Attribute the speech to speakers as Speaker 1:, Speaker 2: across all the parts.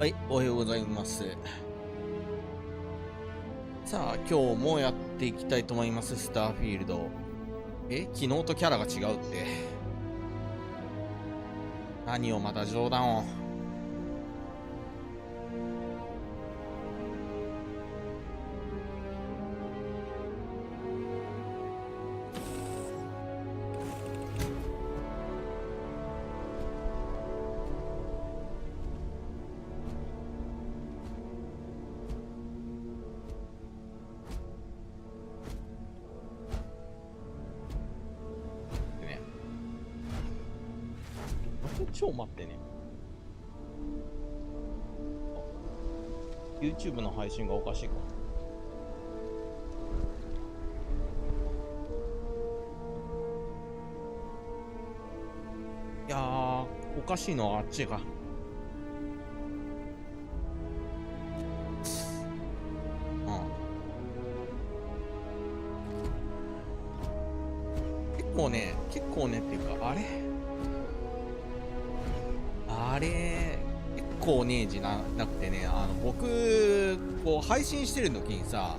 Speaker 1: はい、おはようございます。さあ、今日もやっていきたいと思います。スターフィールド。昨日とキャラが違うって。何をまた冗談を。超待ってね。YouTube の配信がおかしいか。いやー、おかしいのはあっちか。結構ねっていうか、あれ結構ねじゃなくてね、僕こう配信してる時にさ、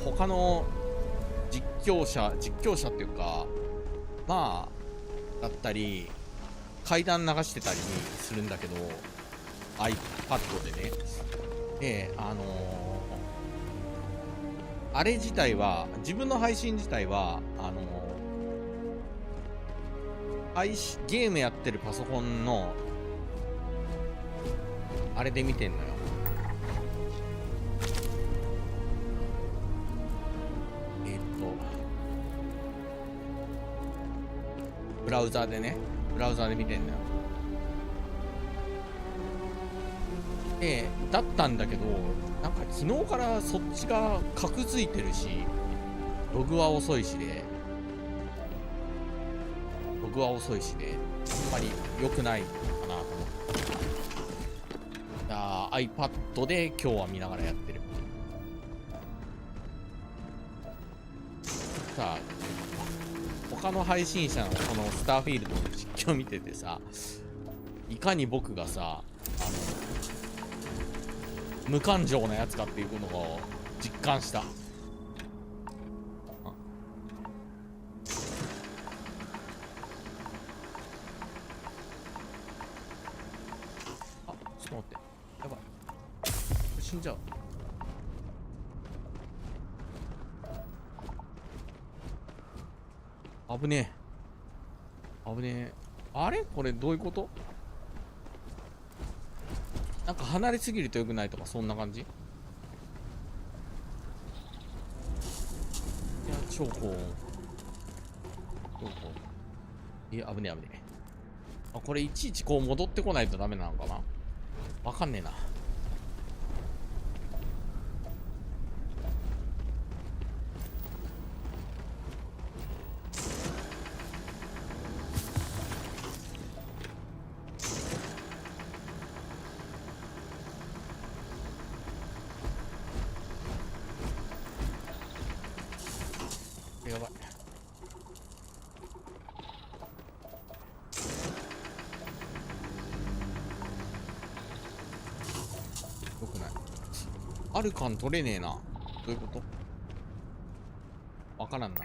Speaker 1: 他の実況者っていうか、まあだったり階段流してたりするんだけど、 iPad でね。で、あれ自体は、自分の配信自体はゲームやってるパソコンのあれで見てんのよ。ブラウザーで見てんのよ。だったんだけど、なんか昨日からそっちが格付いてるし、ログは遅いしで、あんまり良くないかなと思って。iPad で今日は見ながらやってる。さあ、他の配信者のこのスターフィールドの実況見ててさ、いかに僕がさ、無感情なやつかっていうのを実感した。ちょっと待って、やばい、死んじゃう。危ねえ。あれこれどういうこと？なんか離れすぎると良くないとか、そんな感じ？いや、超高音。危ねえ。これいちいちこう戻ってこないとダメなのかな？わかんねえな。やばい。よくない。アルカン取れねえな。どういうこと？わからんな。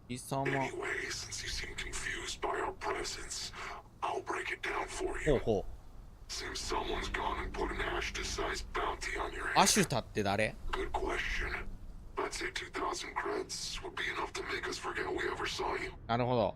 Speaker 1: 貴様。ほうほう。アシュタって誰？なるほど。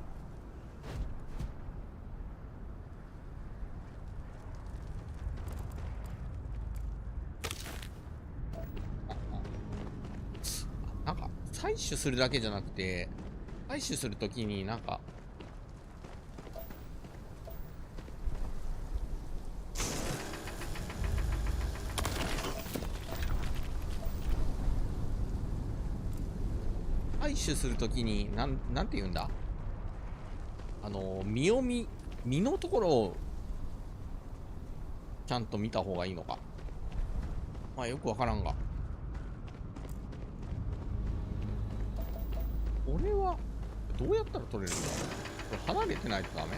Speaker 1: 採取するだけじゃなくて、採取するときになんか採取するときになんて言うんだ、身のところをちゃんと見た方がいいのか、まあよくわからんが、これはどうやったら取れるんだ。これ離れてないとダメ。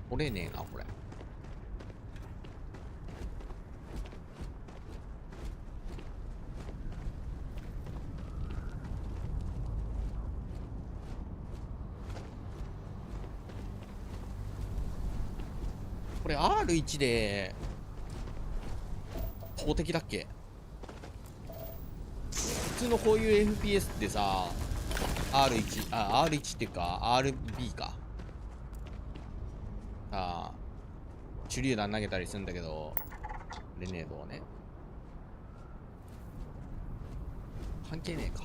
Speaker 1: 取れねえなこれ。これ R1 で法的だっけ。普通のこういう FPS ってさ R1 っていうか RB かさあ手榴弾投げたりするんだけど、グレネードをね、関係ねえか。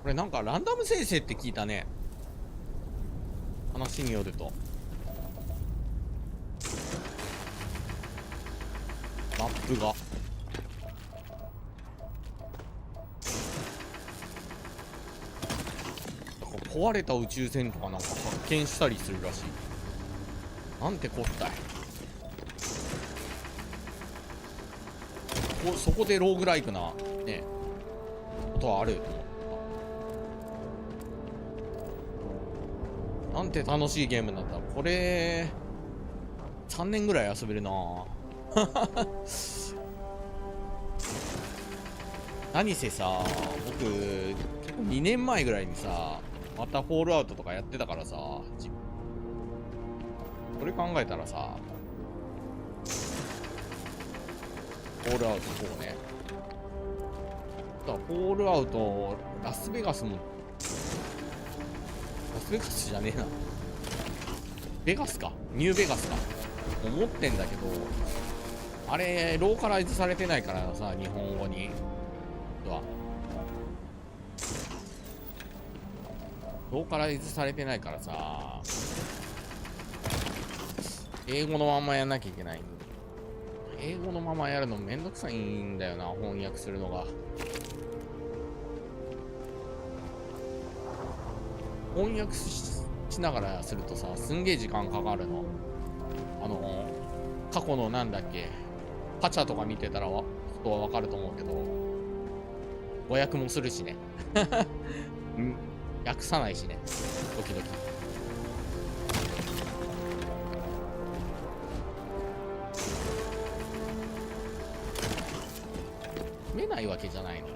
Speaker 1: これなんかランダム生成って聞いたね、話によると。マップが壊れた宇宙船とかなんか発見したりするらしい。なんてこったい。そこでローグライクなねことはあると思った。なんて楽しいゲームなんだこれ。3年ぐらい遊べるな何せさ、僕結構2年前ぐらいにさまたフォールアウトとかやってたからさ、これ考えたらさ、フォールアウト4ね。だからフォールアウトラスベガスじゃねえな、ベガスか、ニューベガスか思ってんだけど、あれローカライズされてないからさ、日本語にはローカライズされてないからさ、英語のままやんなきゃいけない。英語のままやるのめんどくさいんだよな、翻訳するのが。翻訳しながらするとさ、すんげえ時間かかるの。過去のなんだっけ、パチャとか見てたら人はわかると思うけど、誤訳もするしね訳さないしね、時々。読めないわけじゃないの。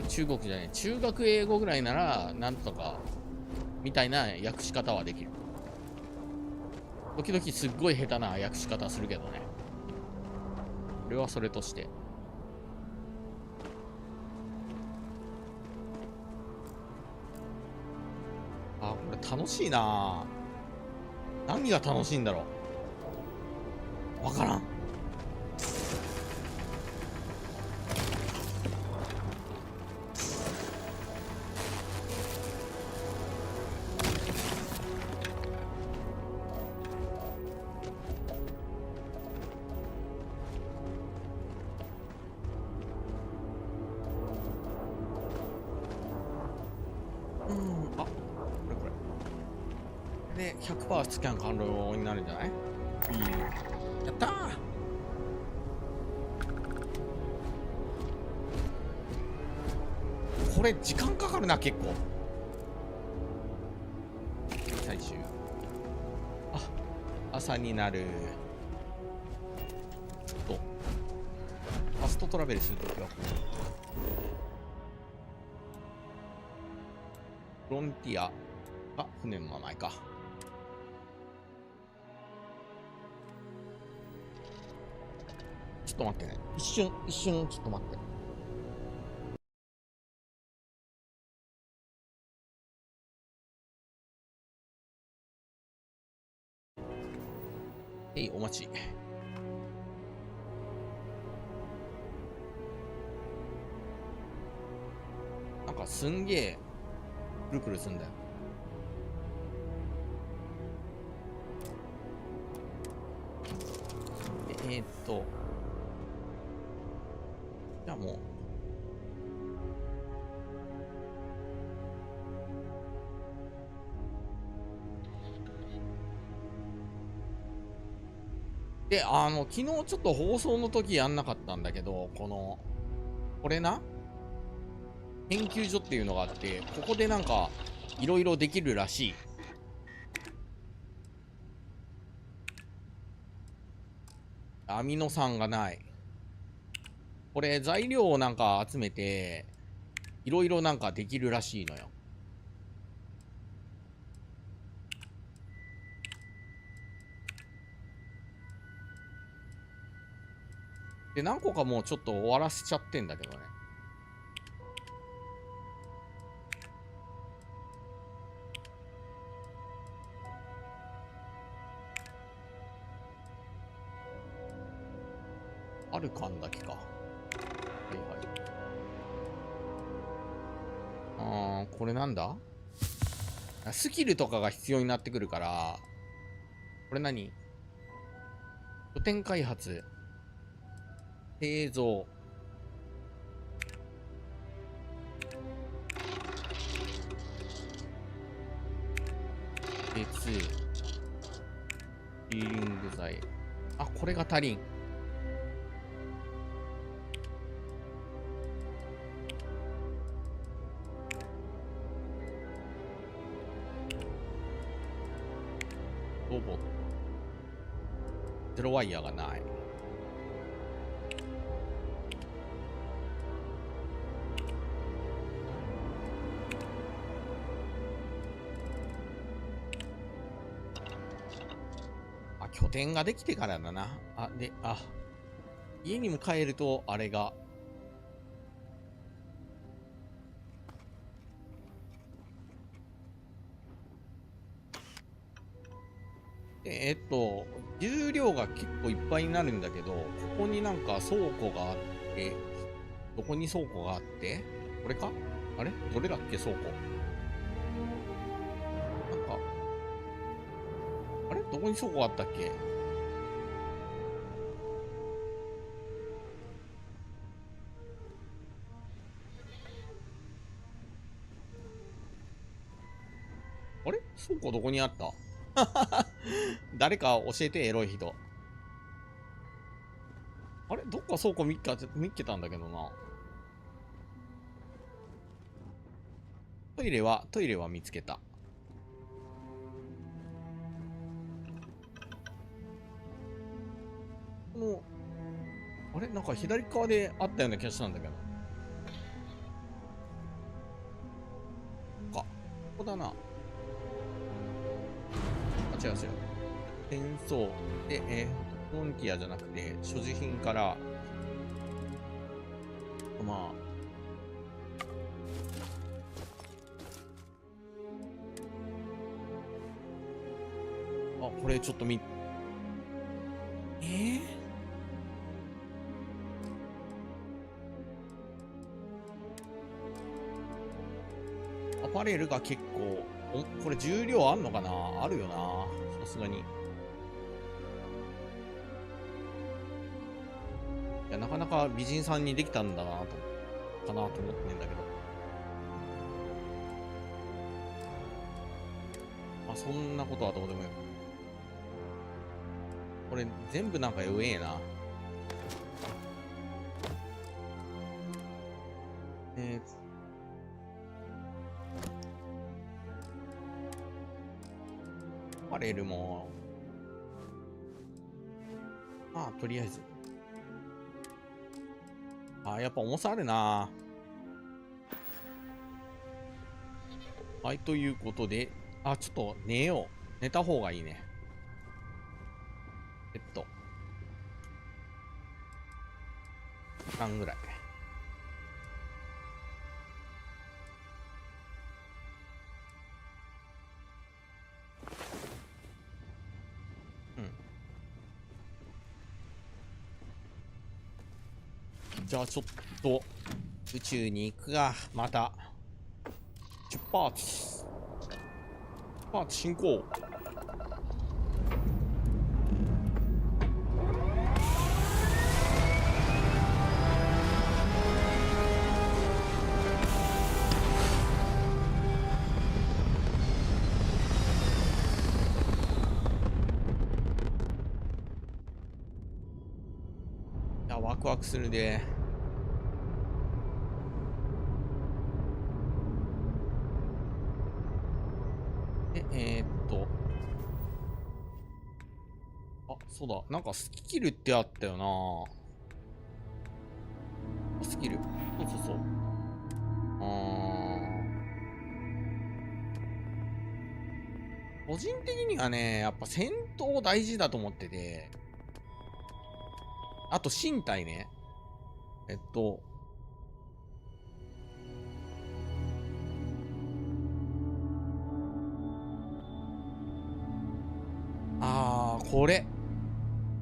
Speaker 1: 中国じゃない、中学英語ぐらいならなんとかみたいな訳し方はできる。時々すっごい下手な訳し方するけどね。これはそれとして。あ、これ楽しいな。何が楽しいんだろう。わからん。で 100% スキャン完了になるんじゃない？やったー。これ時間かかるな結構。最終、朝になるとファストトラベルするときはこう。フロンティアが船の名前か。ちょっと待ってね。一瞬、ちょっと待って。お待ち。なんかすんげえ、くるくるすんだよ。じゃあもう。で、昨日ちょっと放送の時やんなかったんだけど、これな、研究所っていうのがあって、ここでなんか、いろいろできるらしい。アミノ酸がない。これ、材料をなんか集めて、いろいろなんかできるらしいのよ。で、何個かもうちょっと終わらせちゃってんだけどね。あるかんだけか。はいはい。これなんだ？スキルとかが必要になってくるから、これ何？拠点開発、製造、鉄、リーリング材。あ、これが足りん。ロボット。ゼロワイヤーがない。あ、拠点ができてからだな。家にも帰ると、あれが。重量が結構いっぱいになるんだけど、ここになんか倉庫があって、どこに倉庫があって、これか？あれどれだっけ倉庫。なんか、あれどこに倉庫があったっけ？あれ倉庫どこにあった？誰か教えて、エロい人。あれどっか倉庫見っけたんだけどな。トイレは見つけた。あれなんか左側であったような気がしたんだけど。ここだな。あ、違う。転送で、フロンティアじゃなくて、所持品から、まあ、これちょっとアパレルが結構、これ重量あんのかな？あるよな。さすがに。いや、なかなか美人さんにできたんだなと、かなと思ってんだけど。まあ、そんなことはどうでもよい。これ全部なんか弱えな。アパレルも、まあ、とりあえず。あ、やっぱ重さあるな。はい、ということで、あ、ちょっと寝よう。寝た方がいいね。時間ぐらい。じゃあちょっと宇宙に行くが、また出発進行。いや、ワクワクするね。で、あ、そうだ。なんかスキルってあったよな。スキル。そうそうそう。個人的にはね、やっぱ戦闘大事だと思ってて。あと身体ね。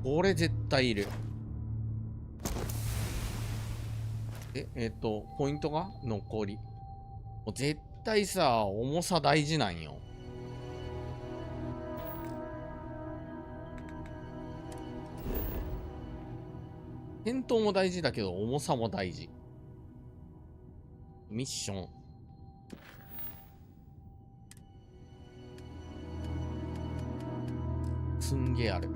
Speaker 1: これ絶対いる。ポイントが残り。もう絶対さ、重さ大事なんよ。戦闘も大事だけど、重さも大事。ミッション。すんげえある。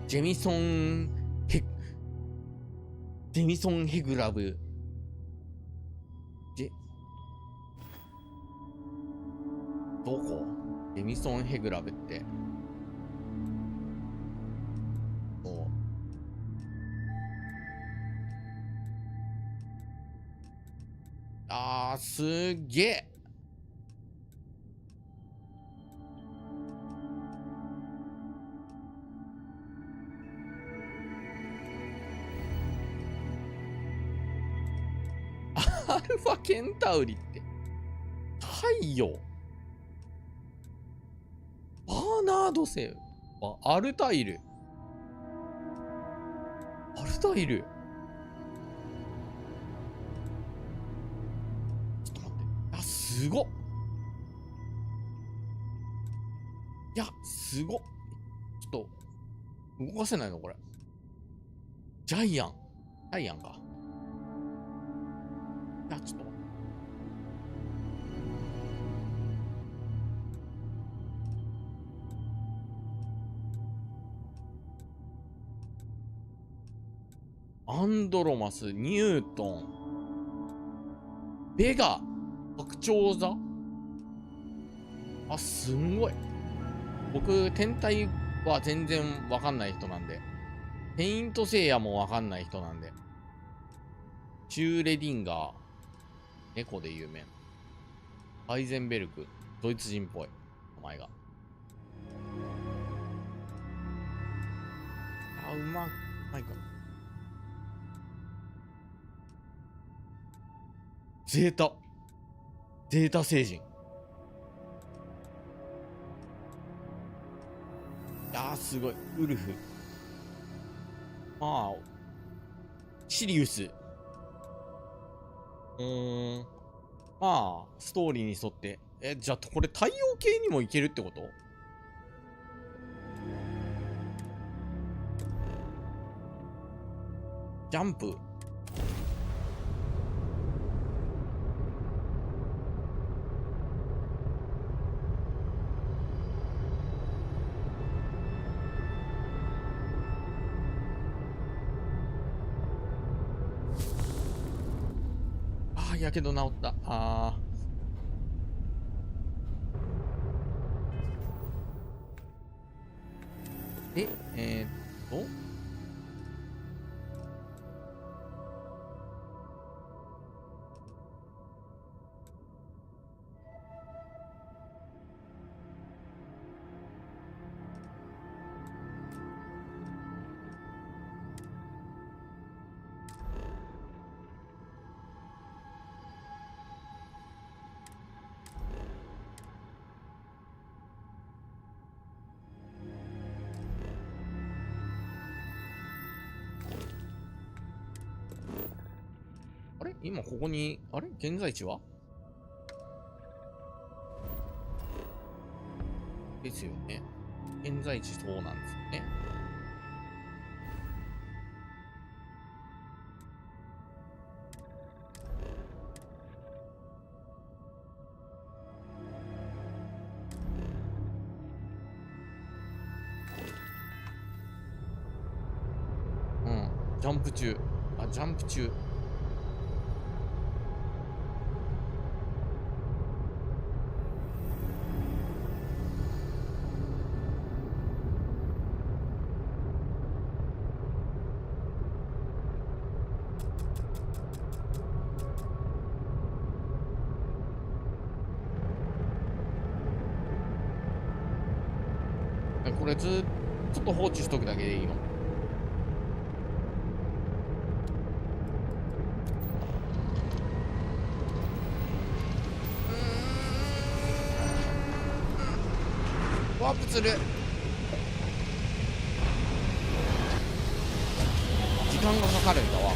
Speaker 1: ジェミソンヘグラブ。どこ？ジェミソンヘグラブって。すっげえ。アルファケンタウリって太陽。バーナード星。アルタイル。ちょっと待って。いや、すごっ。いや、すごっ。ちょっと、動かせないのこれ。ジャイアンか。いや、ちょっと待って。アンドロマス、ニュートン、ベガ、白鳥座。すんごい。僕、天体は全然わかんない人なんで。ペイントセイヤもわかんない人なんで。シューレディンガー。猫で有名。ハイゼンベルク。ドイツ人っぽい。名前が。うまいか。ゼータ星人。すごい。ウルフ。シリウス。ストーリーに沿って。じゃあ、これ太陽系にも行けるってこと？ジャンプ。やけど治った。で、お、あれ今ここに、あれ現在地はですよね。現在地そうなんですよね。うん。ジャンプ中。あ、ジャンプ中。これちょっと放置しとくだけでいいの？ワープする。時間がかかるんだわ。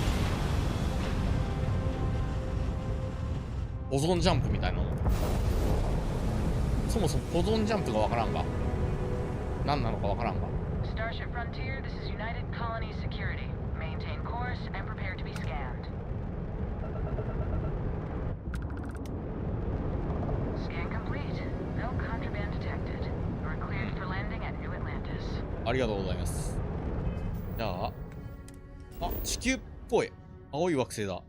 Speaker 1: 保存ジャンプみたいなの。そもそも保存ジャンプがわからんが。何なのかわからんが。
Speaker 2: Starship Frontier, this is United Colony Security. Maintain course and prepare to be scanned. Scan complete. No contraband detected. You are cleared for landing at New Atlantis.
Speaker 1: ありがとうございます。じゃあ、あ、地球っぽい。青い惑星だ。こ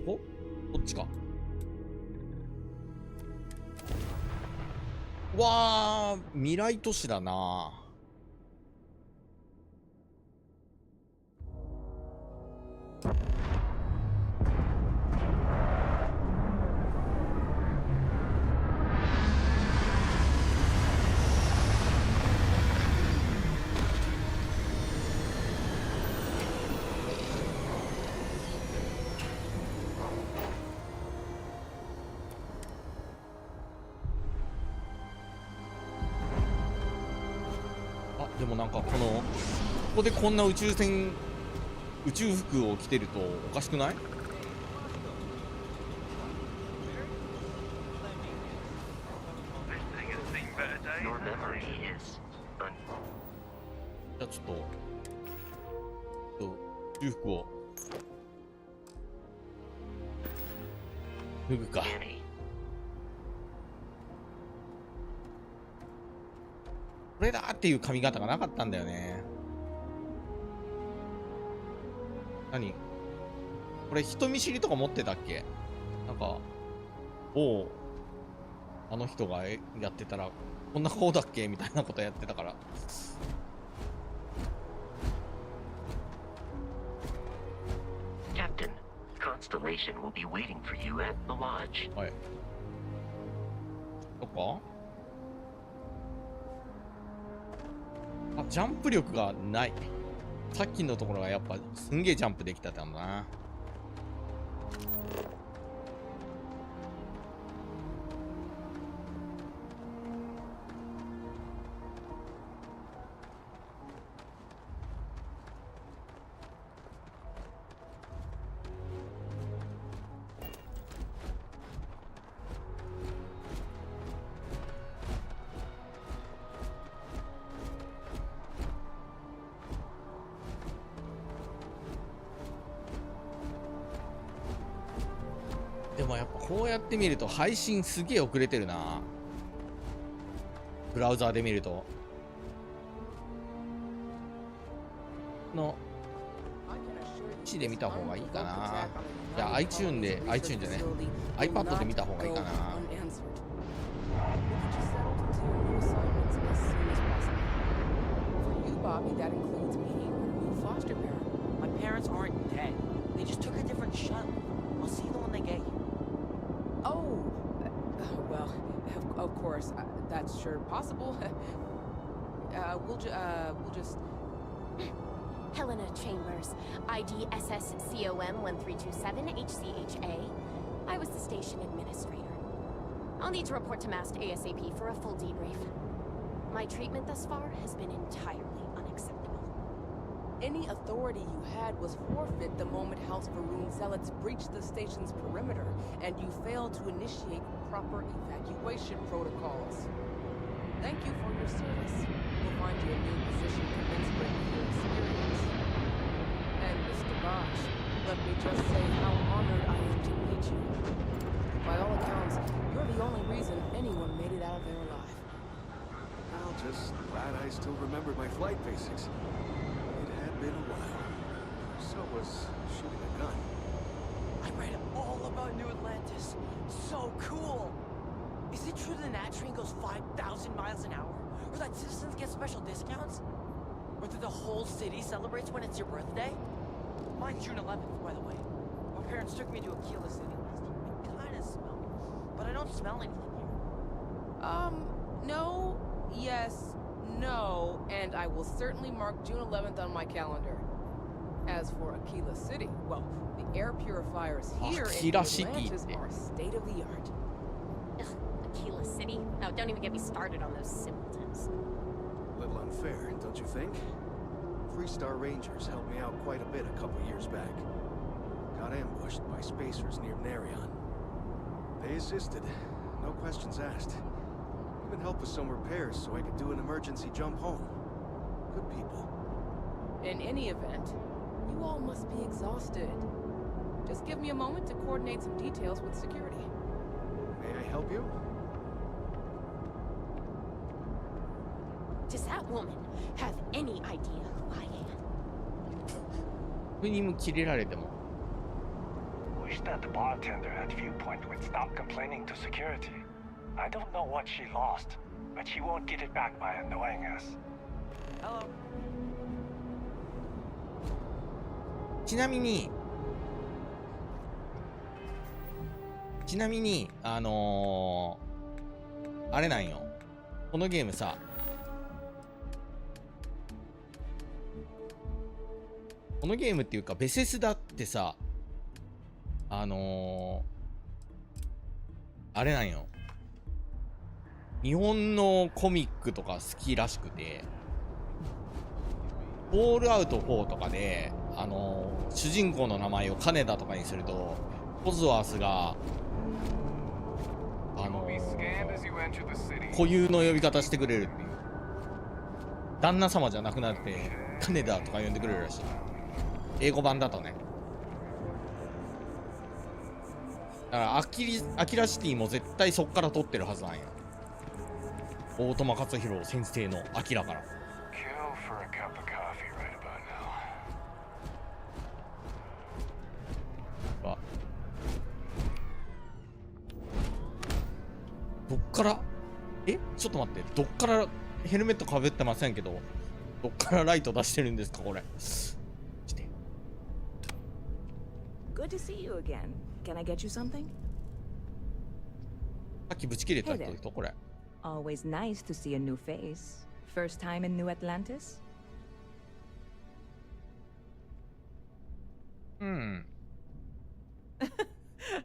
Speaker 1: こ？こっちか。わー、未来都市だな。でもなんかここでこんな宇宙服を着てるとおかしくない？
Speaker 3: Your memory is
Speaker 1: じゃあちょっと宇宙服を脱ぐか。
Speaker 3: uncanny.
Speaker 1: これだっていう髪型がなかったんだよね。何これ人見知りとか持ってたっけ？なんかあの人がやってたらこんな顔だっけみたいなことやってたから。
Speaker 3: Captain, Constellation will be waiting for you at the lodge.
Speaker 1: はい。どこか？あ、ジャンプ力がない。さっきのところがやっぱすんげえジャンプできたんだな。でもやっぱこうやって見ると配信すげえ遅れてるな。ブラウザーで見るとチで見た方がいいかな。いや、iTune で、iTune じゃね、iPad で見た方がいいかな。
Speaker 4: Bobby, that includes meeting your new foster parent.
Speaker 5: My parents aren't dead. They just took a different shuttle. I'll see them when they get here.
Speaker 4: Oh, well, of course, that's sure possible. We'll just.
Speaker 6: Helena Chambers, ID SSCOM 1327 HCHA. I was the station administrator. I'll need to report to MAST ASAP for a full debrief. My treatment thus far has been entirely unacceptable.
Speaker 4: Any authority you had was forfeit the moment House Varun zealots breached the station's perimeter, and you failed to initiate proper evacuation protocols. Thank you for your service. We'll find you a new position commensurate with your experience. And Mr. Bosch, let me just say how honored I am to meet you. By all accounts, you're the only reason anyone made it out of there alive.
Speaker 7: Well, just glad I still remembered my flight basics. It had been a while. So was shooting a gun.
Speaker 5: I read all about New Atlantis. So cool! Is it true the Nat train goes 5,000 miles an hour? Or that citizens get special discounts? Or that the whole city celebrates when it's your birthday? Mine's June 11th, by the way. My parents took me to Aquila City last year. I kinda smell it, but I don't smell anything here.
Speaker 4: No, yes, no, and I will certainly mark June 11th on my calendar. As for Aquila City, well, the air purifiers here in
Speaker 1: Aquila City.
Speaker 4: Atlantis are state of the art.
Speaker 6: Ugh, Aquila City? No, don't even get me started on those simpletons.
Speaker 7: A little unfair, don't you think? Freestar Rangers helped me out quite a bit a couple years back. Got ambushed by spacers near Narion. They assisted, no questions asked. Even helped with some repairs so I could do an emergency jump home. Good people.
Speaker 4: In any event, you all must be exhausted. Just give me a moment to coordinate some details with security.
Speaker 7: May I help you?
Speaker 6: Does that woman have any idea who I am?
Speaker 1: 風にも切れられても。
Speaker 8: Wish that the bartender at Viewpoint would stop complaining to security. I don't know what she lost, but she won't get it back by annoying us.
Speaker 5: Hello.
Speaker 1: ちなみにあれなんよ。このゲームさ、このゲームっていうかベセスダってさ、あれなんよ。日本のコミックとか好きらしくて、フォールアウト4とかで、主人公の名前を金田とかにすると、コズワースが、固有の呼び方してくれるっていう。旦那様じゃなくなって、金田とか呼んでくれるらしい。英語版だとね。だからアキラシティも絶対そっから取ってるはずなんや。大友克洋先生のアキラから。
Speaker 8: Kill for a cup of coffee right about now.
Speaker 1: どっからちょっと待って、どっからヘルメットかぶってませんけど、どっからライト出してるんですかこれ。
Speaker 9: Good to see you again. Can I get you something?
Speaker 1: さっきぶち切れた人これ。
Speaker 9: Always nice to see a new face. First time in New Atlantis?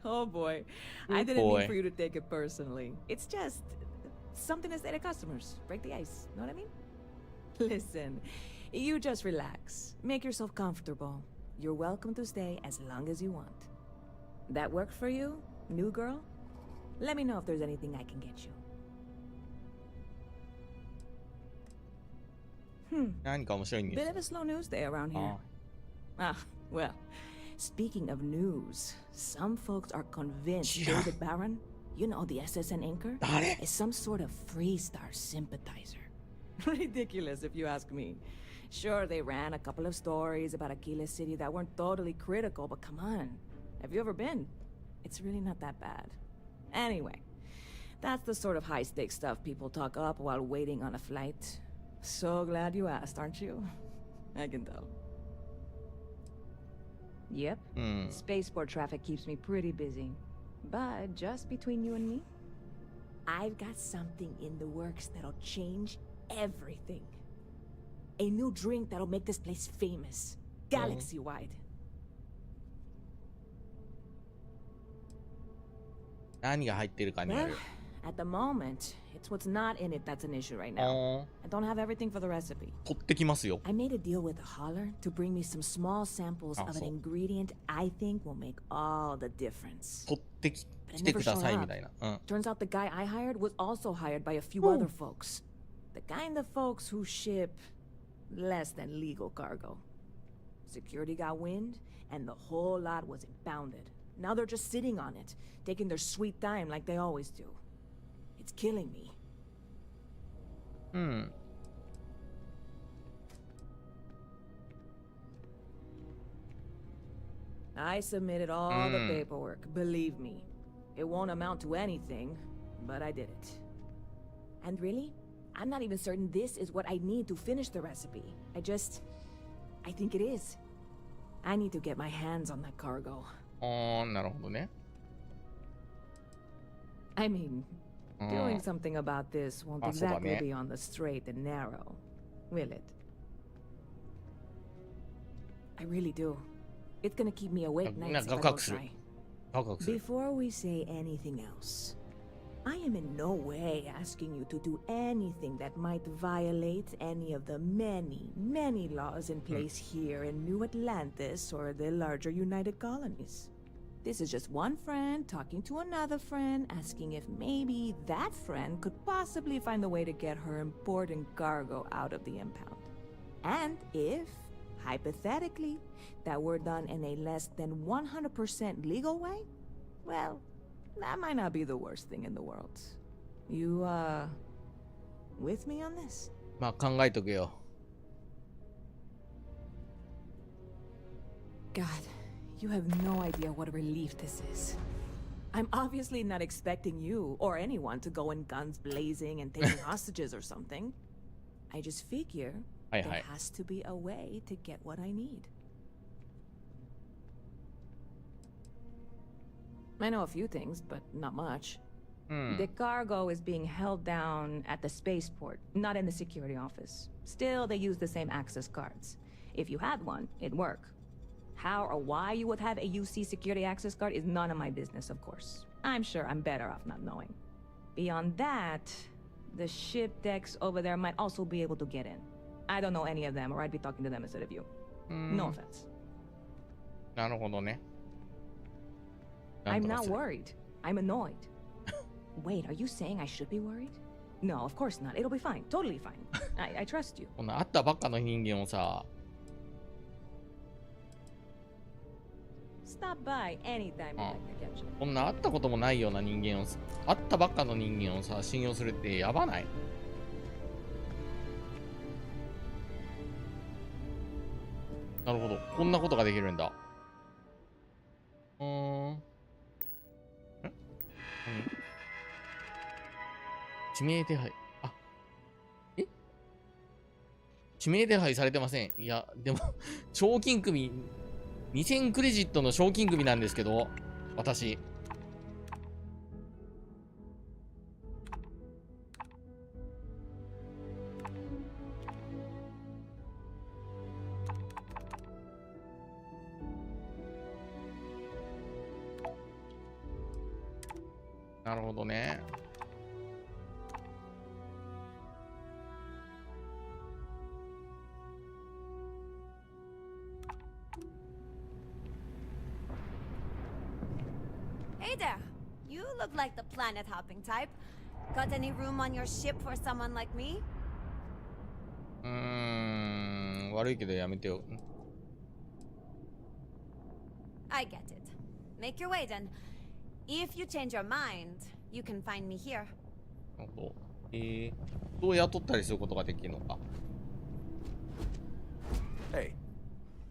Speaker 9: Oh boy. I didn't mean for you to take it personally. It's just something to say to customers. Break the ice. Know what I mean? Listen, you just relax. Make yourself comfortable. You're welcome to stay as long as you want. That worked for you, new girl? Let me know if there's anything I can get you.
Speaker 1: 何か面白いニュー
Speaker 9: Bit
Speaker 1: ス。
Speaker 9: of a slow news day around here. Ah, well, speaking of news, some folks are convinced David Barron, you know, the SSN anchor, is some sort of Freestar sympathizer. Ridiculous if you ask me. Sure, they ran a couple of stories about Aquila City that weren't totally critical, but come on. Have you ever been? It's really not that bad. Anyway, that's the sort of high-stakes stuff people talk up while waiting on a flight. So glad you asked, aren't you? I can tell. Yep. Spaceport traffic keeps me pretty busy. But just between you and me, I've got something in the works that'll change everything. A new drink that'll make this place famous. Galaxy-wide.
Speaker 1: 何が入ってるかによ
Speaker 9: Well,
Speaker 1: る。
Speaker 9: at the moment, it's what's not in it that's an issue right now. I don't have everything for the recipe.
Speaker 1: 取ってきますよ。
Speaker 9: I made a deal with a hauler to bring me some small samples of an ingredient I think will make all the difference.
Speaker 1: 取ってき
Speaker 9: But
Speaker 1: 来
Speaker 9: it
Speaker 1: て
Speaker 9: never
Speaker 1: くだ
Speaker 9: showed
Speaker 1: さい
Speaker 9: up.
Speaker 1: みたいな。うん。
Speaker 9: Turns out the guy I hired was also hired by a few other folks. The kind of folks who ship less than legal cargo. Security got wind, and the whole lot was impounded. Now they're just sitting on it, taking their sweet time like they always do. It's killing me.
Speaker 1: うん。
Speaker 9: I submitted all the paperwork, believe me. It won't amount to anything, but I did it. And really, I'm not even certain this is what I need to finish the recipe. I think it is. I need to get my hands on that cargo.
Speaker 1: なるほどね。
Speaker 9: I mean, doing something about this won't exactly be on the straight and narrow, will it? I really do. It's gonna keep me awake nights if I don't try. Before we say anything else, I am in no way asking you to do anything that might violate any of the many, many laws in place here in New Atlantis or the larger United Colonies. This is just one friend talking to another friend, asking if maybe that friend could possibly find a way to get her important cargo out of the impound. And if, hypothetically, that were done in a less than 100% legal way, well, that might not be the worst thing in the world. You, with me on this?
Speaker 1: まあ考えとけよ。
Speaker 9: God, you have no idea what a relief this is. I'm obviously not expecting you or anyone to go in guns blazing and taking hostages or something. I just figure there has to be a way to get what I need. I know a few things, but not much. The cargo is being held down at the spaceport, not in the security office. Still, they use the same access cards. If you had one, it'd work. How or why you would have a UC security access card is none of my business, of course. I'm sure I'm better off not knowing. Beyond that, the ship decks over there might also be able to get in. I don't know any of them, or I'd be talking to them instead of you. No offense.
Speaker 1: なるほどね。
Speaker 9: I'm not worried. I'm annoyed. Wait, are you saying I should be worried? No, of course not. It'll be fine. Totally fine. I trust you.
Speaker 1: こんな会ったばっかの人間をさ、
Speaker 9: Stop by anytime you'd like to catch up.
Speaker 1: こんな会ったこともないような人間を、会ったばっかの人間をさ、信用するってやばない？ なるほど。こんなことができるんだ。何？指名手配。あ、指名手配されてません。いや、でも、賞金組、2000クレジットの賞金組なんですけど、私。なるほどね。
Speaker 10: Hey there! You look like the planet hopping type. Got any room on your ship for someone like me?
Speaker 1: 悪いけどやめてよ。
Speaker 10: I get it. Make your way then. If you change your mind, you can find me here.
Speaker 1: 人を雇ったりすることができるのか。
Speaker 7: Hey,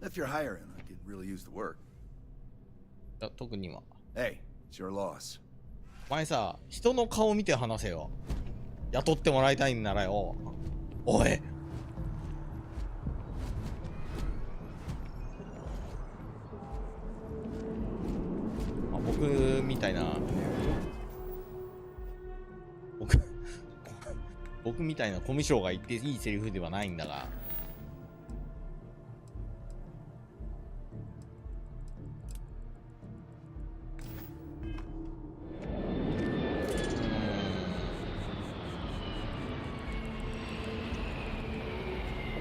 Speaker 7: if you're hiring, I could really use the work.
Speaker 1: いや特には
Speaker 7: Hey, it's your loss.
Speaker 1: お前さ、人の顔見て話せよ。雇ってもらいたいんならよ。おい。僕みたいな僕みたいなコミュ障が言っていいセリフではないんだが。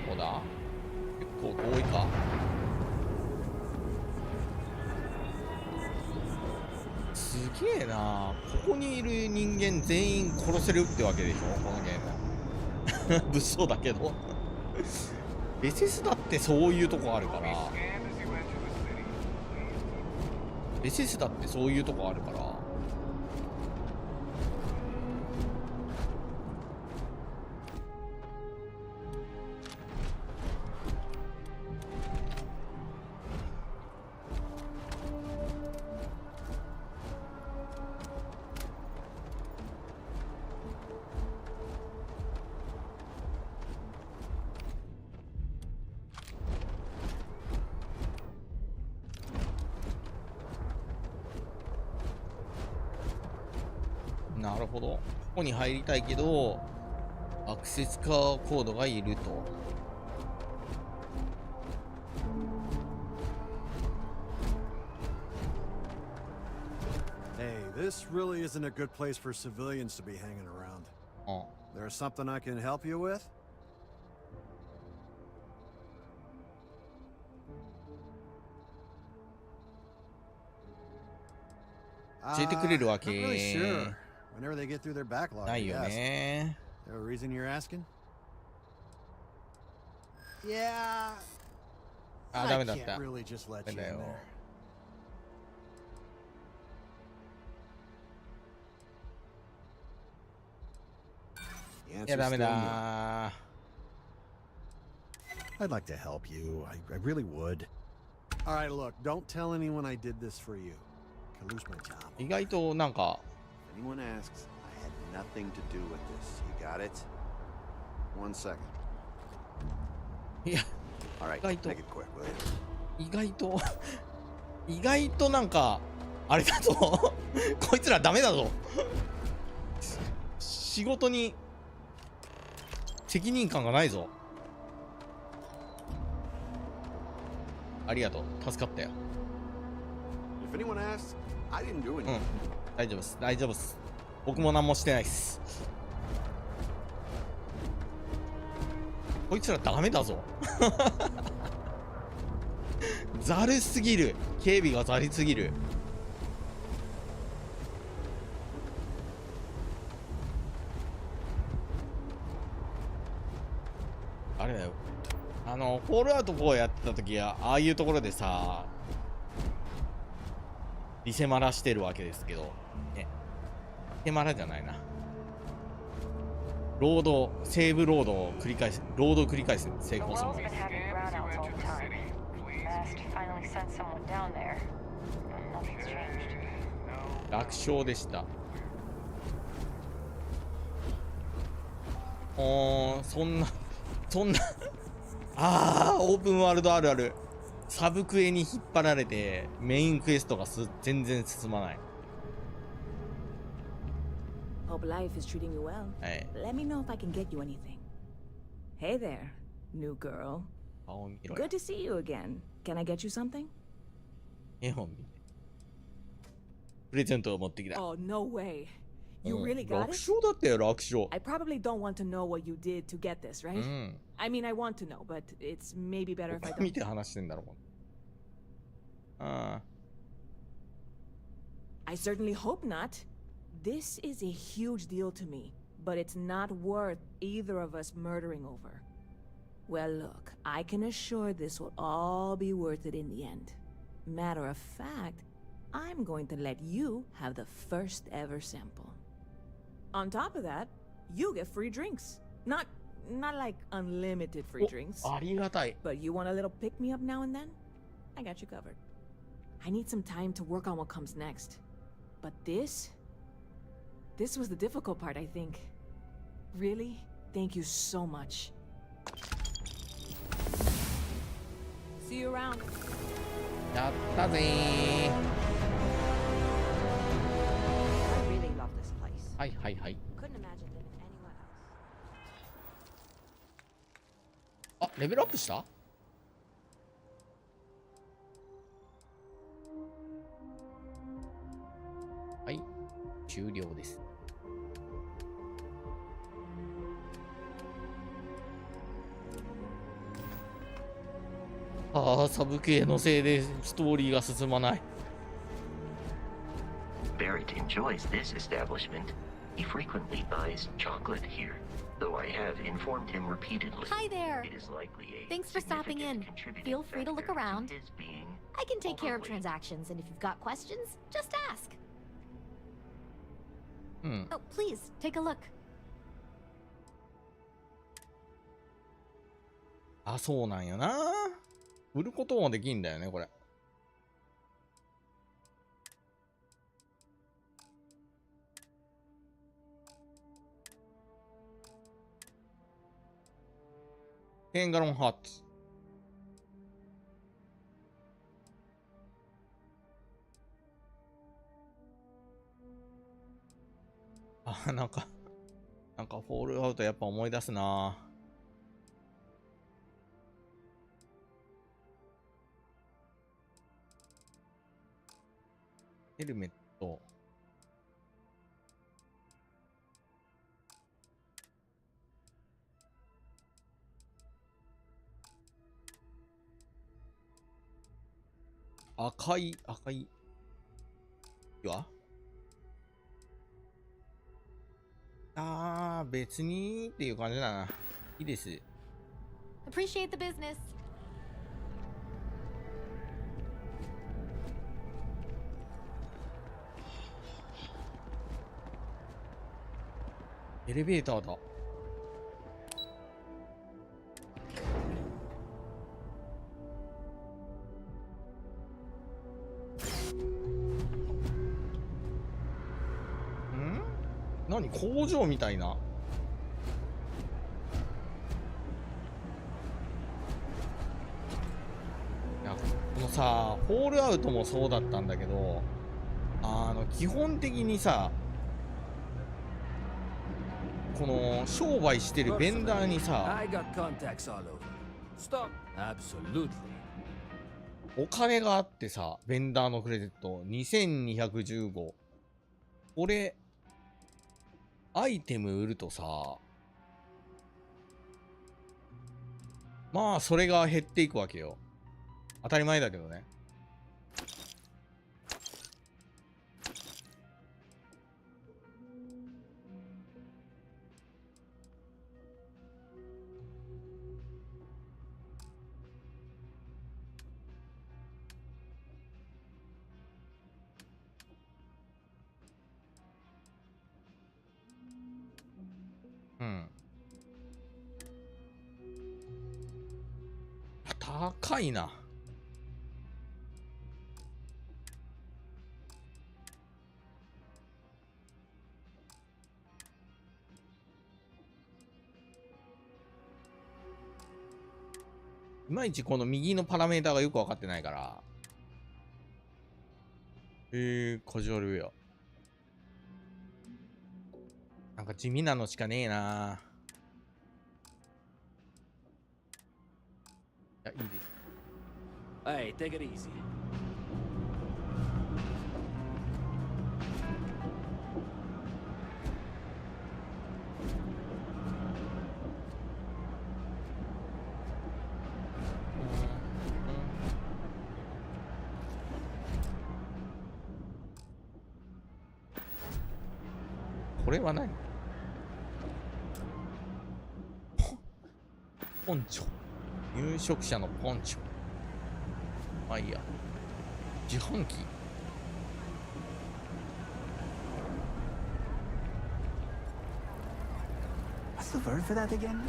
Speaker 1: ここだ。結構遠いか。すげえな。ここにいる人間全員殺せるってわけでしょ、このゲーム。物騒だけどベセスだってそういうとこあるから。ベセスだってそういうとこあるから。なるほど。ここに入りたいけど、アクセスコードがいると。
Speaker 11: Hey, this really isn't a good place for civilians to be hanging around. There's something I can help you with?
Speaker 1: 教えてくれるわ
Speaker 11: Not really
Speaker 1: け
Speaker 11: sure. Whenever they get through their backlog,
Speaker 1: な
Speaker 11: I
Speaker 1: いよ
Speaker 11: guess.
Speaker 1: ね。
Speaker 11: There a reason you're asking? Yeah.
Speaker 1: あ、
Speaker 11: I
Speaker 1: ダメだっ
Speaker 11: can't
Speaker 1: た。
Speaker 11: really just let
Speaker 1: ダ
Speaker 11: you
Speaker 1: メだ
Speaker 11: in
Speaker 1: よ。
Speaker 11: there. The
Speaker 1: いや、
Speaker 11: answer's
Speaker 1: ダメ
Speaker 11: still
Speaker 1: だ。
Speaker 11: no. I'd like to help you. I really would. All right, look, don't tell anyone I did this for you. Could lose my job.
Speaker 1: 意外となんか、
Speaker 12: If anyone asks, I had nothing to do with this. You got it? 1 second.
Speaker 1: いや、
Speaker 12: All right,
Speaker 1: 意外と
Speaker 12: make it quick, will you?
Speaker 1: 意外と意外となんかあれだぞこいつらダメだぞ仕事に責任感がないぞ。ありがとう、助かったよ。
Speaker 12: If anyone asks, I didn't do
Speaker 1: うん、
Speaker 12: anything.
Speaker 1: 大丈夫です、大丈夫です。僕も何もしてないです。こいつらダメだぞざるすぎる。警備がざりすぎる。あれだよ、フォールアウト4やってた時はああいうところでさリセマラしてるわけですけどね。リセマラじゃないな、ロード、セーブロードを繰り返す、ロードを繰り返す成功する。
Speaker 2: Been having brownouts all the time. Mast finally sent someone down there. Nothing's changed.
Speaker 1: 楽勝でした。そんなああ、オープンワールドあるある。サブクエに引っ張られてメインクエストが全然進まない。
Speaker 9: Hope life is treating you well.
Speaker 1: はい。
Speaker 9: Let me know if I can get you anything. Hey there, new girl.
Speaker 1: 顔見ろ
Speaker 9: Good
Speaker 1: よ。
Speaker 9: to see you again. Can I get you something?
Speaker 1: 絵本見て。プレゼントを持ってきた。
Speaker 9: Oh, no way. You
Speaker 1: うん
Speaker 9: really got
Speaker 1: 楽
Speaker 9: it?
Speaker 1: 勝だったよ、楽勝。
Speaker 9: I probably don't want to know what you did to get this, right?
Speaker 1: うん。
Speaker 9: I mean, I want to know, but it's maybe better if I
Speaker 1: 見
Speaker 9: don't.
Speaker 1: て話してんだろう。あ
Speaker 9: I certainly hope not. This is a huge deal to me, but it's not worth either of us murdering over. Well, look, I can assure this will all be worth it in the end. Matter of fact, I'm going to let you have the first ever sample. On top of that, you get free drinks. Not Not like unlimited free drinks.
Speaker 1: ありがたい。
Speaker 9: But you want a little pick me up now and then? I got you covered. I need some time to work on what comes next. But this was the difficult part, I think. Really? Thank you so much. See you around.
Speaker 1: やったぜー。
Speaker 5: I really love this place.
Speaker 1: はいはいはい。
Speaker 5: Couldn't imagine living anywhere else.
Speaker 1: あ、レベルアップした？はい、終了です。ああ、サブ系のせいでストーリーが進まない。
Speaker 3: Barrett enjoys this establishment. He frequently buys chocolate here, though I have informed him repeatedly.
Speaker 13: Hi there.
Speaker 3: It is likely a
Speaker 13: Thanks for stopping in. Feel free to look around. I can take care of transactions, and if you've got questions, just ask. Oh, please, take a look.
Speaker 1: あ、そうなんよな。売ることもできんだよね、これ。10ガロンハーツ。あ、なんかフォールアウトやっぱ思い出すな。ヘルメット。赤いわ。あー、別にっていう感じだな。いいです。
Speaker 13: Appreciate the business.
Speaker 1: エレベーターだ。何？工場みたいな。いや、このさ、フォールアウトもそうだったんだけど、基本的にさ、この商売してるベンダーにさ、お金があってさ、ベンダーのクレジット2215。これアイテム売るとさ、まあそれが減っていくわけよ。当たり前だけどね。うん。高いな。いまいちこの右のパラメーターがよく分かってないから。カジュアルウェア。なんか地味なのしかねえな。いや、いいです。
Speaker 14: Hey, take it easy.
Speaker 1: これは何？ポンチョ。入植者のポンチョ。まあいいや。自販機。
Speaker 15: What's the word for that again?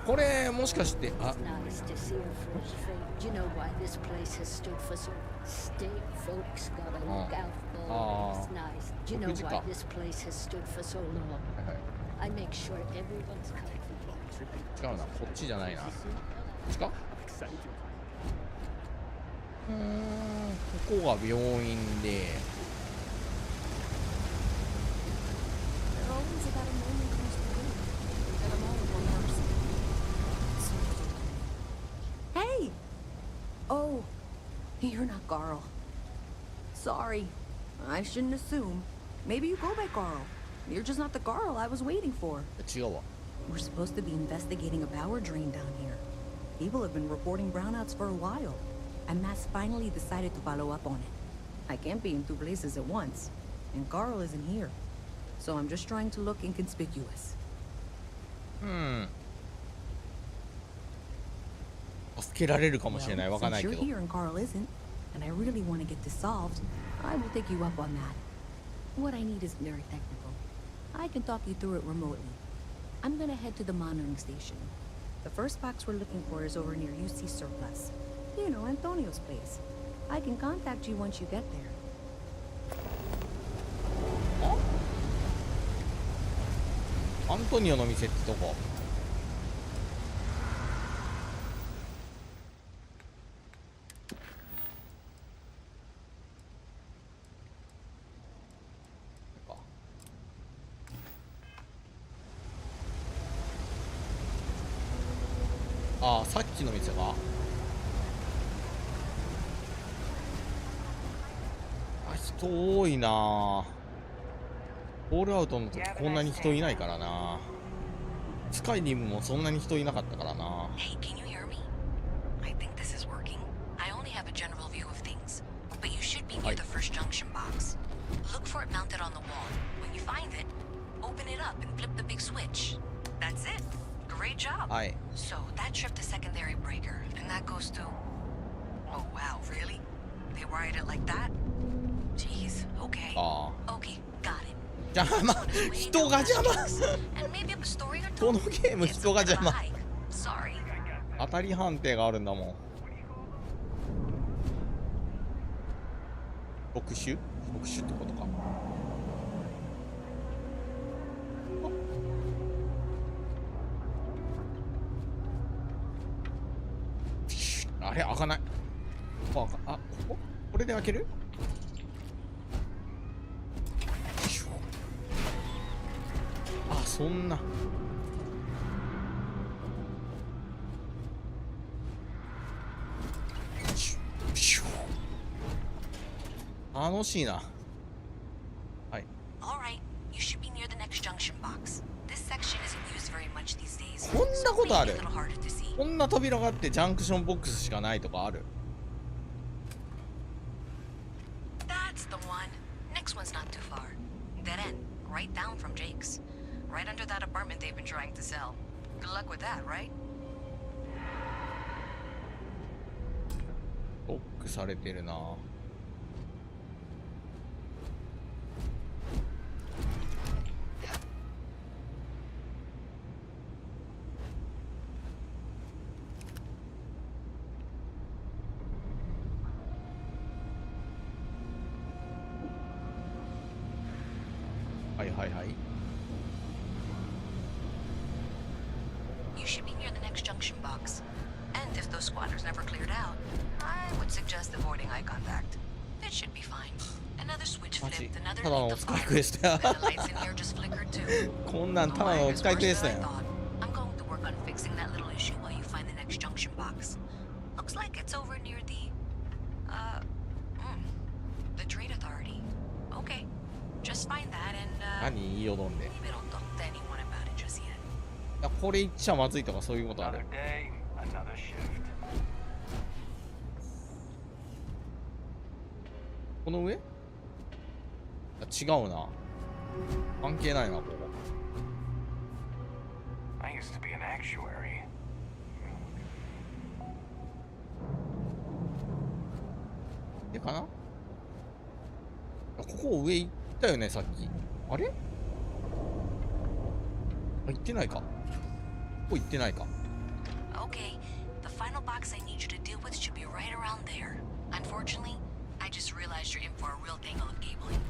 Speaker 1: これもしかしてあ
Speaker 15: Nice to see her first fate. You know why this place has stood for so state folks gotta look out for. It's nice. You know why this place has stood for so long. I make sure everyone's comfortable.
Speaker 1: 違うな、こっちじゃないな。こっちか？ここが病院で。
Speaker 16: Hey! Oh, you're not Carl. Sorry. I shouldn't assume. Maybe you go by Carl. You're just not the Carl I was waiting for. We're supposed to be investigating a power drain down here. People have been reporting brownouts for a while, and Mass finally decided to follow up on it. I can't be in two places at once, and Carl isn't here. So I'm just trying to look inconspicuous.
Speaker 1: 助けられるかもしれない。わかんないけど。
Speaker 16: Since you're here and Carl isn't, and I really want to get this solved, I will take you up on that. What I need isn't very technical. I can talk you through it remotely. I'm gonna head to the monitoring station. The first box we're looking for is over near UC Surplus. You know, Antonio's place. I can contact you once you get there.
Speaker 1: アントニオの店ってとこ？ああ、さっきの店か。あ、人多いな。ホールアウトの時こんなに人いないからな。スカイリムもそんなに人いなかったからな。
Speaker 17: Hey, can you hear me? I think this is working. I only have a general view of things, but you should be near the first junction box. Look for it mounted on the wall. When you find it, open it up and flip the big switch. That's it. Great job. So that tripped the secondary breaker, and that goes to... Oh, wow, really? They wired it like that? Jeez, okay. Okay, got it.
Speaker 1: 邪魔、人が邪魔。このゲーム人が邪魔。当たり判定があるんだもん。特殊ってことか。あれ開かない。あ、これで開ける？あ、そんな。楽しいな。はい。こんなことある？こんな扉があってジャンクションボックスしかないとかある
Speaker 17: ？That's the one. Next one's not too far. Dead end, right down from Jake's. Right under that apartment they've been trying to sell. Good luck with that, right?
Speaker 1: ロックされてるな。はいはいはい。
Speaker 17: You should be near the next junction box. And if those squatters never cleared out, I would suggest avoiding eye contact. It should be fine. Another switch flipped, another lit the fire. The lights in here just flickered too.
Speaker 1: こんなんただのお使いクエストやん。
Speaker 17: I'm going to work on fixing that little issue while you find the next junction box. Looks like it's over near the trade authority. Okay, just find that and
Speaker 1: 何言いよどんで。
Speaker 17: maybe don't talk to anyone about it just yet.
Speaker 1: いや、これ言っちゃまずいとかそういうことある。
Speaker 8: Another shift.
Speaker 1: この上？あ、違うな。関係ないな、ここ。
Speaker 8: I used to be an actuary.
Speaker 1: でかな？ここ上行ったよね、さっき。あれ？あ、行ってないか。ここ行ってないか。
Speaker 17: Okay, the final box I need you to deal with should be right around there. Unfortunately, I just realized you're in for a real tangle of cabling.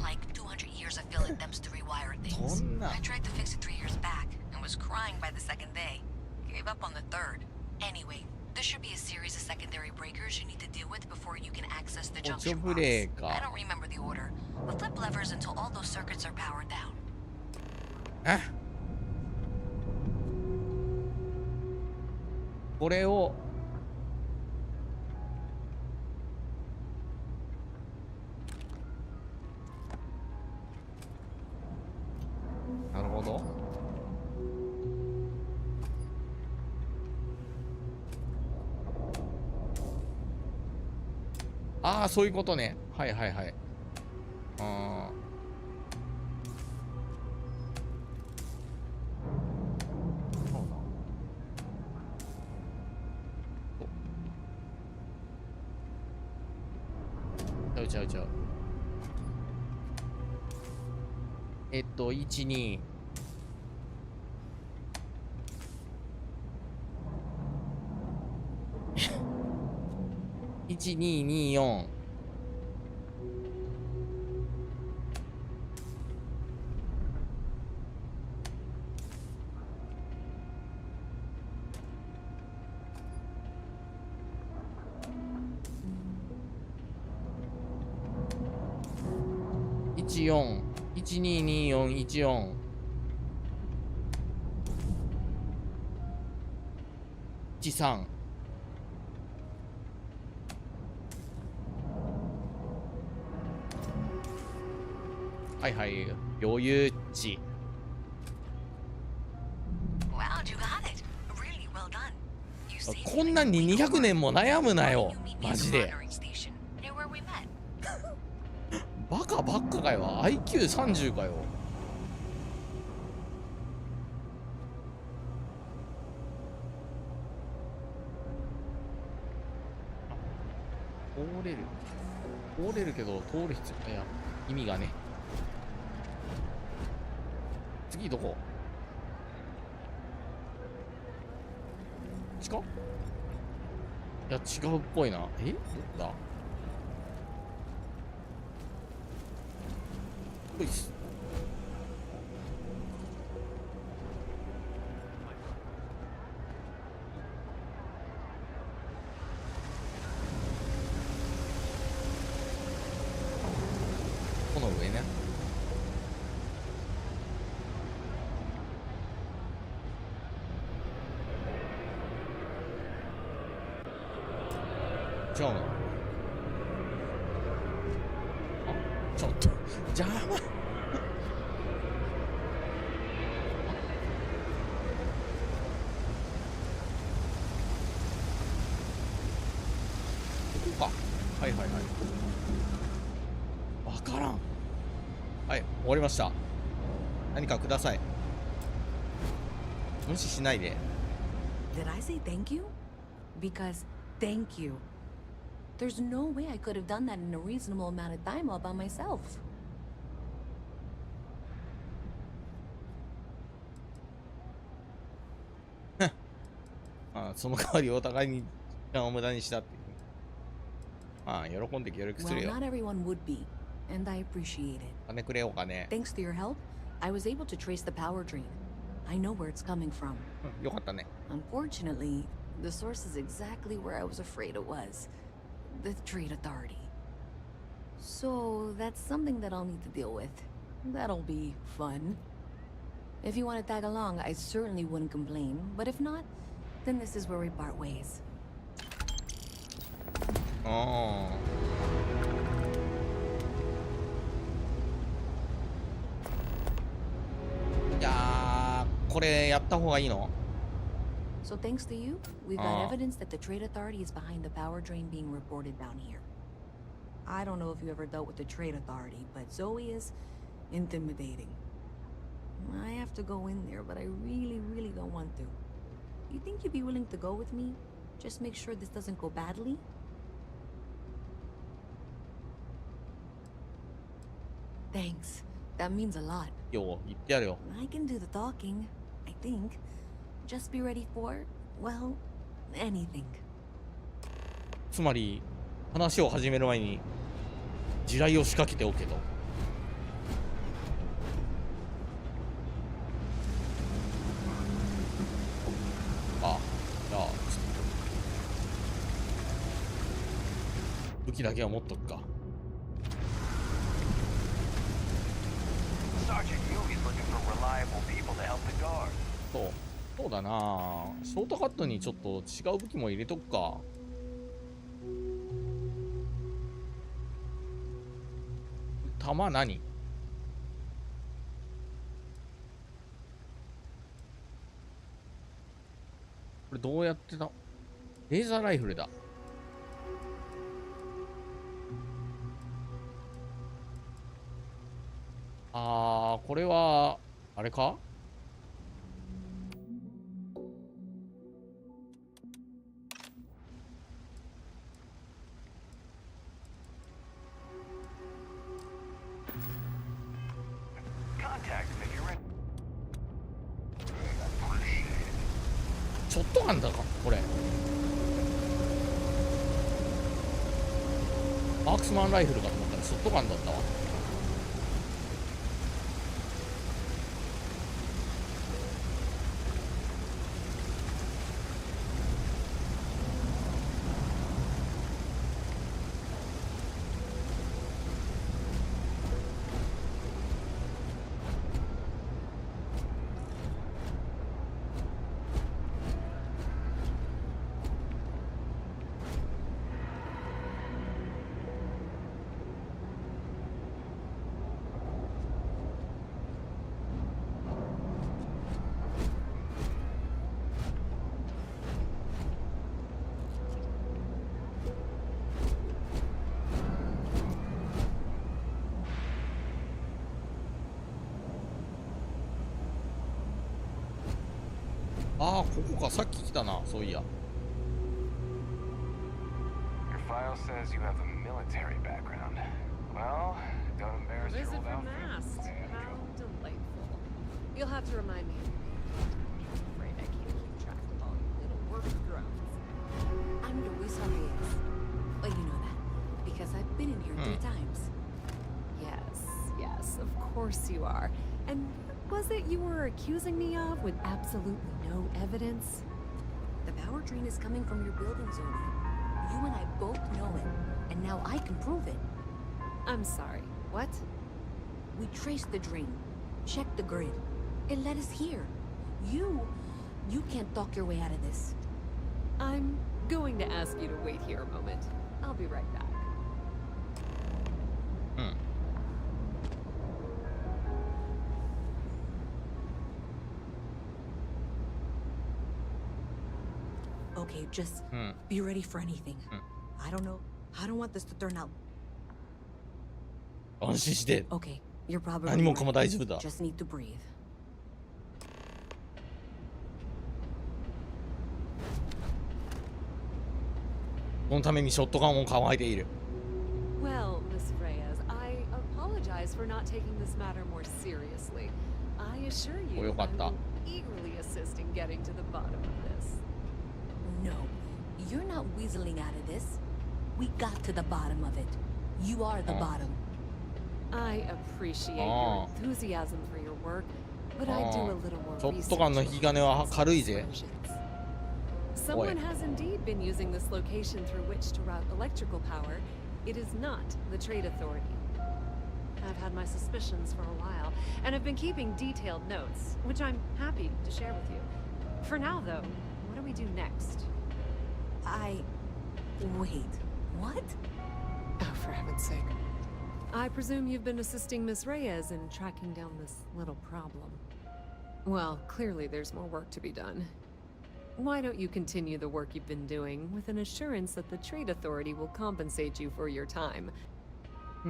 Speaker 17: Like 200 years of filling them to rewire things. I tried to fix it 3 years back and was crying by the second day. Gave up on the third. Anyway, there should be a series of secondary breakers you need to deal with before you can access the junction box. I don't remember the order, but flip levers until all those circuits are powered down.
Speaker 1: これをなるほど。ああ、そういうことね。はいはいはい。ああ。ちゃう。1、2。1224。122414。13。はいはい、余裕値。こんなんに200年も悩むなよ、マジで。バカばっかかよ。 IQ30 かよ。通れるけど通る必要、いや、意味がね。次どこ？近っ？いや、違うっぽいな。どこだ？ほいっす。この上ね。違うの？あ、ちょっと邪魔。ここか。はいはいはい。わからん。はい、終わりました。何かください。無視しないで。
Speaker 4: Did I say thank you? Because thank you. There's no way I could have done that in a reasonable amount of time all by myself.
Speaker 1: ああ、その代わりお互いに時間を無駄にしたっていう。まあ、喜んで協力するよ。
Speaker 4: Well, not everyone would be, and I appreciate it.
Speaker 1: 金くれお金。
Speaker 4: Thanks to your help, I was able to trace the power drain. I know where it's coming from.
Speaker 1: よかったね。
Speaker 4: Unfortunately, the source is exactly where I was afraid it was. The Trade Authority. So that's something that I'll need to deal with. That'll be fun. If you want to tag along, I certainly wouldn't complain. But if not, then this is where we part ways.
Speaker 1: ああ。いやー、これやった方がいいの？
Speaker 4: So thanks to you, we've got evidence that the Trade Authority is behind the power drain being reported down here. I don't know if you ever dealt with the Trade Authority, but Zoe is intimidating. I have to go in there, but I really don't want to. You think you'd be willing to go with me? Just make sure this doesn't go badly? Thanks. That means a lot.
Speaker 1: よ、言ってやるよ。
Speaker 4: I can do the talking, I think. Just be ready for
Speaker 16: well, anything.
Speaker 1: つまり話を始める前に地雷を仕掛けておけと。あ、じゃあ武器だけは持っとくか。そうだな。ショートカットにちょっと違う武器も入れとくか。弾何？これどうやってだ？レーザーライフルだ。これはあれか？ショットガンだかこれ。マークスマンライフルかと思ったらショットガンだったわ。ここか。さっき来たな、そういや。
Speaker 8: Your file says you have a military background. Well, don't embarrass your old outfit.
Speaker 9: How delightful. You'll have to remind me. I'm afraid I can't keep track of all your little work drones.
Speaker 16: I'm Luis Reyes. Well, you know that because I've been in here 3 times.
Speaker 9: Yes, of course you are. And was it you were accusing me of with absolutely no evidence?
Speaker 16: The power drain is coming from your building, Zodi. You and I both know it, and now I can prove it.
Speaker 9: I'm sorry, what?
Speaker 16: We traced the drain, checked the grid. It led us here. You can't talk your way out of this.
Speaker 9: I'm going to ask you to wait here a moment. I'll be right back.
Speaker 16: Okay, just be ready for anything. I don't know. I don't want this to turn out.
Speaker 1: 安心して。
Speaker 16: Okay, you're probably
Speaker 1: 何もかも大丈夫だ。
Speaker 16: just need to breathe.
Speaker 1: このためにショットガンを構えている。
Speaker 9: Well, Miss Reyes, I apologize for not taking this matter more seriously. I assure you, I will eagerly assist in getting to the bottom of this.
Speaker 16: No, you're not weaseling out of this. We got to the bottom of it. You are the bottom.
Speaker 9: I appreciate your enthusiasm for your work, but I do a little more
Speaker 1: ショットガンの引き金は軽いぜ。
Speaker 9: Someone has indeed been using this location through which to route electrical power. It is not the Trade Authority. I've had my suspicions for a while, and have been keeping detailed notes, which I'm happy to share with you. For now, though, what do we do next?
Speaker 16: Wait, what?
Speaker 9: Oh, for heaven's sake. I presume you've been assisting Miss Reyes in tracking down this little problem. Well, clearly there's more work to be done. Why don't you continue the work you've been doing with an assurance that the Trade Authority will compensate you for your time?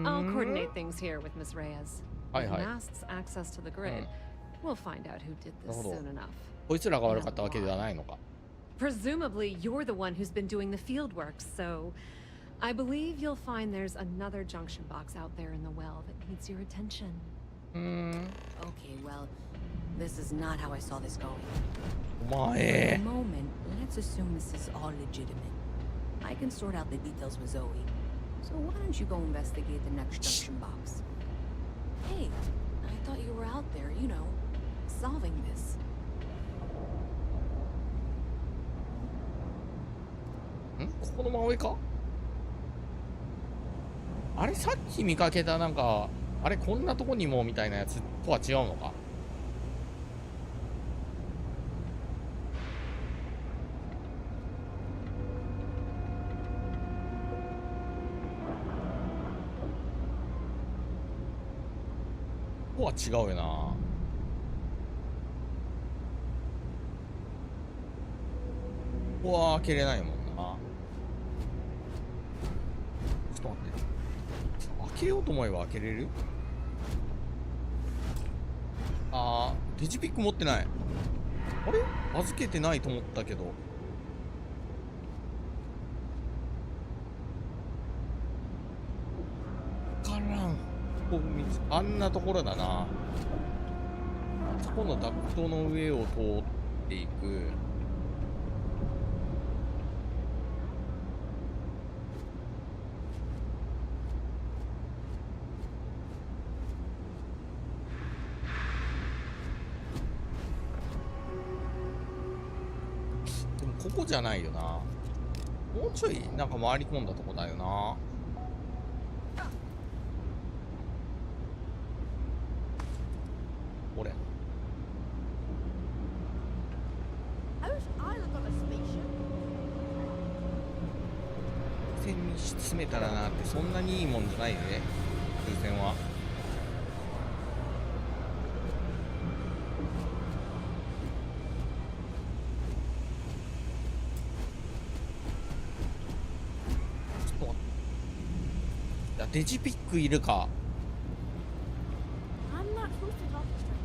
Speaker 9: I'll coordinate things here with Miss Reyes. With Mast's access to the grid, we'll find out who did this soon enough.
Speaker 1: こいつらが悪かったわけではないのか。
Speaker 9: Presumably, you're the one who's been doing the field work, so I believe you'll find there's another junction box out there in the well that needs your attention.
Speaker 16: Okay, well, this is not how I saw this going.
Speaker 1: お前。
Speaker 16: For a moment, Let's assume this is all legitimate. I can sort out the details with Zoe. So why don't you go investigate the next junction box? Hey, I thought you were out there, you know, solving this.
Speaker 1: ここの真上か？あれさっき見かけたなんか、あれこんなとこにもみたいなやつとは違うのか？ここは違うよな。ここは開けれないもんな。ちょっと待って。開けようと思えば開けれる？あー、デジピック持ってない。あれ？預けてないと思ったけど。わからん。あんなところだな。そこのダクトの上を通っていく。でもここじゃないよな。もうちょいなんか回り込んだとこだよな。これ。風船に詰めたらなってそんなにいいもんじゃないよね、風船は。ちょっと待って。いや、デジピックいるか。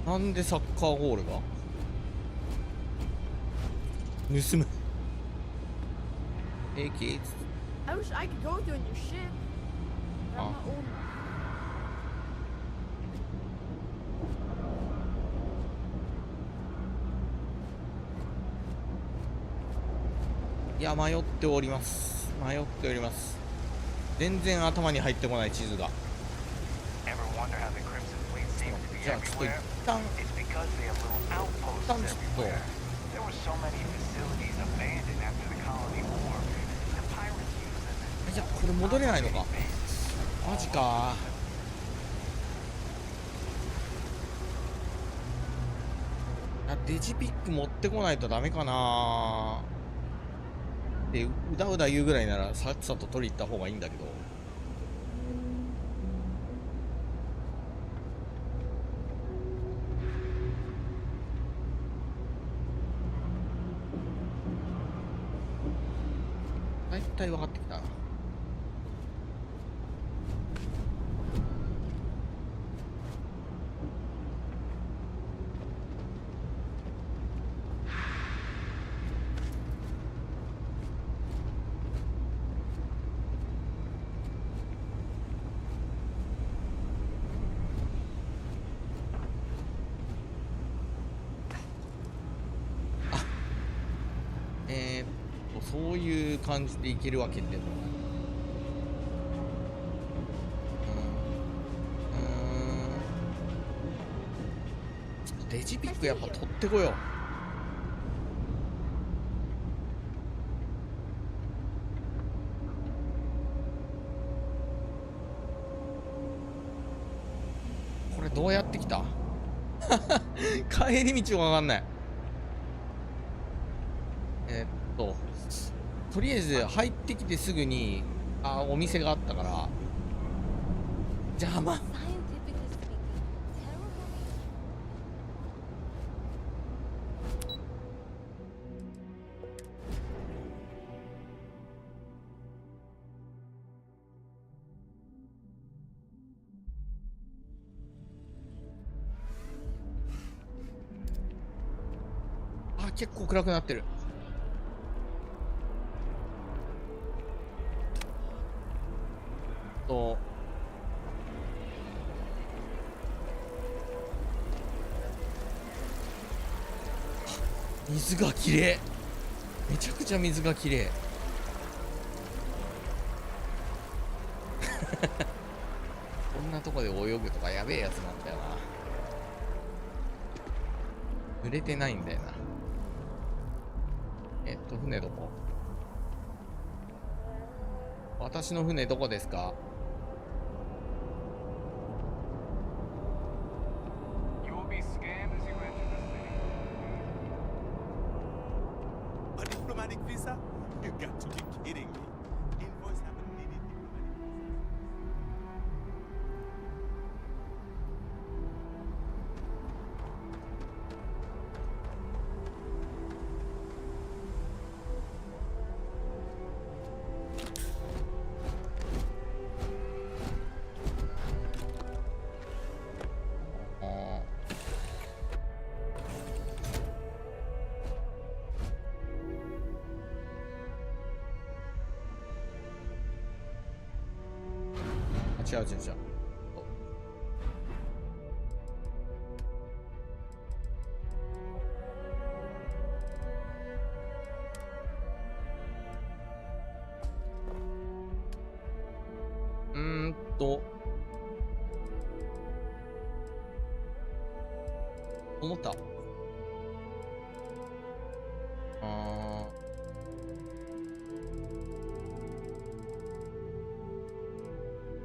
Speaker 1: なんでサッカーゴールが盗む。Hey kids.
Speaker 18: I wish I could go with you in your ship. But I'm not old enough.
Speaker 1: いや、迷っております。迷っております。全然頭に入ってこない地図が。じゃあちょっと一旦ちょっとじゃあこれ戻れないのか。マジか。デジピック持ってこないとダメかな。でうだうだ言うぐらいならさっさと取り行った方がいいんだけど。大体分かってきたな。そういう感じでいけるわけっての。ちょっとデジピックやっぱ取ってこよう。これどうやってきた？帰り道がわかんない。とりあえず入ってきてすぐにお店があったから邪魔。結構暗くなってる。水がきれい。めちゃくちゃ水がきれい。こんなとこで泳ぐとかやべえやつなんだよな。濡れてないんだよな。船どこ？私の船どこですか？違う違う違う。思った。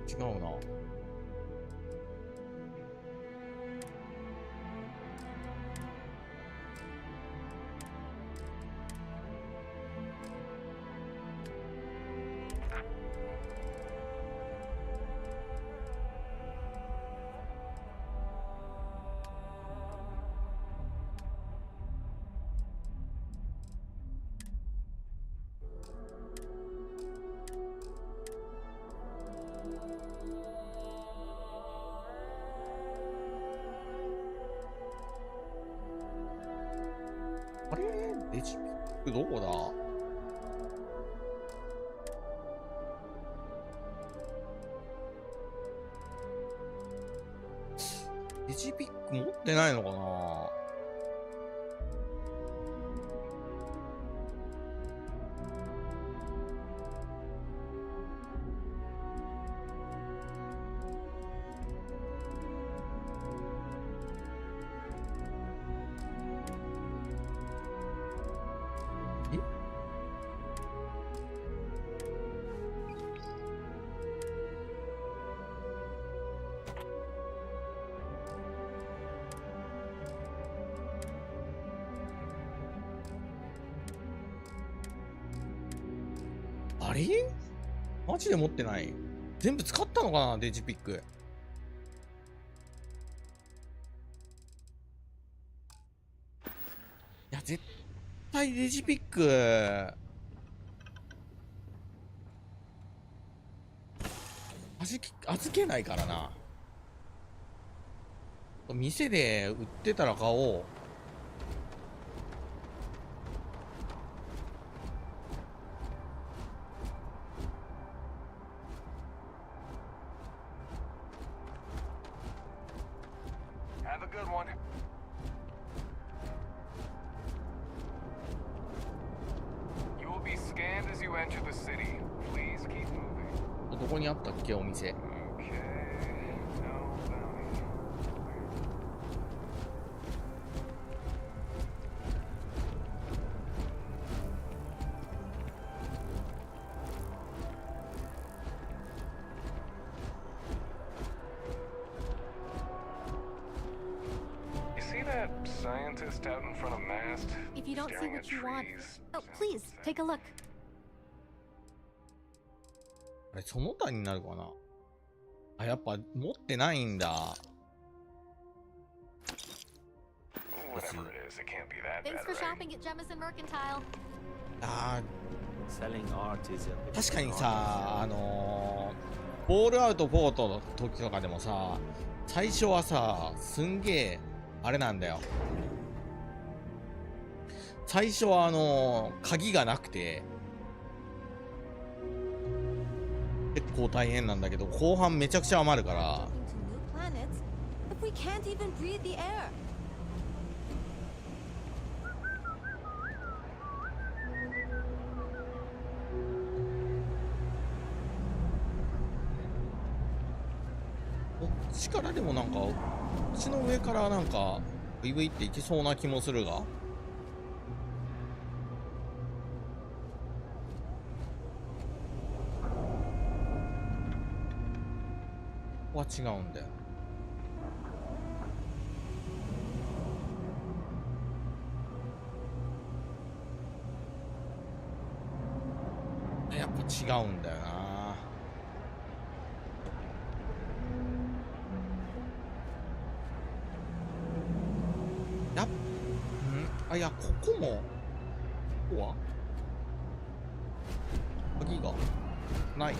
Speaker 1: 違うな。あれ？レジピックどこだ？レジピック持ってないのかな？あれ？マジで持ってない？全部使ったのかな、デジピック。いや、絶対デジピック預けないからな。店で売ってたら買おう。どこにあったっけ、お店。
Speaker 13: If you don't see what you want, oh, please take a look.
Speaker 1: あれ、その他になるかな。あ、やっぱ持ってないんだ。
Speaker 13: Thanks for shopping at Jemison Mercantile.
Speaker 1: あー、確かにさ、ボールアウト4の時とかでもさ、最初はさ、すんげえあれなんだよ。最初は鍵がなくて結構大変なんだけど、後半めちゃくちゃ余るから。ちからでもなんか、こっちの上からなんか、ブイブイっていけそうな気もするが。ここは違うんだよ。やっぱ違うんだよな。あ、いや、ここも、ここは鍵がない。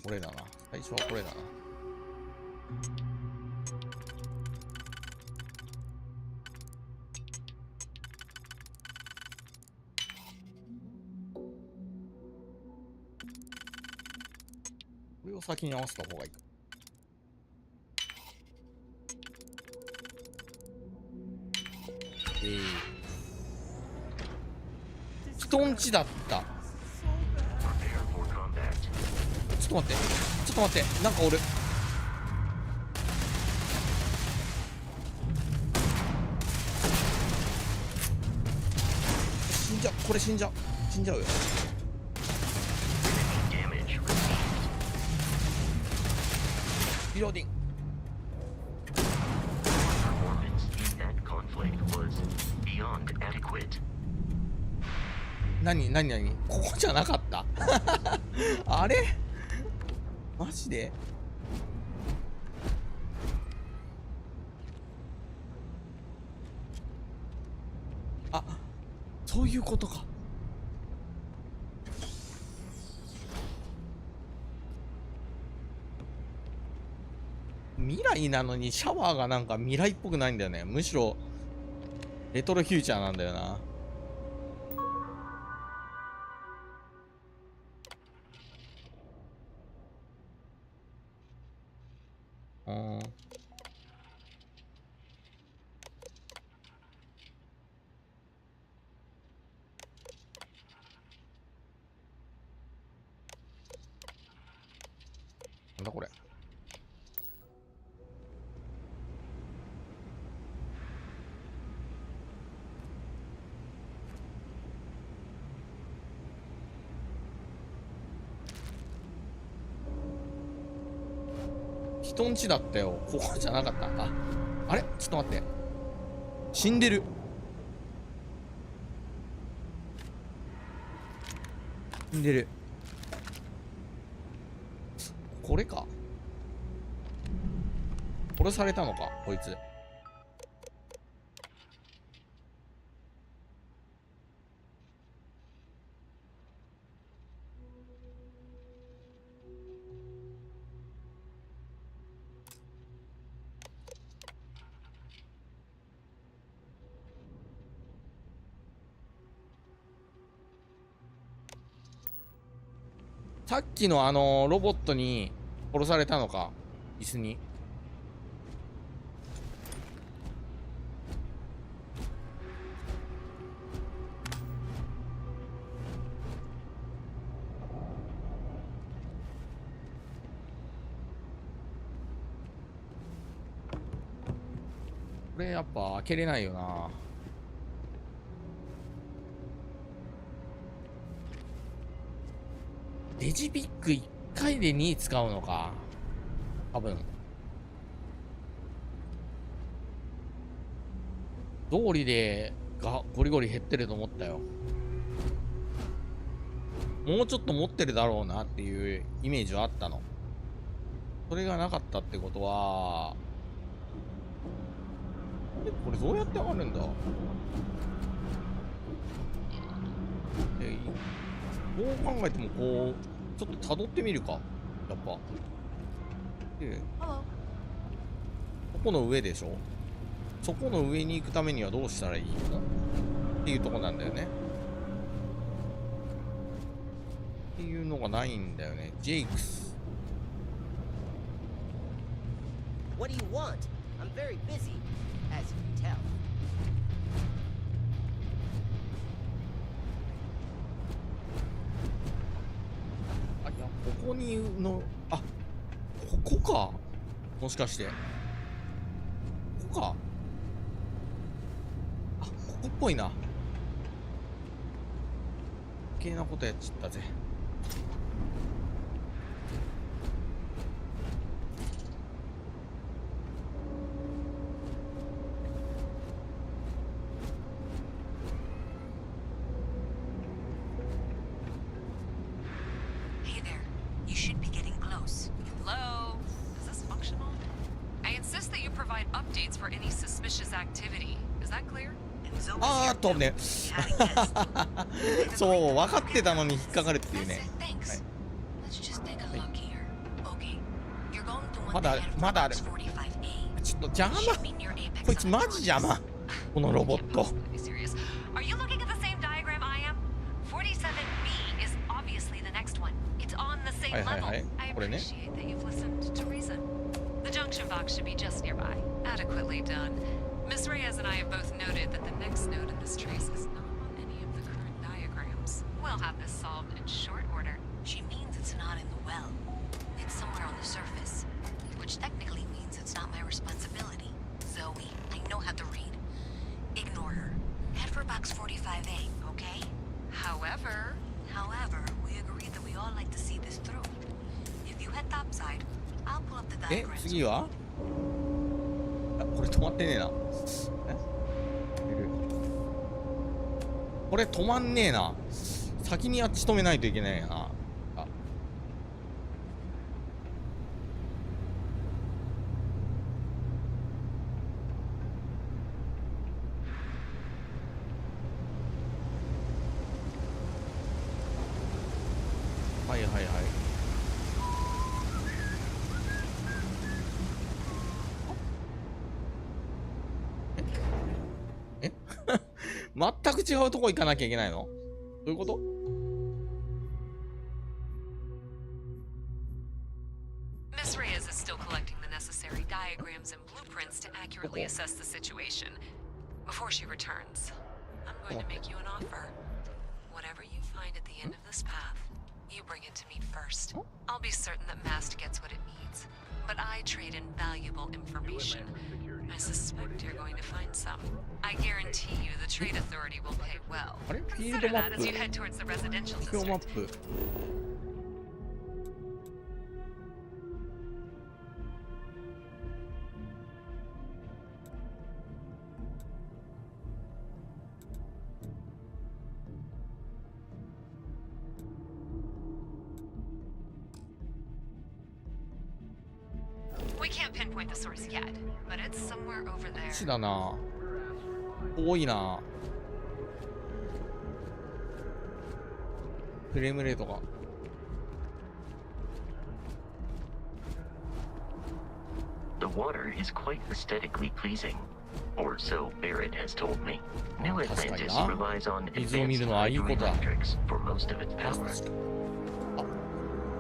Speaker 1: これだな。最初はこれだな。これを先に合わせた方がいいか。人んちだった。ちょっと待って、ちょっと待って、なんか俺死んじゃう、これ死んじゃうよ。リローディング。何ここじゃなかったあれマジで？あ、そういうことか。未来なのにシャワーがなんか未来っぽくないんだよね。むしろレトロフューチャーなんだよな。なんだこれ。人んちだったよ。ここじゃなかった。あれちょっと待って。死んでる。死んでる。これか。殺されたのか、こいつ。さっきのロボットに殺されたのか、椅子に。これやっぱ開けれないよな。デジピック1回で2使うのか。多分。道理でゴリゴリ減ってると思ったよ。もうちょっと持ってるだろうなっていうイメージはあったの。それがなかったってことは、これどうやって上がるんだ？どう考えてもこうちょっと辿ってみるか、やっぱ。そこの上でしょ。そこの上に行くためにはどうしたらいいのっていうとこなんだよね。っていうのがないんだよね。ジェイクス。
Speaker 19: What do you want? I'm very busy, as you can tell.
Speaker 1: あ、いや、ここにの、あ、ここか。もしかして。ここか。あ、ここっぽいな。余計なことやっちったぜ。あーっとねそう分かってたのに引っかかるっていうね、はい、まだある。ちょっと邪魔、こいつマジ邪魔、このロボット。はいはいはい、これね。
Speaker 20: Miss Reyes and I have both noted that the next node in this trace is not on any of the current diagrams. We'll have this solved in short order.
Speaker 17: She means it's not in the well. It's somewhere on the surface, which technically means it's not my responsibility. Zoe, I know how to read. Ignore her. Head for box 45A, okay? However, we agreed that we all like to see this through. If you head topside, I'll pull up the diagrams.
Speaker 1: 次はこれ止まってねえな。これ止まんねえな。先にあっち止めないといけないな。あ、はいはいはい。全く違うとこ行かなきゃいけないの？どういうこと？
Speaker 20: Miss Reyes is still collecting the necessary diagrams and blueprints to accurately assess the situation. Before she returns, I'm going to make you an offer. Whatever you find at the end of this path, you bring it to me first. I'll be certain that Mast gets what it needs, but I trade in valuable information. I suspect you're going to find some. I guarantee you the Trade Authority will pay well. Consider that as you head towards the residential district. だな。多いな。フレームレートが。
Speaker 3: The water is quite aesthetically pleasing, or so Barrett has told me. New Atlantis relies on advanced hydroelectrics for most of its power.
Speaker 1: あ、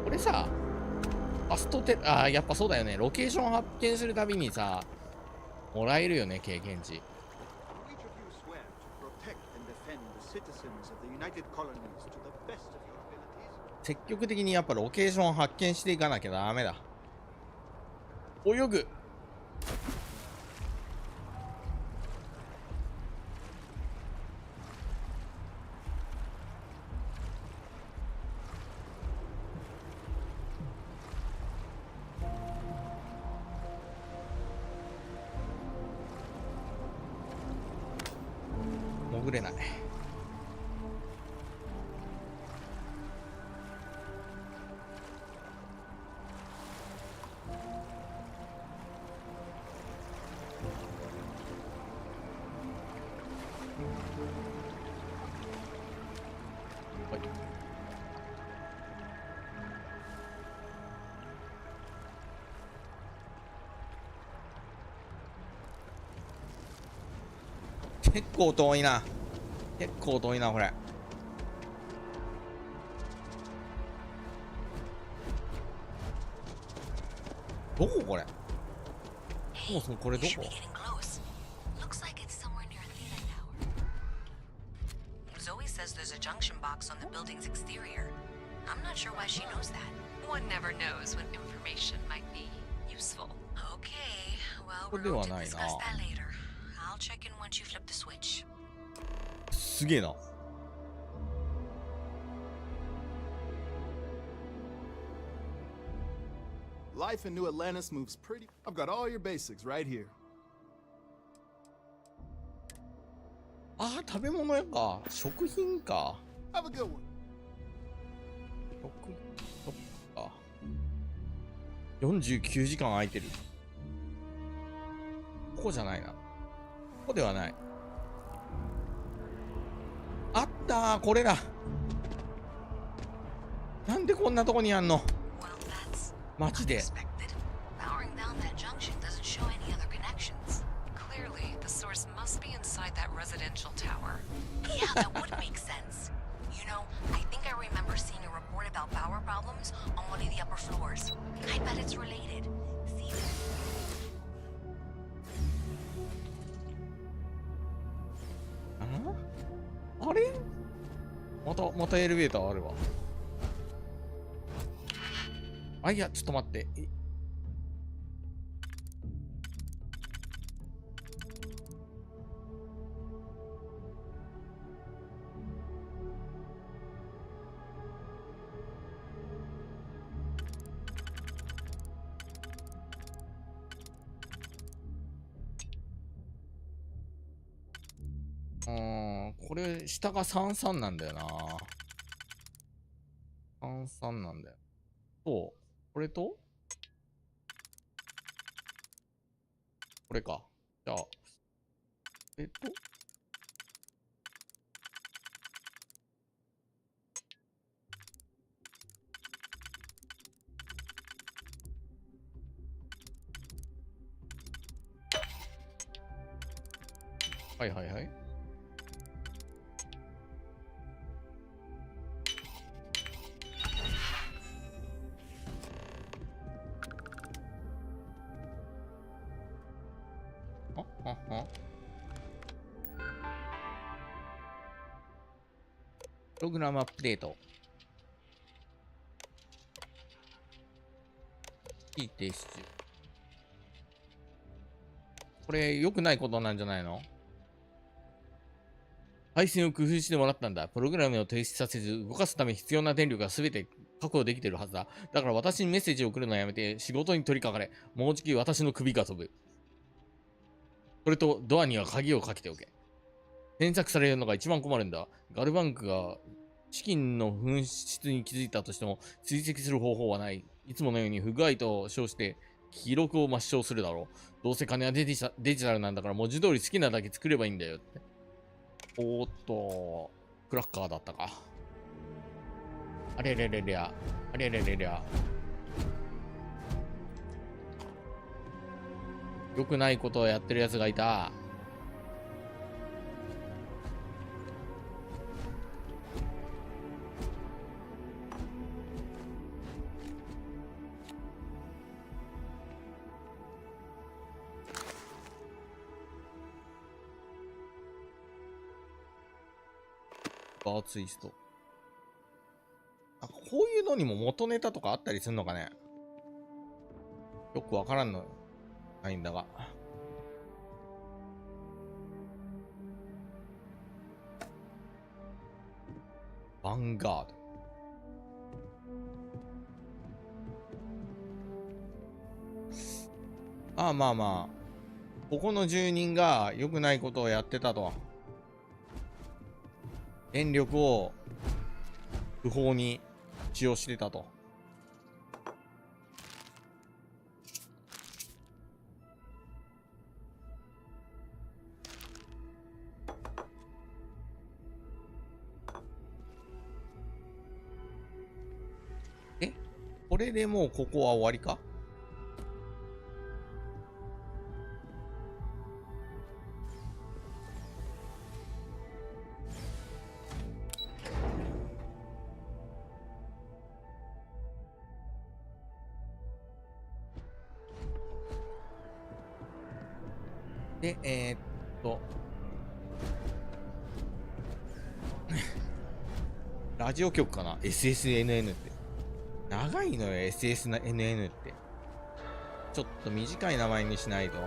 Speaker 1: これさ、ファストテ、あ、やっぱそうだよね。ロケーション発見するたびにさ、もらえるよね、経験値。積極的にやっぱロケーションを発見していかなきゃダメだ。泳ぐ。潜れない。結構遠いな。結構遠いな、これ。どここれ。そもそもこれどこ。
Speaker 17: Zoe says there's a junction box on the building's exterior. I'm not sure why she knows that.
Speaker 20: One never knows when information might be useful.
Speaker 17: Okay, well, we're going to discuss that later. I'll check in once you flip the switch.
Speaker 1: すげえな。
Speaker 21: Life in New Atlantis moves pretty. I've got all your basics right here.
Speaker 1: ああ、食べ物屋か。食品か。
Speaker 21: Have a good one.
Speaker 1: そっか。49時間空いてる。ここじゃないな。ここではない。あったー、これだ。なんでこんなとこにあんの。マジで。
Speaker 20: Residential tower.
Speaker 17: Yeah, that would make sense. You know, I think I remember seeing a report about power problems on one of the upper floors. I bet it's related. See?
Speaker 1: あれまたエレベーターあるわ。あ、いや、ちょっと待って。これ、下が33なんだよな。33なんだよ。そう。これとこれか。じゃあ、はいはいはい。プログラムアップデート。いい停止中。これ、良くないことなんじゃないの？配線を工夫してもらったんだ。プログラムを停止させず、動かすため必要な電力が全て確保できているはずだ。だから私にメッセージを送るのをやめて、仕事に取り掛かれ。もうじき私の首が飛ぶ。それと、ドアには鍵をかけておけ。検索されるのが一番困るんだ。ガルバンクが資金の紛失に気づいたとしても、追跡する方法はない。いつものように不具合と称して、記録を抹消するだろう。どうせ金はデジタルなんだから、文字通り好きなだけ作ればいいんだよって。おーっと、クラッカーだったか。あれれれりゃ。あれれれりゃ。良くないことをやってるやつがいた。バーツイスト。こういうのにも元ネタとかあったりするのかね。よくわからんのないんだが。ヴァンガード。まあ。ここの住人が良くないことをやってたと。電力を不法に使用してたと。これでもうここは終わりか？で、ラジオ局かな ?SSNN って。長いのよ、SSNN って。ちょっと短い名前にしないと。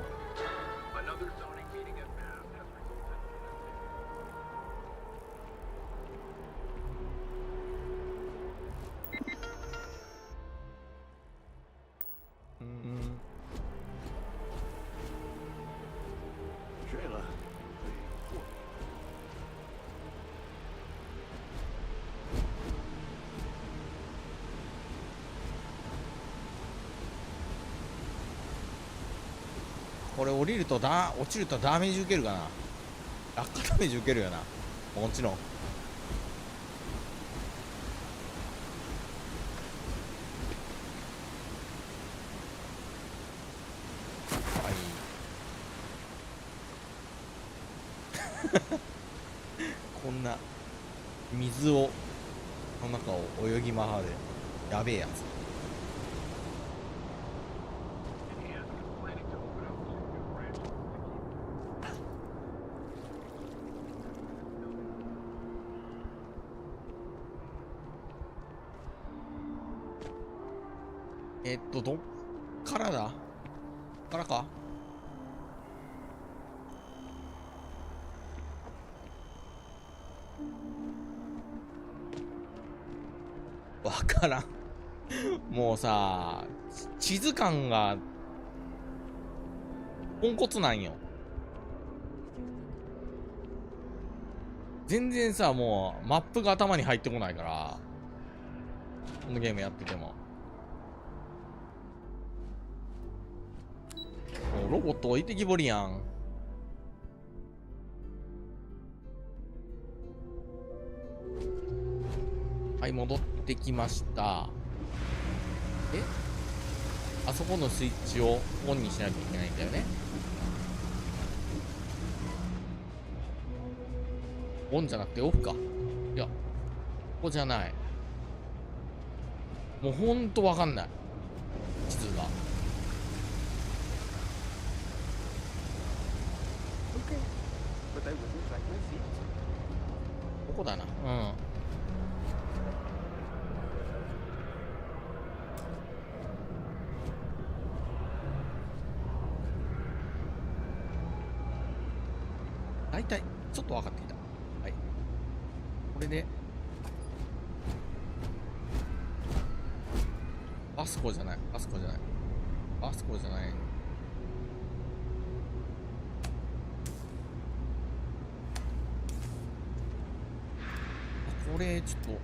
Speaker 1: これ落ちるとダメージ受けるかな。落下ダメージ受けるよな。もちろん。はいこんな水をの中を泳ぎ回るやべえやつ。どっからだからかわからんもうさ、地図感がポンコツなんよ。全然さ、もうマップが頭に入ってこないから、このゲームやってても。ロボット置いてきぼりやん。はい、戻ってきました。あそこのスイッチをオンにしなきゃいけないんだよね。オンじゃなくてオフか。いや、ここじゃない。もうほんとわかんない。地図が。ここだな。うん。大体ちょっと分かってきた。はい。これでバスコじゃない。バスコじゃない。バスコじゃない。これちょっと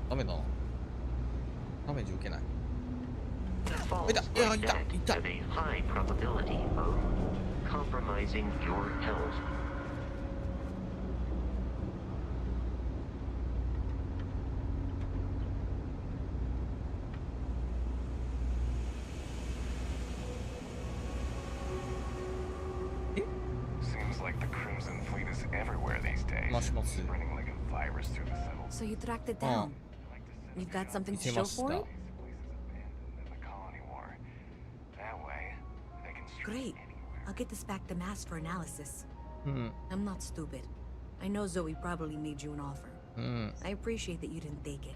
Speaker 1: ダメだな。ダメージ受けない。いた。いや、いた。いた。もしもし。
Speaker 16: So you tracked it down. You've got something to show for it? Great. I'll get this back to Mass for analysis. I'm not stupid. I know Zoe probably made you an offer. I appreciate that you didn't take it.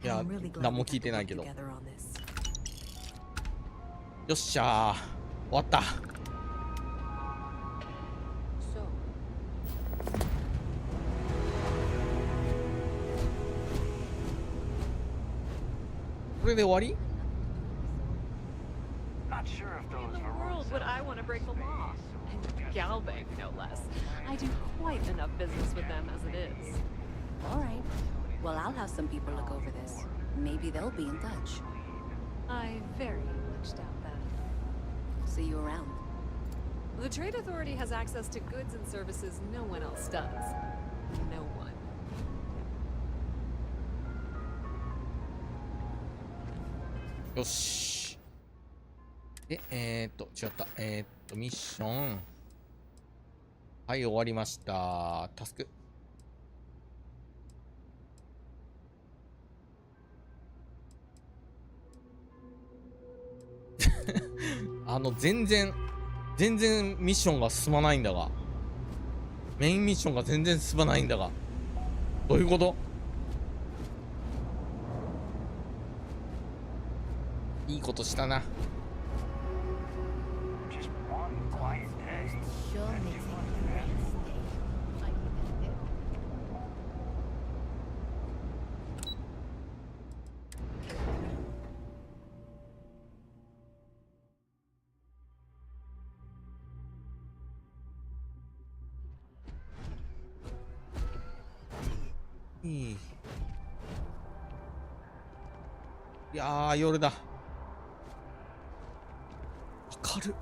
Speaker 16: And I'm really glad we got to work together on this.
Speaker 1: よっしゃー。終わった。これで終わり?
Speaker 8: Not sure if those
Speaker 6: in the world would I want to break the law? And Galbank, no less. I do quite enough business with them as it is.
Speaker 16: All right. Well, I'll have some people look over this. Maybe they'll be in touch.
Speaker 6: I very much doubt that.
Speaker 16: See you around.
Speaker 6: The Trade Authority has access to goods and services no one else does. No one.
Speaker 1: よし。で、違った。ミッション。はい、終わりました。タスク。全全然ミッションが進まないんだが。メインミッションが全然進まないんだが。どういうこと？いいことしたな。いやー、夜だ。明るい。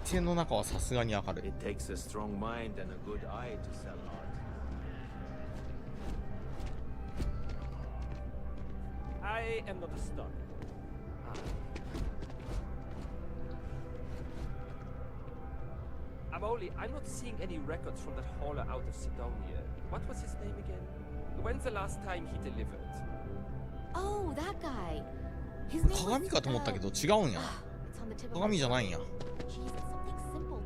Speaker 1: 店の中はさすがに明るい。
Speaker 14: It takes a strong mind and a good eye to sell art. I am not a star. I'm not seeing any records from that hauler out of Sidonia. What was his name again? When's the last time he delivered?
Speaker 13: Oh, that guy. His name was,
Speaker 1: 鏡かと思ったけど違うんや。
Speaker 13: it's on the tip of my
Speaker 1: 鏡じゃないんや。
Speaker 13: Jeez, it's something simple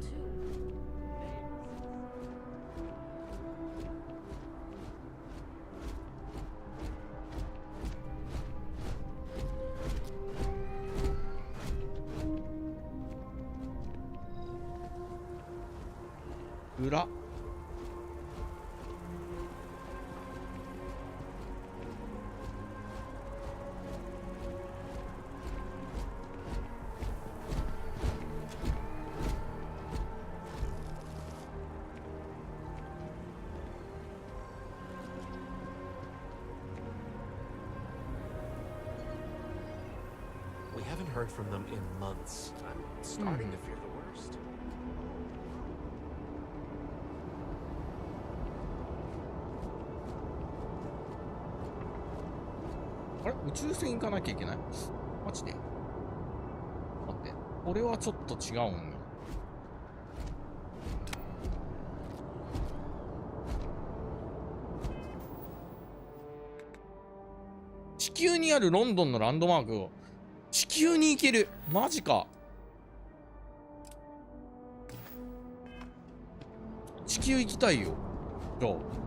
Speaker 13: too.
Speaker 1: 裏。
Speaker 10: We haven't heard from them in months. I'm starting to fear the worst.
Speaker 1: あれ、宇宙船行かなきゃいけない？マジで？待って、これはちょっと違うんよ。地球にあるロンドンのランドマークを地球に行ける。マジか。地球行きたいよ。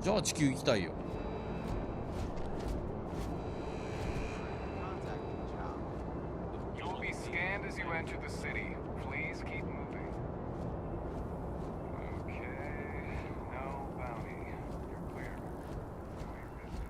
Speaker 1: じゃあ地球行きたいよ。
Speaker 22: You'll be scanned as you enter the city. Please keep moving. Okay, no bounty. You're clear. Now you're busy.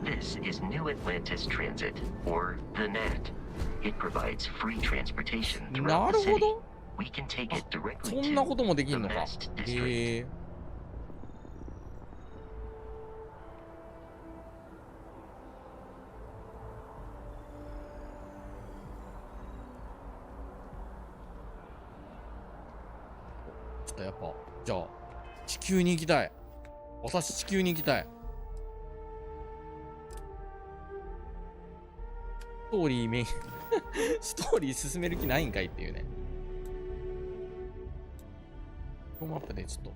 Speaker 3: This is New Atlantis Transit, or the NAT. It provides free transportation throughout the city. We can take it directly
Speaker 1: そんな
Speaker 3: to
Speaker 1: こともでき
Speaker 3: the
Speaker 1: んのか。
Speaker 3: Mast District.
Speaker 1: ちょっとやっぱ、じゃあ、地球に行きたい。私、地球に行きたい。ストーリーメインストーリー進める気ないんかいっていうね。このマップでちょっと、ど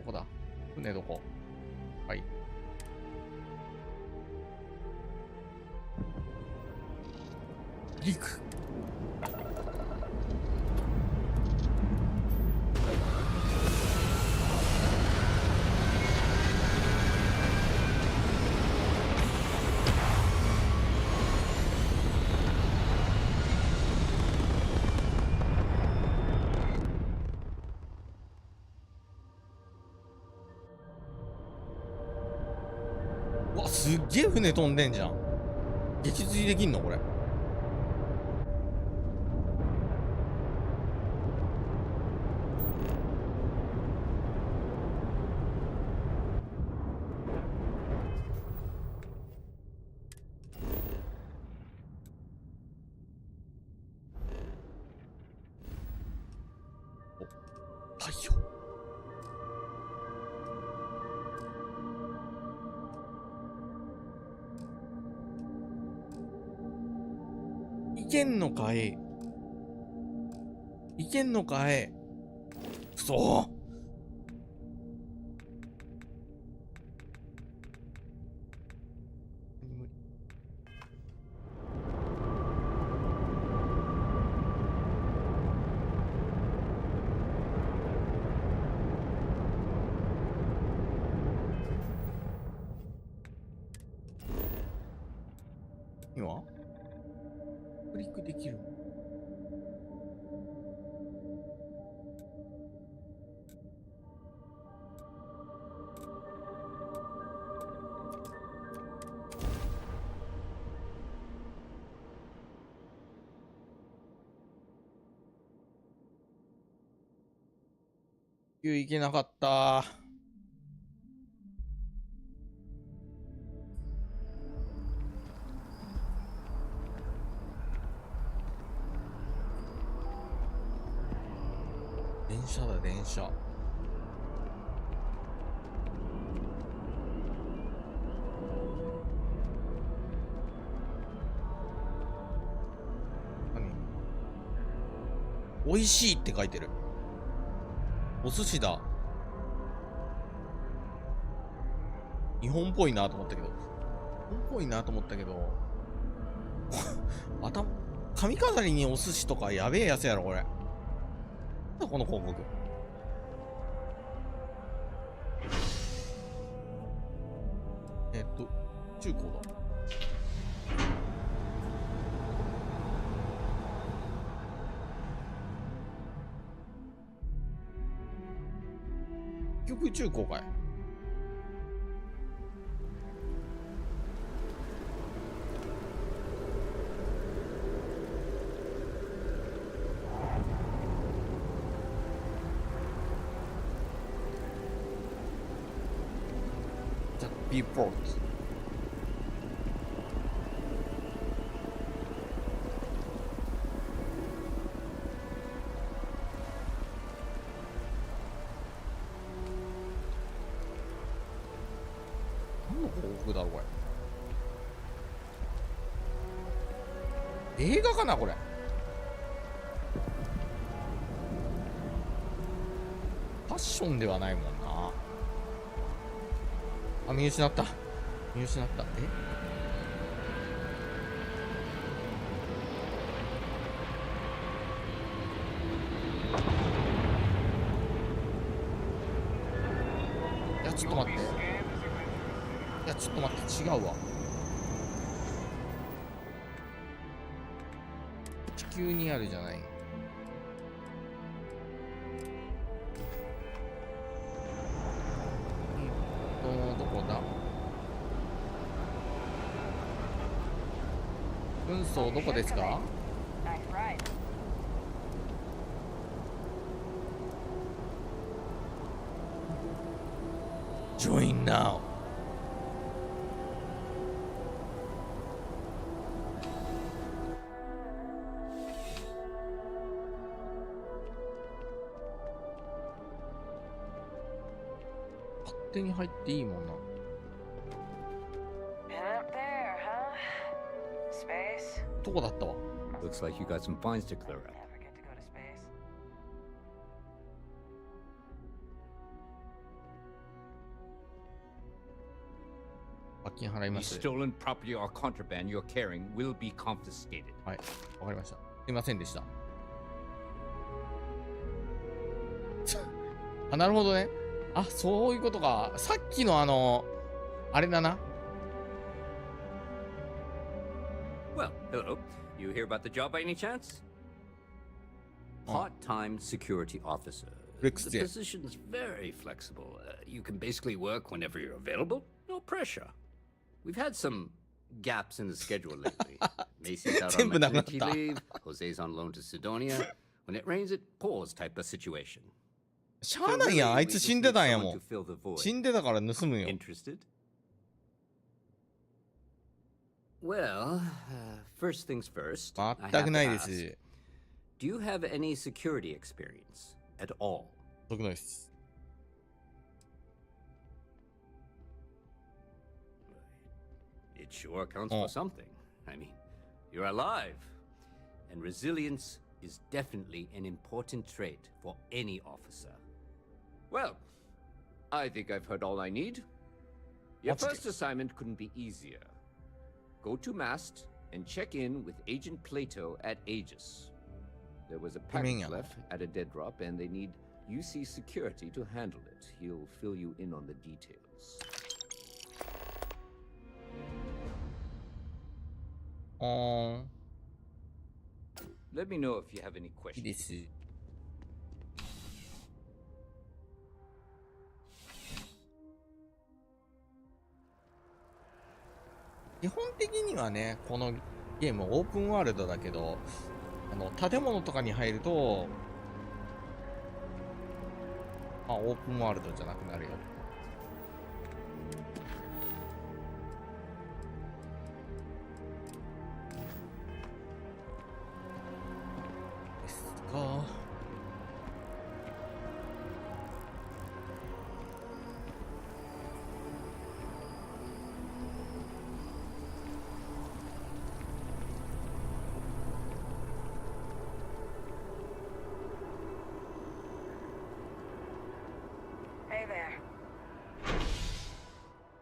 Speaker 1: こだ？船どこ？はい。陸。うわ、すっげえ船飛んでんじゃん。撃墜できんのこれ。お、太陽。いけんのかい。いけんのかい。くそー。今クリックできる。いけなかった。電車だ、電車。何？美味しいって書いてる。お寿司だ。日本っぽいなと思ったけど。日本っぽいなと思ったけど。髪飾りにお寿司とかやべえやつやろ、これ。この広告。中古だ。結局中古かい。ビーポート。何の広告だろうこれ。映画かなこれ。ファッションではないもんな。あ、見失った。見失った。いや、ちょっと待って。いや、ちょっと待って。違うわ。地球にあるじゃない。どこだ？運送どこですか？Join now。勝手に入っていいもんな。どこだったわ。
Speaker 7: Looks like you got some fines to clear up.
Speaker 1: 罰金払います。
Speaker 7: Any stolen property or contraband you're carrying will be confiscated.
Speaker 1: はい、わかりました。すいませんでした。あ、なるほどね。あ、そういうことか。さっきのあれだな。
Speaker 7: Well, hello. You hear about the job by any chance? Part-time security officer. The position's very flexible. You can basically work whenever you're available. No pressure. We've had some gaps in the schedule lately. Macy's out on maternity leave. Jose's on loan to Sidonia. When it rains, it pours type of situation.
Speaker 1: しゃあないやん。あいつ死んでたんやもん。死んでたから盗むよ。
Speaker 7: Interested? Well, first things first.
Speaker 1: 全くないです。
Speaker 7: Do you have any security experience at all?
Speaker 1: 全くないです。
Speaker 7: It sure counts for something. I mean, you're alive. And resilience is definitely an important trait for any officer. Well, I think I've heard all I need. Your first assignment couldn't be easier. Go to Mast and check in with Agent Plato at Aegis. There was a package left at a dead drop, and they need UC security to handle it. He'll fill you in on the details. Let me know if you have any questions.
Speaker 1: 基本的にはね、このゲームオープンワールドだけど、建物とかに入ると、オープンワールドじゃなくなるよ。ですか。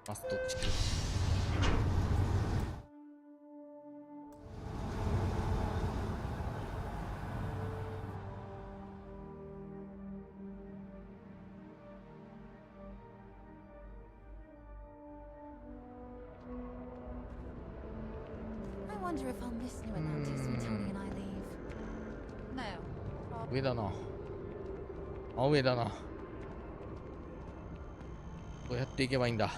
Speaker 1: マストチキン。
Speaker 13: I wonder if I'll miss New Atlantis when Tony and I leave. No.
Speaker 1: 上だな。上だな。どうやって行けばいいんだ。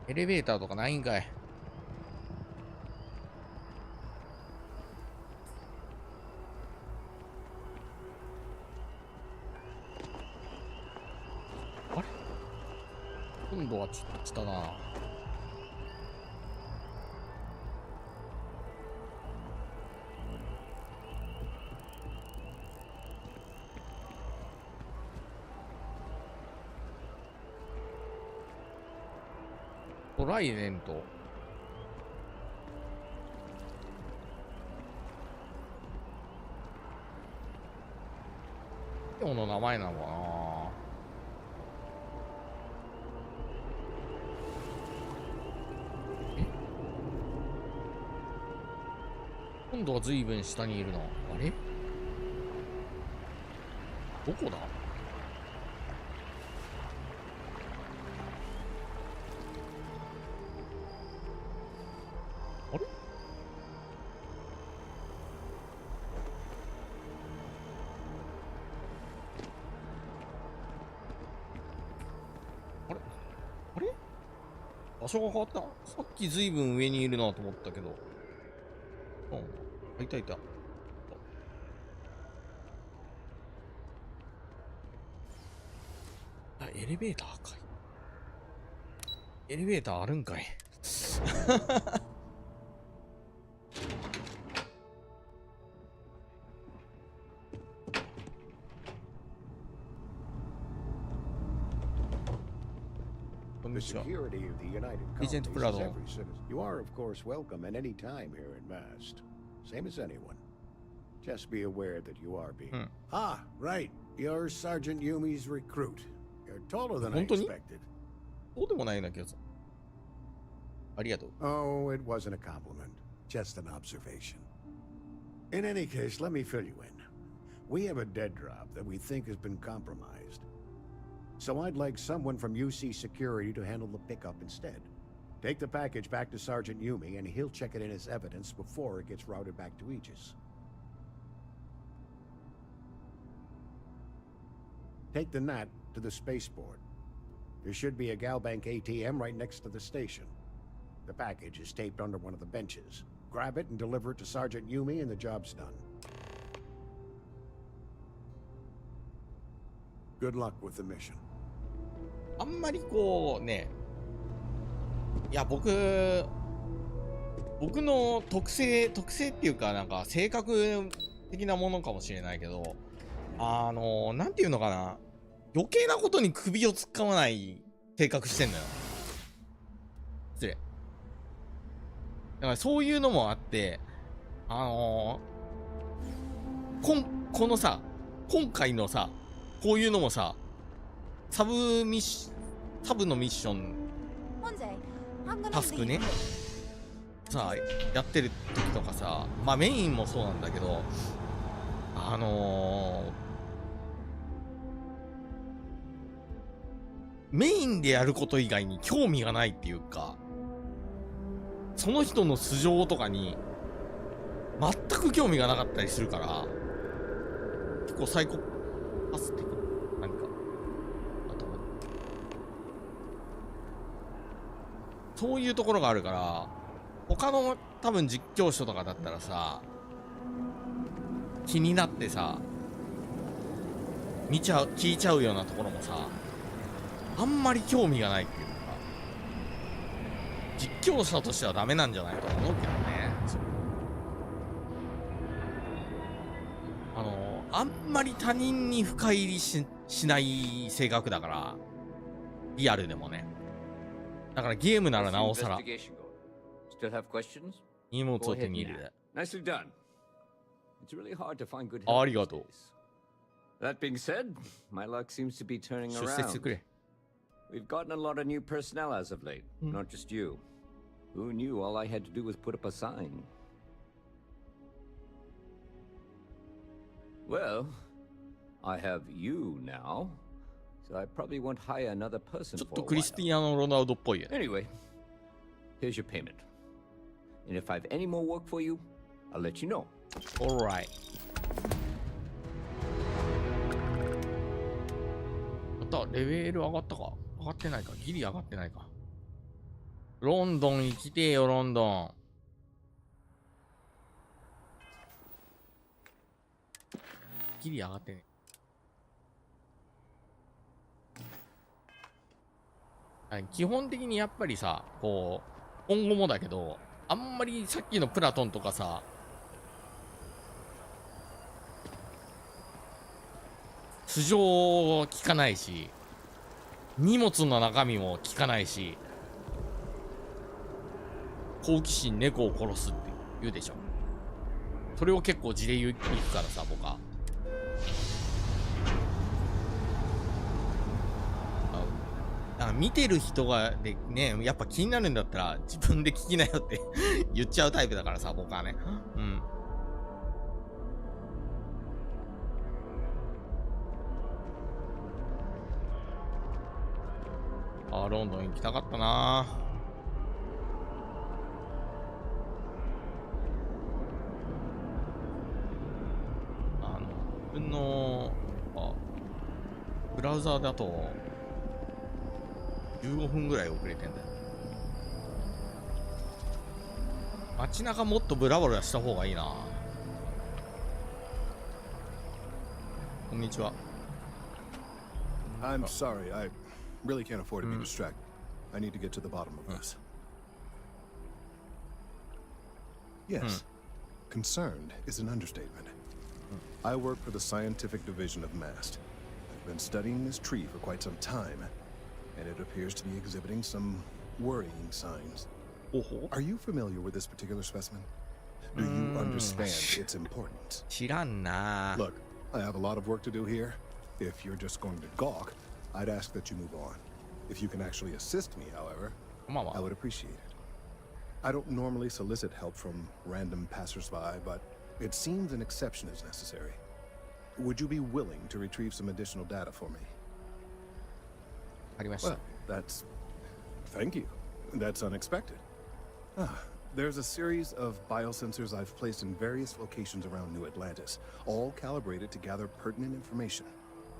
Speaker 1: エレベーターとかないんかい。あれ？今度はちょっと来たな。トライデント。今日の名前なのかな。今度は随分下にいるな。あれ？どこだ？場所が変わった。さっきずいぶん上にいるなと思ったけど。うん。いたいた。あ、エレベーターかい。エレベーターあるんかい。
Speaker 11: The security of the United Colonies is every citizen. You are, of course, welcome at any time here in Mast. Same as anyone. Just be aware that you are being... Ah, right. You're Sergeant Yumi's recruit. You're taller than I expected. Oh, it wasn't a compliment. Just an observation. In any case, let me fill you in. We have a dead drop that we think has been compromised. So I'd like someone from UC Security to handle the pickup instead. Take the package back to Sergeant Yumi, and he'll check it in as evidence before it gets routed back to Aegis. Take the NAT to the spaceport. There should be a Galbank ATM right next to the station. The package is taped under one of the benches. Grab it and deliver it to Sergeant Yumi, and the job's done. Good luck with the mission.
Speaker 1: あんまりこうね、いや僕の特性っていうかなんか性格的なものかもしれないけど、なんていうのかな、余計なことに首を突っ込まない性格してんのよ。失礼。だからそういうのもあって、このさ、今回のさ、こういうのもさ、サブのミッション、タスクね、さあ、やってる時とかさ、まあメインもそうなんだけど、メインでやること以外に興味がないっていうか、その人の素性とかに全く興味がなかったりするから、結構サイコパス的な、なんか、あと、そういうところがあるから、他の多分実況者とかだったらさ、気になってさ、聞いちゃうようなところもさ、あんまり興味がないっていうか、実況者としてはダメなんじゃないと思うけどね。あんまり他人に深入りしない性格だから、リアルでもね。だからゲームならなおさら。荷物を手に入れる。ありがとう。
Speaker 7: That being said, my luck seems to be turning
Speaker 1: 出世してく
Speaker 7: around.
Speaker 1: れ。
Speaker 7: We've gotten a lot of new personnel as of late, not just you. Who knew all I had to do was put up a sign? Well, I have you now, so I probably won't hire another person
Speaker 1: ちょっ
Speaker 7: for
Speaker 1: と
Speaker 7: a
Speaker 1: クリステ
Speaker 7: while.
Speaker 1: ィアーノ・ロナウドっぽいよね。
Speaker 7: Anyway, here's your payment. And if I have any more work for you, I'll let you know.
Speaker 1: Alright. またレベル上がったか？上がってないか？ギリ上がってないか。ロンドン行きてえよ、ロンドン。ギリ上がってね。基本的にやっぱりさ、こう、今後もだけど、あんまりさっきのプラトンとかさ、素性を聞かないし、荷物の中身も聞かないし、好奇心猫を殺すって言うでしょ。それを結構地で言うからさ、僕は。だから見てる人がでね、やっぱ気になるんだったら自分で聞きなよって言っちゃうタイプだからさ、僕はね。うん。あ、ロンドン行きたかったな。自分のブラウザーだと15分ぐらい遅れてんだよ。街中もっとブラブラした方がいいな。こんにちは。
Speaker 21: I'm sorry, I really can't afford to be distracted. I need to get to the bottom of this. Yes, concerned is an understatement. I work for the scientific division of MAST. I've been studying this tree for quite some time, and it appears to be exhibiting some worrying signs. Are you familiar with this particular specimen? Do you understand its importance?
Speaker 1: 知らんな。
Speaker 21: Look, I have a lot of work to do here. If you're just going to gawk, I'd ask that you move on. If you can actually assist me, however, I would appreciate it. I don't normally solicit help from random passersby, but it seems an exception is necessary. Would you be willing to retrieve some additional data for me? Well, that's... Thank you. That's unexpected. There's a series of biosensors I've placed in various locations around New Atlantis, all calibrated to gather pertinent information.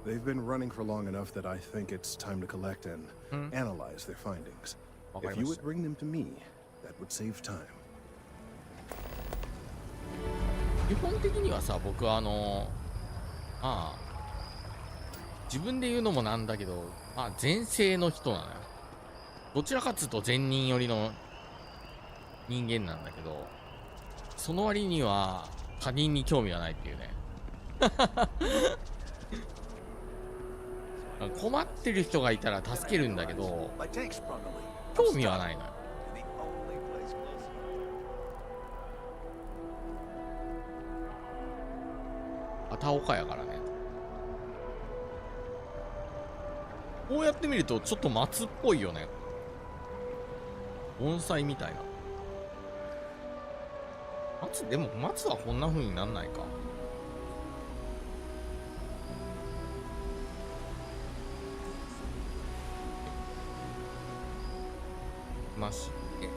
Speaker 21: They've been running for long enough that I think it's time to collect and analyze their findings. If you would bring them to me, that would save time.
Speaker 1: 基本的にはさ、僕は自分で言うのもなんだけど、前世の人なのよ。どちらかっつうと善人寄りの人間なんだけど、その割には他人に興味がないっていうね。困ってる人がいたら助けるんだけど、興味はないのよ。片岡やからね。こうやって見るとちょっと松っぽいよね。盆栽みたいな。でも松はこんな風になんないか。まして。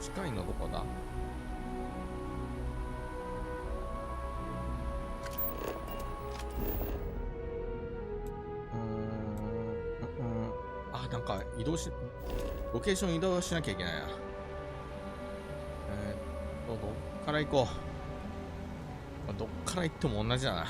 Speaker 1: 近いのどこだ？あ、なんかロケーション移動しなきゃいけないな。どっから行こう。どっから行っても同じだな。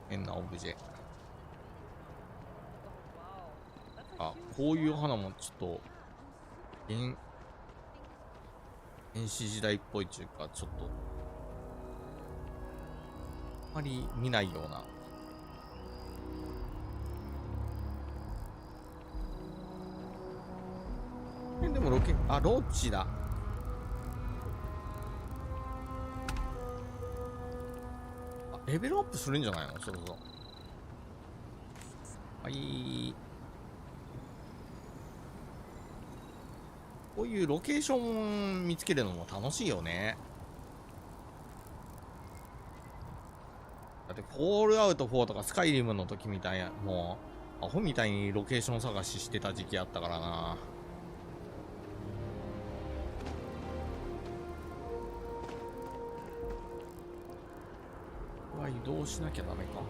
Speaker 1: 変なオブジェ。あ、こういう花もちょっと原始時代っぽいっていうか、ちょっとあまり見ないような。でもロッジだ。レベルアップするんじゃないの？そろそろ。はい。こういうロケーション見つけるのも楽しいよね。だって、フォールアウト4とかスカイリムの時みたいな、もう、アホみたいにロケーション探ししてた時期あったからな。移動しなきゃダメか。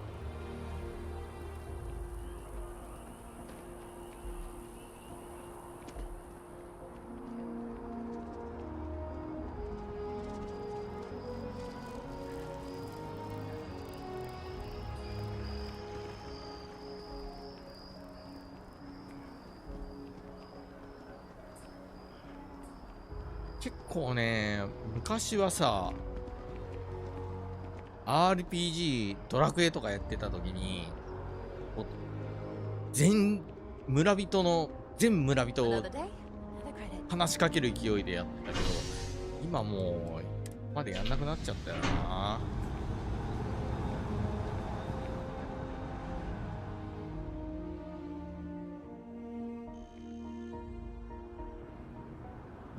Speaker 1: 結構ね、昔はさ、RPG ドラクエとかやってた時に全村人を話しかける勢いでやったけど、今もうまでやんなくなっちゃったよな。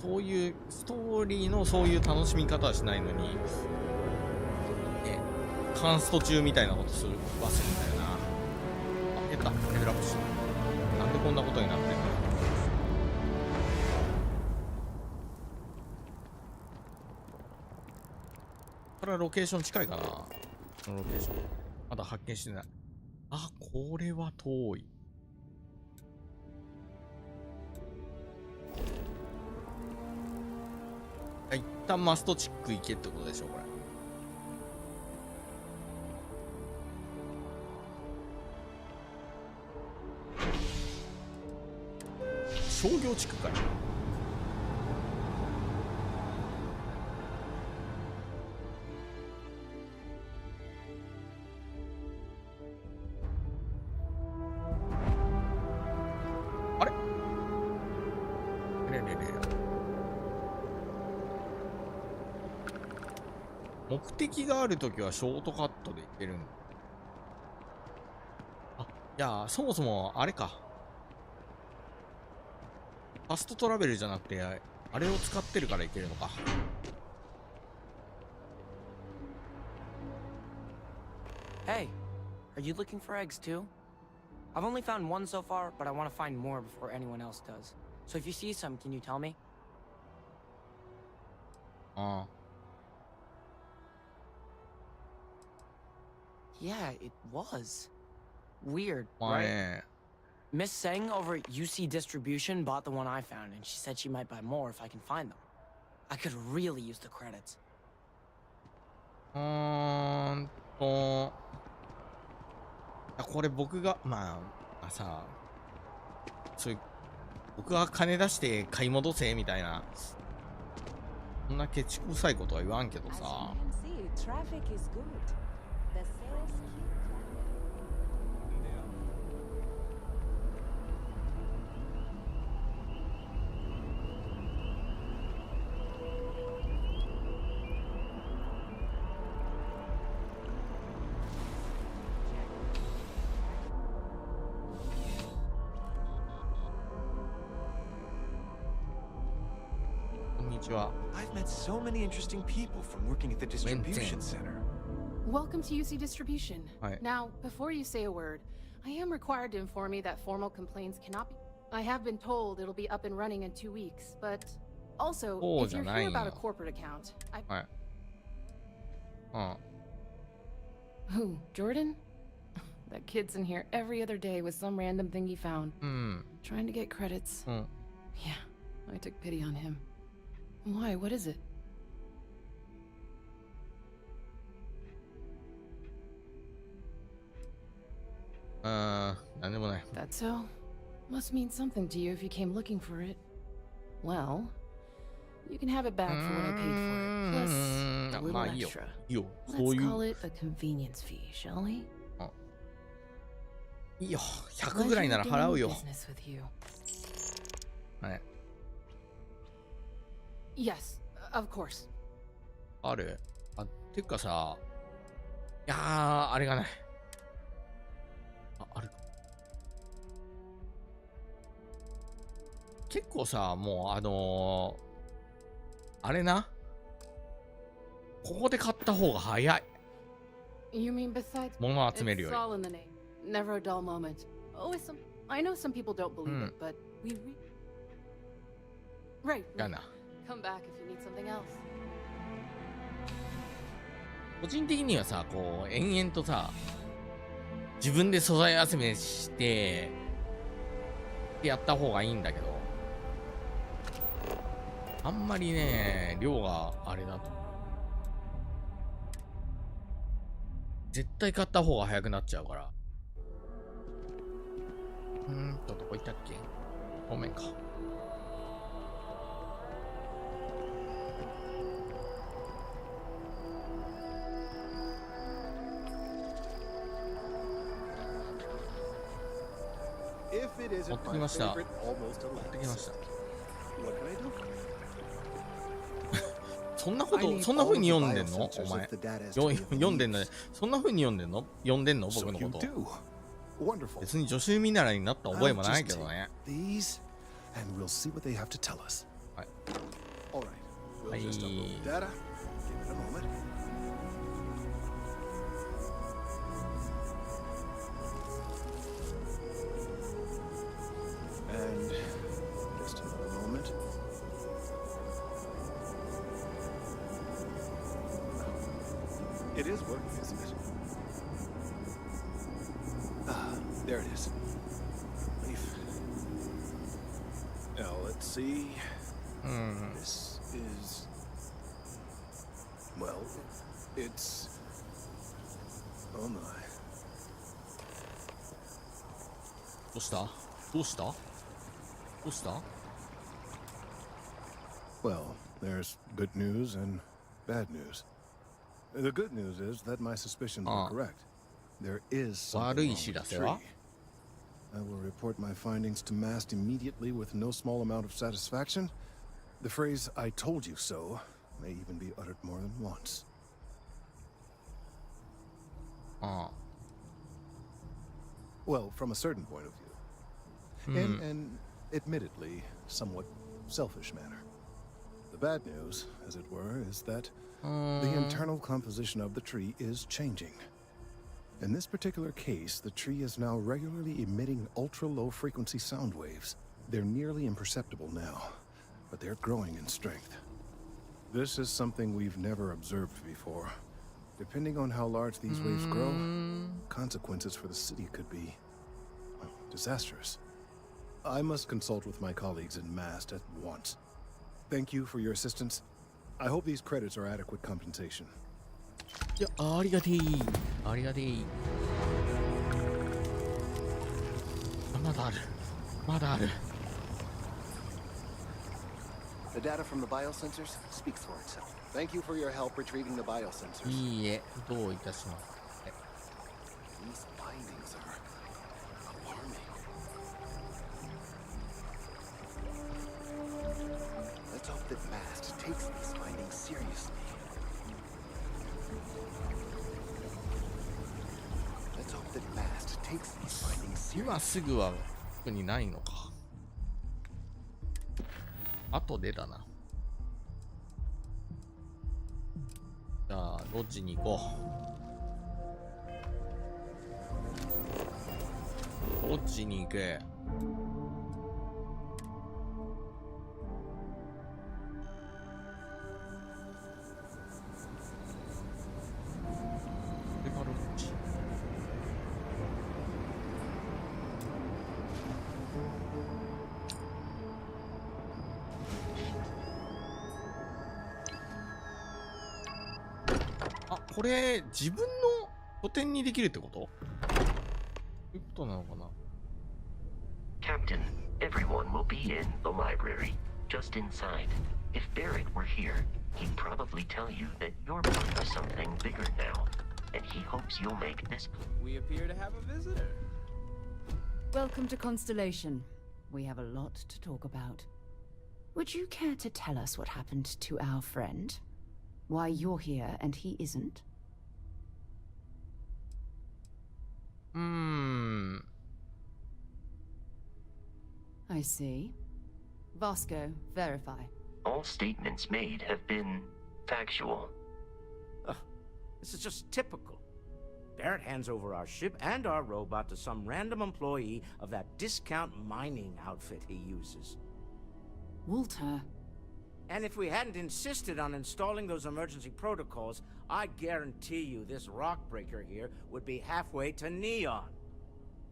Speaker 1: そういうストーリーのそういう楽しみ方はしないのに、カンスト中みたいなことするんだよな。あ、減った。レベルアップしてる。なんでこんなことになってんの？これはロケーション近いかな。このロケーションまだ発見してない。あ、これは遠い。一旦マストチック行けってことでしょ、これ。商業地区かよ。あれ目的があるときはショートカットで行けるんだ。あ、いや、そもそもあれか。ファストトラベルじゃなくて、あれを使ってるからいけるのか。
Speaker 5: Hey, are you looking for eggs too? I've only found one so far, but I want to find more before anyone else does. So if you see some, can you tell me? Yeah, it was. Weird, right? Miss Seng over at UC Distribution bought the one I found, and she said she might buy more if I can find them. I could really use the credits.
Speaker 1: これ僕が、さ、そういう、僕が金出して買い戻せみたいな、そんなケチくさいことは言わんけどさ。
Speaker 10: I've met so many interesting people from working at the distribution center.
Speaker 2: Welcome to UC Distribution.
Speaker 1: Hi.
Speaker 2: Now, before you say a word, I am required to inform you that formal complaints cannot be... I have been told it'll be up and running in 2 weeks, but... Also, if you're here about a corporate account, Who, Jordan? That kid's in here every other day with some random thing he found. Trying to get credits. Yeah, I took pity on him. Why? What is it? That's so? Must mean something to you if you came looking for it. Well, you can have it back for what I paid for it, plus a little extra. Let's call it a convenience fee, shall we?
Speaker 1: いいよ、100ぐらいなら払うよ。はい。
Speaker 2: Yes, of course.
Speaker 1: ある？てかさ、いやー、あれがない。ある。結構さ、もうあれな。ここで買った方が早い。
Speaker 2: You mean besides?
Speaker 1: 物集めるより。
Speaker 2: It's all in the name. Never a dull moment. Always some. I know some people don't believe it, but we. Right. Come back if you need something else.
Speaker 1: 個人的にはさ、こう延々とさ、自分で素材集めしてやった方がいいんだけど、あんまりね、量があれだと。絶対買った方が早くなっちゃうから。どこ行ったっけ？ごめんか。持ってきました。持ってきました。そんな風に読んでんの？お前。読んでんのね。そんな風に読んでんの？読んでんの？僕のこと。別に助手見習いになった覚えもないけどね。はい。
Speaker 21: And just another moment. It is working, isn't it? There it is. Leaf. Now let's see. This is. Well, it's. Oh my.
Speaker 1: どうした？どうした？どうした？
Speaker 21: Well, there's good news and bad news. The good news is that my suspicions were correct. There is something wrong with the tree. I will report my findings to MAST immediately with no small amount of satisfaction. The phrase, "I told you so," may even be uttered more than once. Well, from a certain point of view. In an admittedly somewhat selfish manner. The bad news, as it were, is that the internal composition of the tree is changing. In this particular case, the tree is now regularly emitting ultra-low frequency sound waves. They're nearly imperceptible now, but they're growing in strength. This is something we've never observed before. Depending on how large these waves grow, consequences for the city could be disastrous. I must consult with my colleagues in MAST at once. Thank you for your assistance. I hope these credits are adequate compensation.
Speaker 1: いや、ありがてい。ありがてい。まだある。まだある。
Speaker 21: The data from the biosensors speaks for itself. Thank you for your help retrieving the biosensors.
Speaker 1: いいえ、どういたします。
Speaker 21: These findings are alarming. Let's hope that MAST takes these findings seriously. Let's hope that MAST takes these findings seriously.
Speaker 1: 今すぐは特にないのか。後でだな。じゃあどっちに行こう。どっちに行け。これ自分の拠点にできるってこと？いうことなのかな。
Speaker 3: Captain, everyone will be in the library, just inside. If Barrett were here, he'd probably tell you that you're part of something bigger now, and he hopes you'll make this.
Speaker 5: We appear to have a visitor.
Speaker 12: Welcome to Constellation. We have a lot to talk about. Would you care to tell us what happened to our friend? Why you're here and he isn't? I see. Vasco, verify.
Speaker 3: All statements made have been factual.
Speaker 15: This is just typical. Barrett hands over our ship and our robot to some random employee of that discount mining outfit he uses.
Speaker 12: Walter.
Speaker 15: And if we hadn't insisted on installing those emergency protocols, I guarantee you this rock breaker here would be halfway to Neon.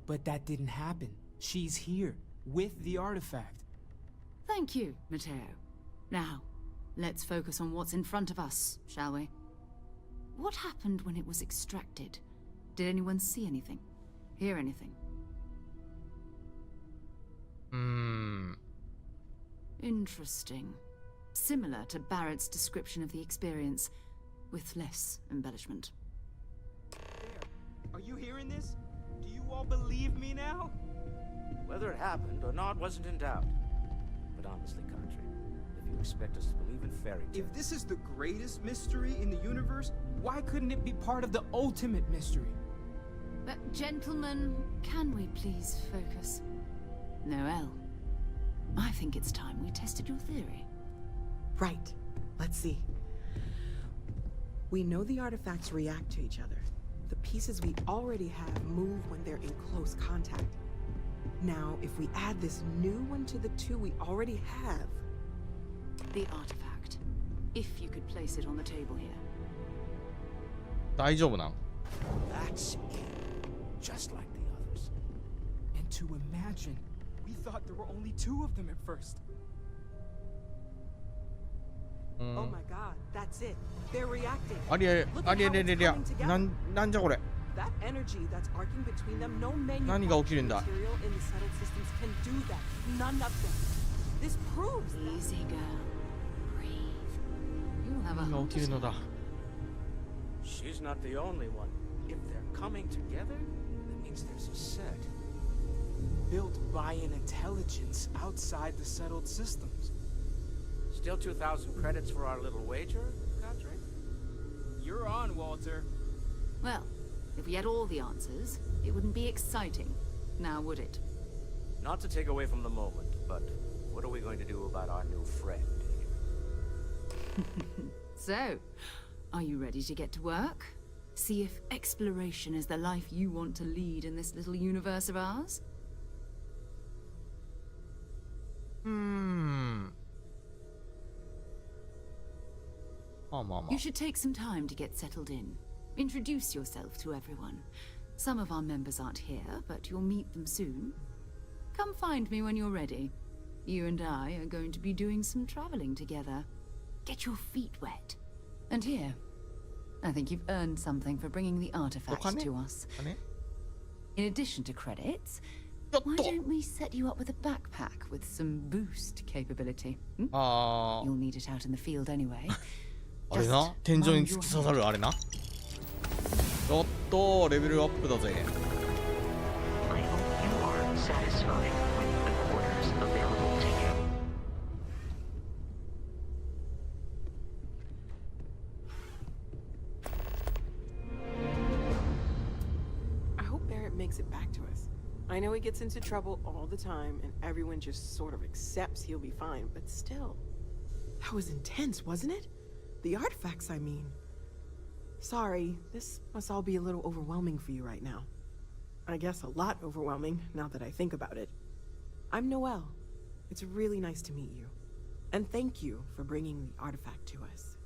Speaker 5: But that didn't happen. She's here, with the artifact.
Speaker 12: Thank you, Matteo. Now, let's focus on what's in front of us, shall we? What happened when it was extracted? Did anyone see anything? Hear anything? Interesting. Similar to Barrett's description of the experience, with less embellishment.
Speaker 5: Are you hearing this? Do you all believe me now?
Speaker 15: Whether it happened or not wasn't in doubt. But honestly, Country, if you expect us to believe in fairy tales...
Speaker 5: If this is the greatest mystery in the universe, why couldn't it be part of the ultimate mystery?
Speaker 12: But gentlemen, can we please focus? Noel, I think it's time we tested your theory.
Speaker 4: Right. Let's see. We know the artifacts react to each other. The pieces we already have move when they're in close contact. Now, if we add this new one to the two we already have...
Speaker 12: The artifact. If you could place it on the table here.
Speaker 1: 大丈夫なん?
Speaker 15: That's it. Just like the others.
Speaker 5: And to imagine, we thought there were only two of them at first. Oh my god, that's it. They're reacting. That energy that's arcing between them, no manufacturing material in the settled systems can do that. None of them. This proves that.
Speaker 12: Easy, girl. Breathe. You'll have a heart attack.
Speaker 15: She's not the only one. If they're coming together, that means there's a set.
Speaker 5: Built by an intelligence outside the settled systems.
Speaker 15: Still 2,000 credits for our little wager, Godric?
Speaker 5: You're on, Walter.
Speaker 12: Well, if we had all the answers, it wouldn't be exciting, now would it?
Speaker 15: Not to take away from the moment, but what are we going to do about our new friend here?
Speaker 12: So, are you ready to get to work? See if exploration is the life you want to lead in this little universe of ours? You should take some time to get settled in. Introduce yourself to everyone. Some of our members aren't here, but you'll meet them soon. Come find me when you're ready. You and I are going to be doing some traveling together. Get your feet wet. And here, I think you've earned something for bringing the artifacts to us. In addition to credits, why don't we set you up with a backpack with some boost capability? You'll need it out in the field anyway.
Speaker 1: あれな、天井に突き刺さるあれな。ちょっとレベルアップだぜ。
Speaker 3: I hope you are satisfied with the quarters available to you.
Speaker 4: I hope Barrett makes it back to us. I know he gets into trouble all the time, and everyone just sort of accepts he'll be fine, but still. That was intense, wasn't it? The artifacts, I mean.
Speaker 9: Sorry, this must all be a little overwhelming for you right now. I guess a lot overwhelming, now that I think about it. I'm Noelle. It's really nice to meet you. And thank you for bringing the artifact to us.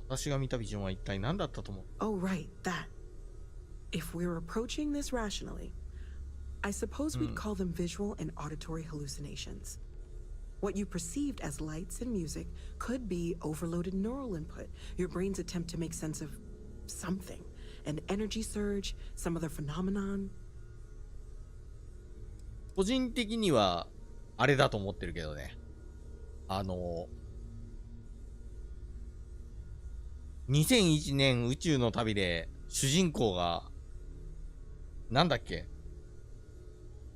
Speaker 1: 私が見たビジョンは一体何だったと思う?
Speaker 9: Oh, right, that. If we're approaching this rationally, I suppose we'd call them visual and auditory hallucinations. What you perceived as lights and music could be overloaded neural input, your brain's attempt to make sense of something. An energy surge, some other phenomenon.
Speaker 1: 個人的にはあれだと思ってるけどね。2001年宇宙の旅で主人公がなんだっけ、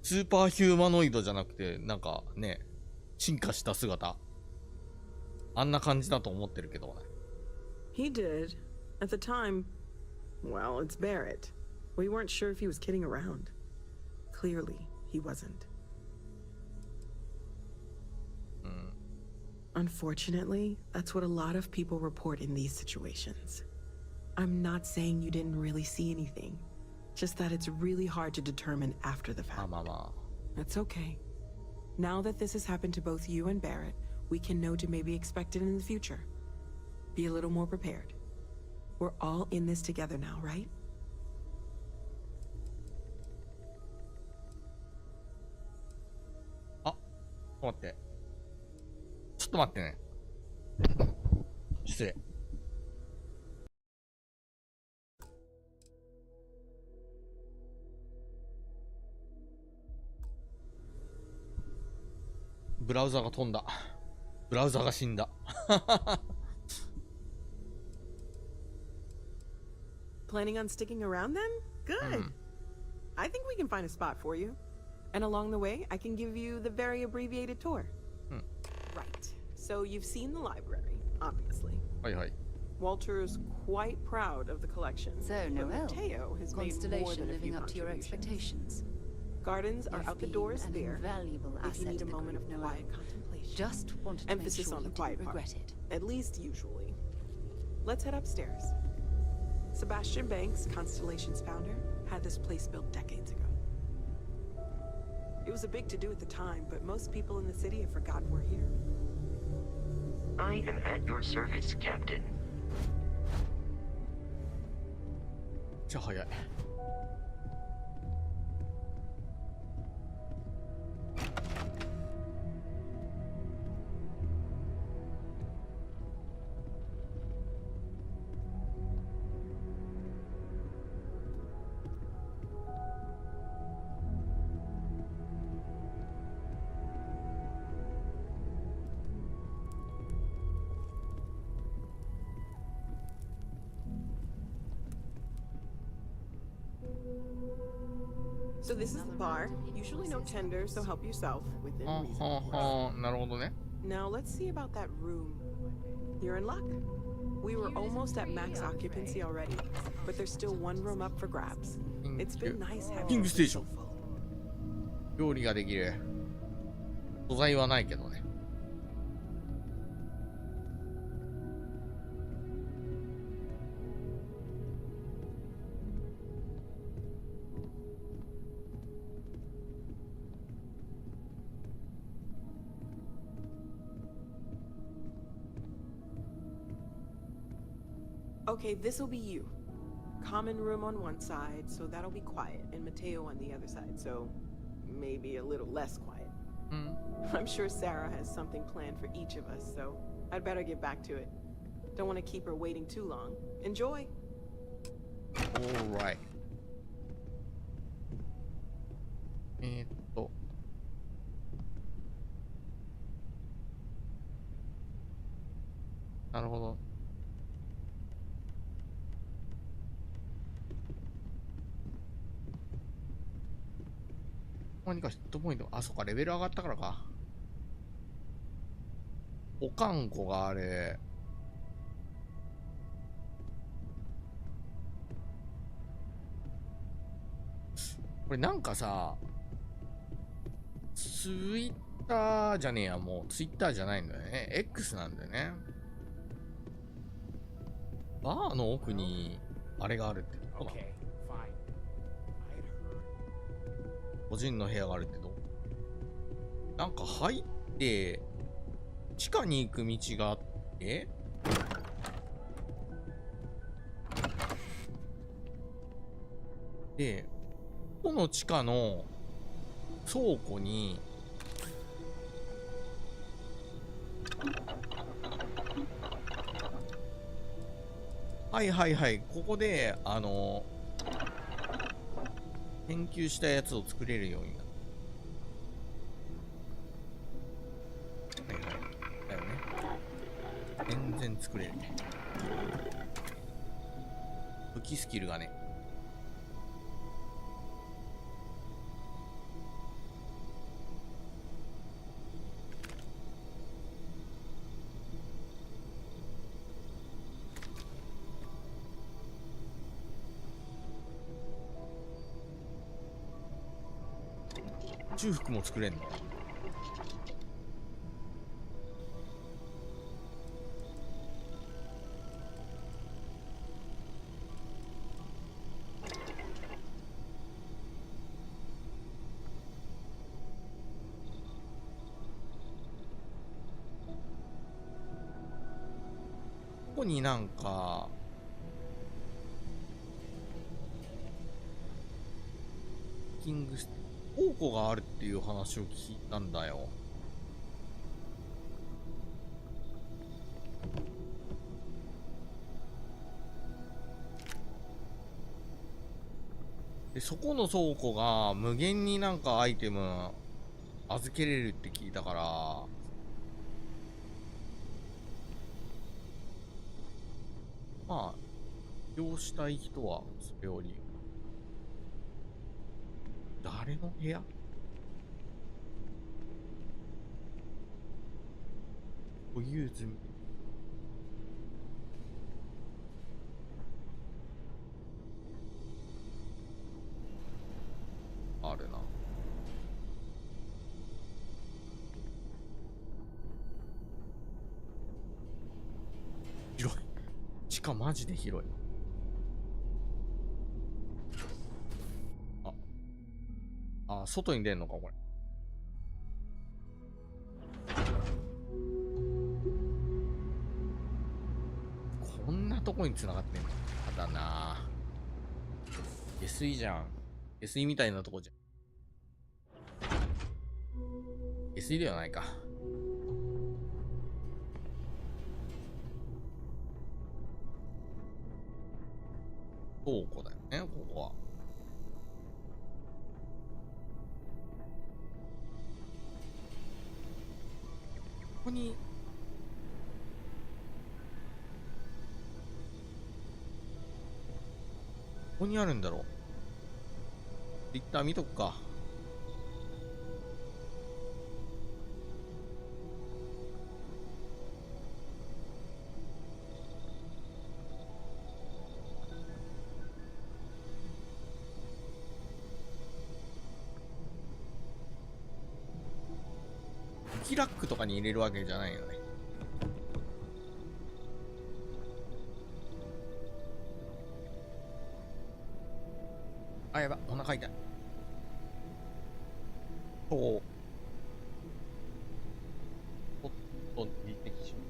Speaker 1: スーパーヒューマノイドじゃなくてなんかね、進化した姿、あんな感じだと思ってるけどね。
Speaker 9: He did. At the time, well, it's Barrett. We weren't sure if he was kidding around. Clearly, he wasn't. Unfortunately, that's what a lot of people report in these situations. I'm not saying you didn't really see anything, just that it's really hard to determine after the fact. That's okay. Now that this has happened to both you and Barrett, we can know to maybe expect it in the future. Be a little more prepared. We're all in this together now, right?
Speaker 1: 待って。ちょっと待ってね。失礼。ブラウザが飛んだ。ブラウザが死んだ。
Speaker 9: Planning on sticking around then? Good. I think we can find a spot for you. And along the way, I can give you the very abbreviated tour. Right. So you've seen the library, obviously. Walter's quite proud of the collection.
Speaker 12: So, Noelle,
Speaker 9: Mateo has made more
Speaker 12: Constellation
Speaker 9: than a
Speaker 12: living
Speaker 9: few
Speaker 12: up to your expectations.
Speaker 9: Gardens are out the doors
Speaker 12: an
Speaker 9: there.
Speaker 12: invaluable
Speaker 9: If you
Speaker 12: asset
Speaker 9: need
Speaker 12: to
Speaker 9: a
Speaker 12: the
Speaker 9: moment
Speaker 12: group,
Speaker 9: of
Speaker 12: Noelle.
Speaker 9: quiet contemplation.
Speaker 12: Just wanted to
Speaker 9: Emphasis
Speaker 12: make sure
Speaker 9: on the
Speaker 12: you
Speaker 9: quiet
Speaker 12: didn't
Speaker 9: part.
Speaker 12: regret it.
Speaker 9: At least usually. Let's head upstairs. Sebastian Banks, Constellation's founder, had this place built decades ago. It was a big to-do at the time, but most people in the city have forgotten we're here.
Speaker 3: I am at your service, Captain.
Speaker 1: じゃあ早い。
Speaker 9: So this is the bar. Usually no tender, so help yourself within reason.
Speaker 1: なるほどね。
Speaker 9: Now let's see about that room. You're in luck. We were almost at max occupancy already, but there's still one room up for grabs. It's been nice
Speaker 1: キン
Speaker 9: having
Speaker 1: グステーション。料理ができる。素材はないけどね。
Speaker 9: Okay, this'll be you. Common room on one side, so that'll be quiet, and Mateo on the other side, so maybe a little less quiet. I'm sure Sarah has something planned for each of us, so I'd better get back to it. Don't want to keep her waiting too long. Enjoy!
Speaker 1: Alright. なるほど。何かヒットポイント、あ、そっか、レベル上がったからか。おかんこがあれ。これなんかさ、ツイッターじゃねえや、もうツイッターじゃないんだよね。X なんだよね。バーの奥にあれがあるってどこだ？個人の部屋があるってどう？なんか入って地下に行く道があって、で、この地下の倉庫にはいはいはい、ここで研究したやつを作れるようになる。はいはいだよね。全然作れるね。武器スキルがね。中服も作れんの？ここになんかキングス宝庫があるっていう話を聞いたんだよ。で、そこの倉庫が無限になんかアイテム預けれるって聞いたから、まあ、要したい人はそれより。誰の部屋？保有済み。あるな。広い。地下マジで広い。外に出んのかこれ。こんなとこに繋がってんの？ただな。下水じゃん。下水みたいなとこじゃん。下水ではないか。倉庫だよね、ここは。ここにここにあるんだろう。ツイッター見とくか。武器ラックとかに入れるわけじゃないよね。あ、やば、お腹痛い。そう。おっと、離席しよう。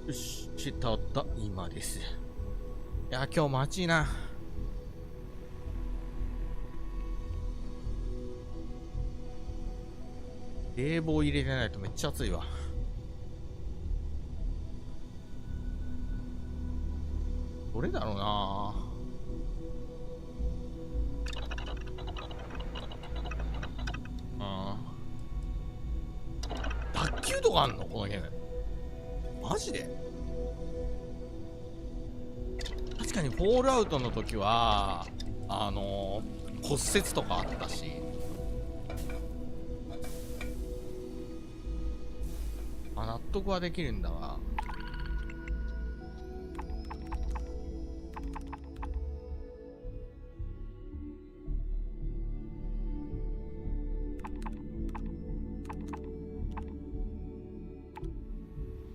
Speaker 1: よし、したった今です。いや、今日も暑いな。冷房入れてないとめっちゃ暑いわ。どれだろうな。卓球とかあんのこのゲーム。マジで。確かにフォールアウトの時は骨折とかあったし、納得はできるんだわ。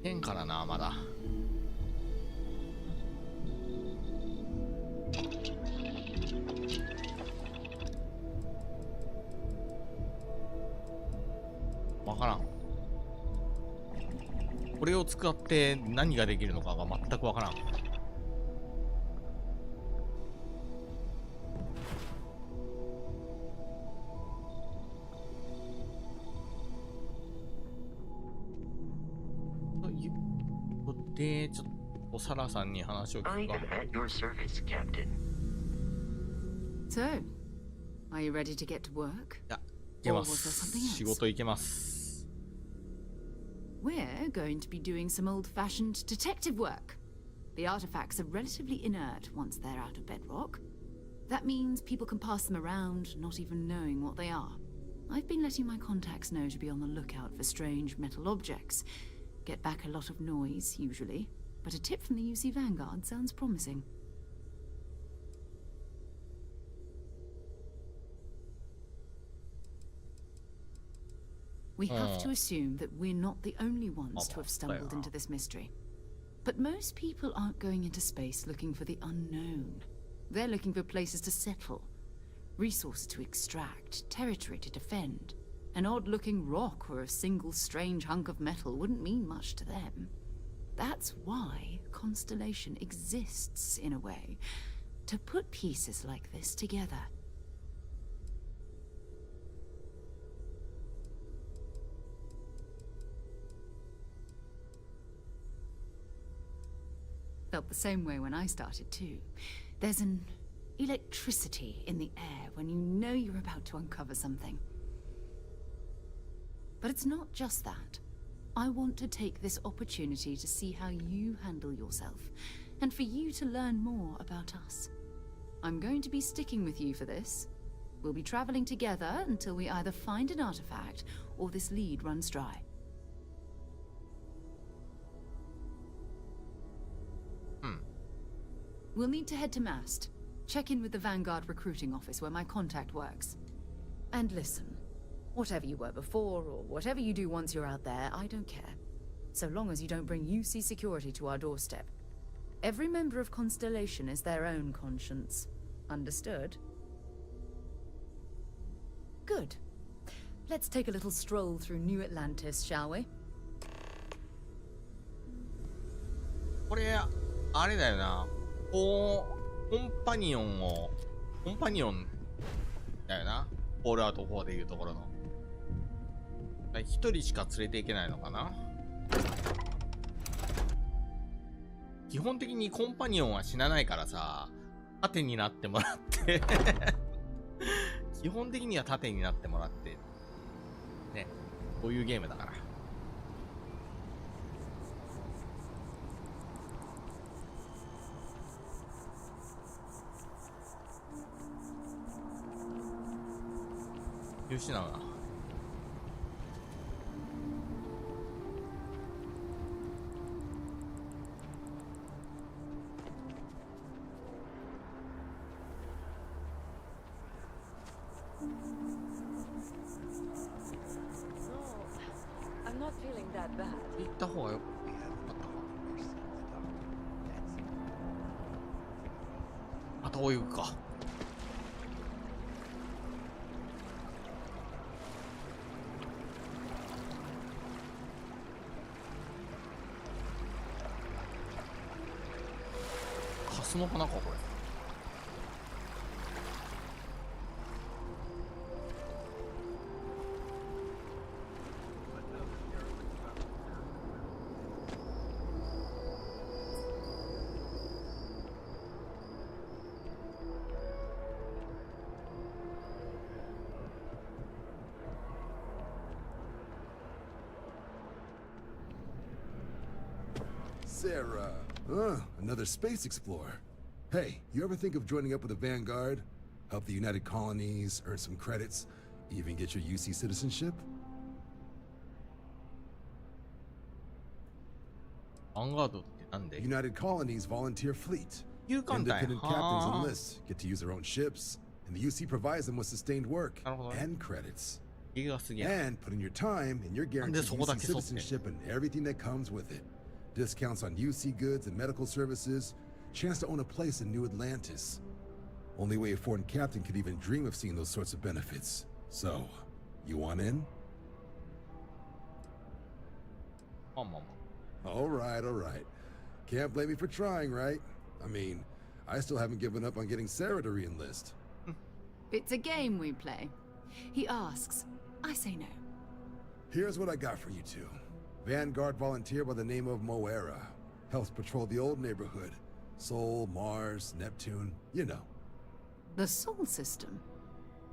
Speaker 1: 変からな、まだ。わからん。これを使って何ができるのかが全くわからん。で、ちょっとサラさんに話を聞くか。
Speaker 3: at your service, Captain.
Speaker 12: So, are you ready to get to work?
Speaker 1: いや、いけます。仕事行けます。
Speaker 12: We're going to be doing some old-fashioned detective work. The artifacts are relatively inert once they're out of bedrock. That means people can pass them around, not even knowing what they are. I've been letting my contacts know to be on the lookout for strange metal objects. Get back a lot of noise, usually, but a tip from the UC Vanguard sounds promising. We have to assume that we're not the only ones to have stumbled into this mystery. But most people aren't going into space looking for the unknown. They're looking for places to settle, resources to extract, territory to defend. An odd-looking rock or a single strange hunk of metal wouldn't mean much to them. That's why Constellation exists, in a way, to put pieces like this together. Felt the same way when I started, too. There's an electricity in the air when you know you're about to uncover something. But it's not just that. I want to take this opportunity to see how you handle yourself, and for you to learn more about us. I'm going to be sticking with you for this. We'll be traveling together until we either find an artifact or this lead runs dry. We'll need to head to Mast. Check in with the Vanguard recruiting office where my contact works. And listen. Whatever you were before, or whatever you do once you're out there, I don't care. So long as you don't bring UC security to our doorstep. Every member of Constellation is their own conscience. Understood? Good. Let's take a little stroll through New Atlantis, shall we?
Speaker 1: これ、あれだよな。コンパニオンだよな。フォールアウト4でいうところの。一人しか連れていけないのかな。基本的にコンパニオンは死なないからさ、盾になってもらって基本的には盾になってもらってね、こういうゲームだから。失うな。
Speaker 4: I'm not feeling that bad.
Speaker 1: 行った方がよかった。また泳ぐか。スの花かこれ。
Speaker 18: Sarah. Another space explorer. Hey, you ever think of joining up with the Vanguard? Help the United Colonies, earn some credits, even get your UC citizenship? United Colonies Volunteer Fleet. Independent captains enlist, get to use their own ships, and the UC provides them with sustained work and credits. And put in your time, and you're guaranteed UC citizenship and everything that comes with it. Discounts on UC goods and medical services, chance to own a place in New Atlantis. Only way a foreign captain could even dream of seeing those sorts of benefits. So, you want in? All right. Can't blame me for trying, right? I mean, I still haven't given up on getting Sarah to re-enlist.
Speaker 12: It's a game we play. He asks, I say no.
Speaker 18: Here's what I got for you two. Vanguard volunteer by the name of Moera. Helps patrol the old neighborhood. Sol, Mars, Neptune, you know.
Speaker 12: The Sol system?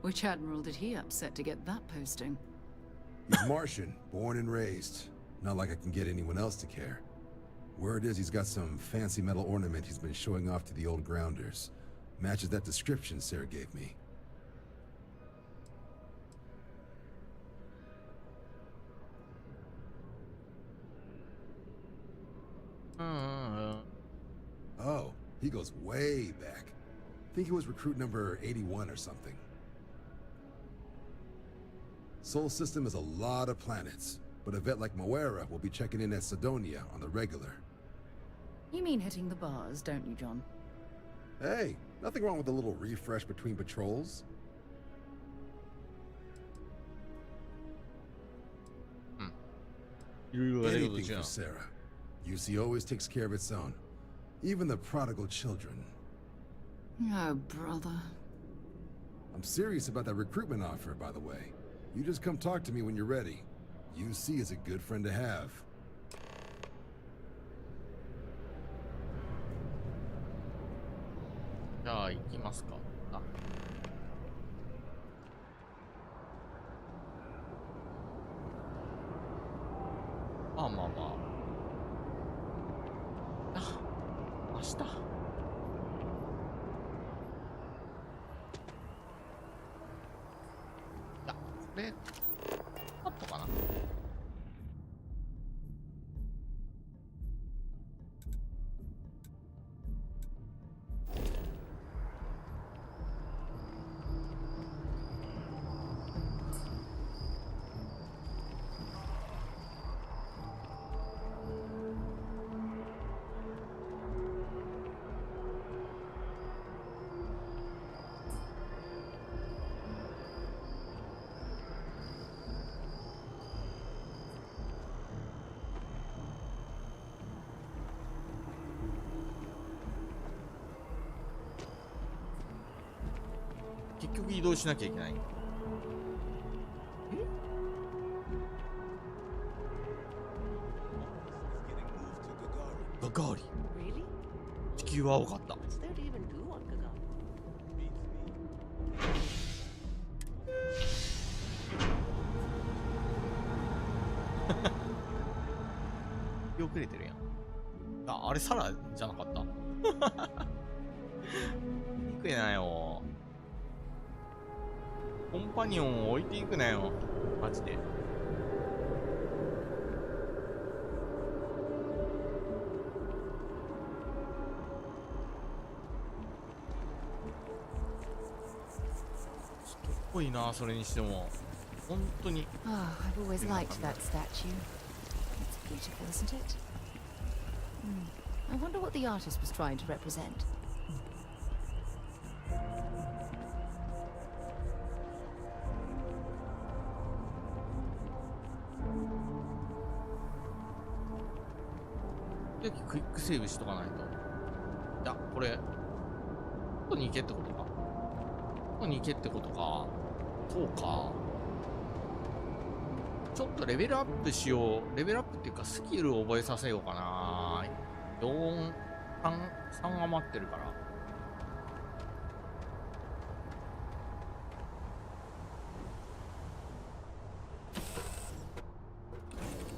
Speaker 12: Which admiral did he upset to get that posting?
Speaker 18: He's Martian, born and raised. Not like I can get anyone else to care. Word is he's got some fancy metal ornament he's been showing off to the old grounders. Matches that description Sarah gave me. Oh, he goes way back. Think he was recruit number 81 or something. Sol system is a lot of planets, but a vet like Moera will be checking in at Sidonia on the regular.
Speaker 12: You mean hitting the bars, don't you, John?
Speaker 18: Hey, nothing wrong with a little refresh between patrols. Anything for Sarah. UC always takes care of its own. Even the prodigal children.
Speaker 12: Oh, brother.
Speaker 18: I'm serious about that recruitment offer, by the way. You just come talk to me when you're ready. UC is a good friend to have.
Speaker 1: Gagari. Really? 地球は青かった。
Speaker 5: What's there to even do on Gagari?
Speaker 1: 遅れてるやん。あれサラじゃなかった？行くなよ。コンパニオンを置いていくなよ。マジで。っぽいな、それにしても。本当に。
Speaker 2: Oh, I've always liked that statue. It's beautiful, isn't it? I wonder what the artist was trying to represent.
Speaker 1: Quick save しとかないと。いや、ここれここに行けってことか。ここに行けってことか。そうか。ちょっとレベルアップしよう。レベルアップっていうかスキルを覚えさせようかな。3余ってるから。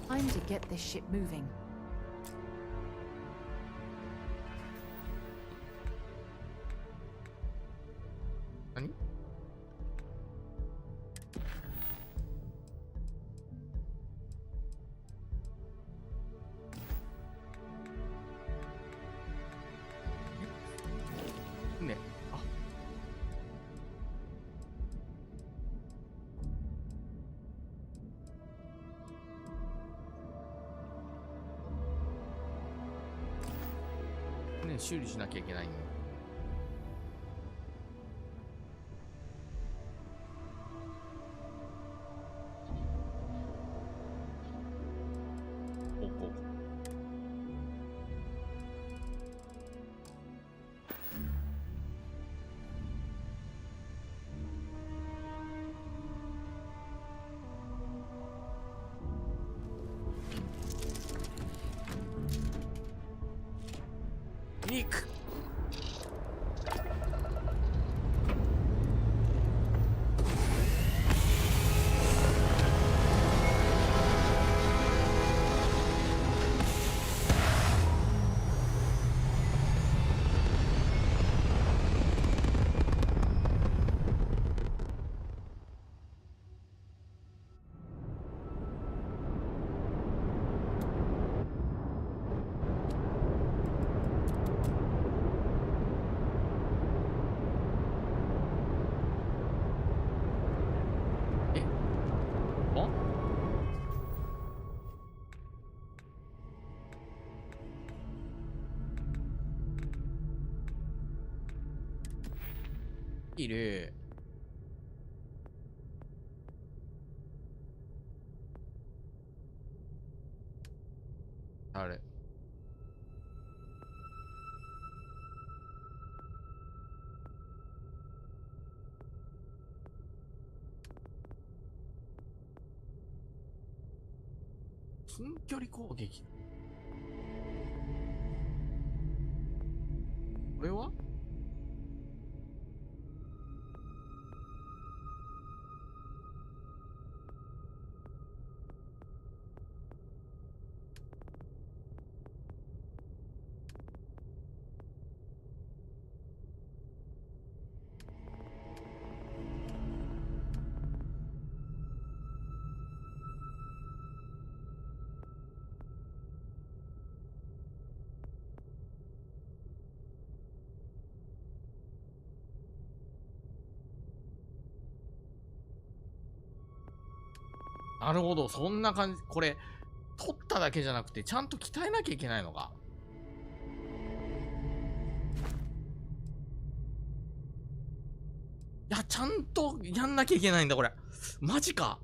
Speaker 12: Time to get this ship moving.
Speaker 1: 何？ね、あ。ね、修理しなきゃいけないの。ここ。行く。綺麗。あれ。近距離攻撃。これは？なるほど、そんな感じ。これ、取っただけじゃなくて、ちゃんと鍛えなきゃいけないのか。いや、ちゃんとやんなきゃいけないんだ、これ。マジか。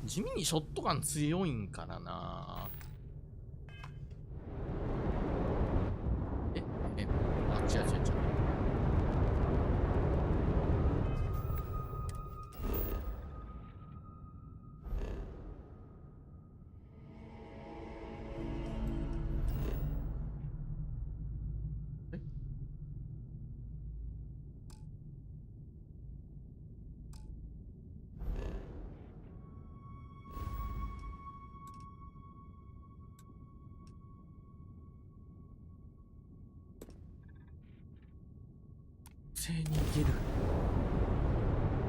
Speaker 1: 地味にショットガン強いんからな。あ、違う違う違う。星に行ける。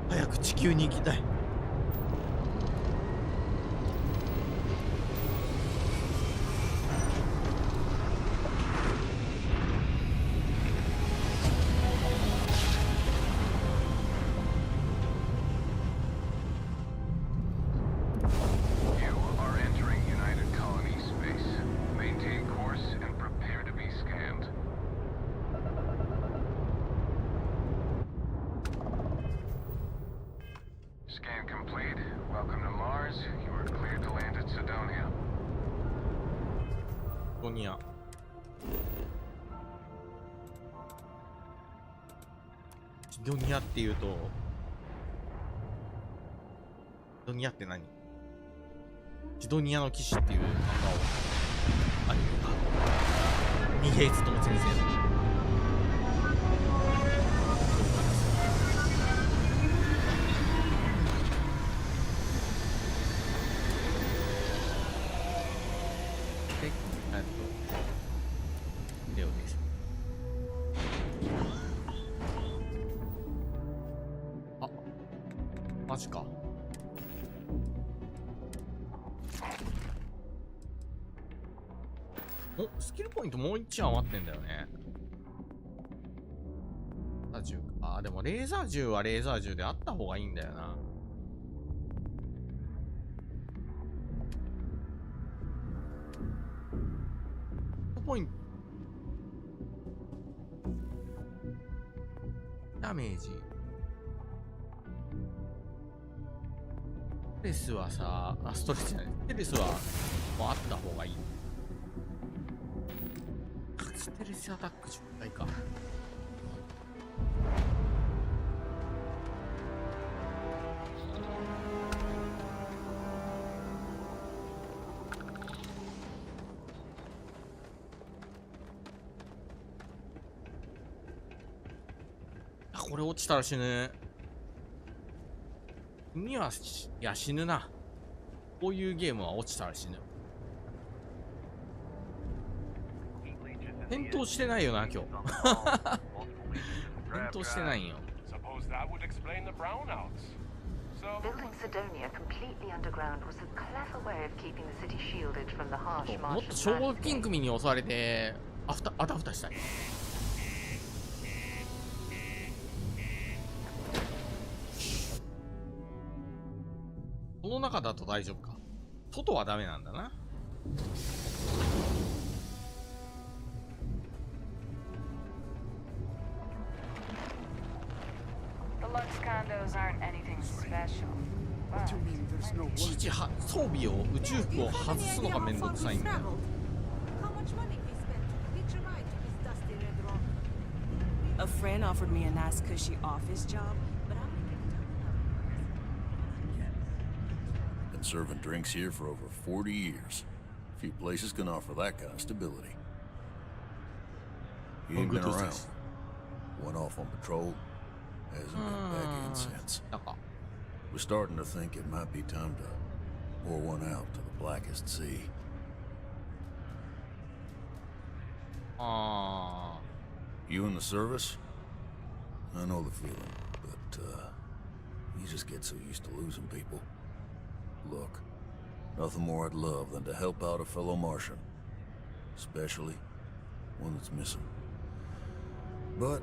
Speaker 1: 早く地球に行きたい。
Speaker 19: You are entering United Colony space. Maintain course and prepare to be scanned.
Speaker 22: Clears, you are cleared to land at Sidonia.
Speaker 1: シドニア。シドニアっていうと、シドニアって何？シドニアの騎士っていう漫画をアニメか。二平つとも先生の。レオです。あ、マジか。お、スキルポイントもう1余ってんだよね。銃か。あ、でもレーザー銃はレーザー銃であった方がいいんだよな。ポイントダメージ。ストレスはさ、あ、ストレスじゃない。ステルスはもうあった方がいい。ステルスアタック10回か。これ落ちたら死ぬ。君は、いや死ぬな。こういうゲームは落ちたら死ぬ。転倒してないよな、今日。転倒してないんよ。
Speaker 19: Building Sidonia completely underground was a clever way of keeping the city shielded from the harsh
Speaker 1: もっと
Speaker 19: Martian
Speaker 1: 小
Speaker 19: magic.
Speaker 1: ピンクミに襲われてあたふたしたい。この中だと大丈夫か。外はダメなんだな。
Speaker 19: The Lux condos aren't anything special.
Speaker 1: いちいちは装備を宇宙服を外すのがめんどくさいんだよ。
Speaker 4: A friend offered me a nice cushy office job, but I'm
Speaker 20: Been serving drinks here for over 40 years. Few places can offer that kind of stability. He ain't been around. Went off on patrol. Hasn't been back in since. We're starting to think it might be time to pour one out to the blackest sea. You in the service? I know the feeling, but you just get so used to losing people. Look, nothing more I'd love than to help out a fellow Martian, especially one that's missing. But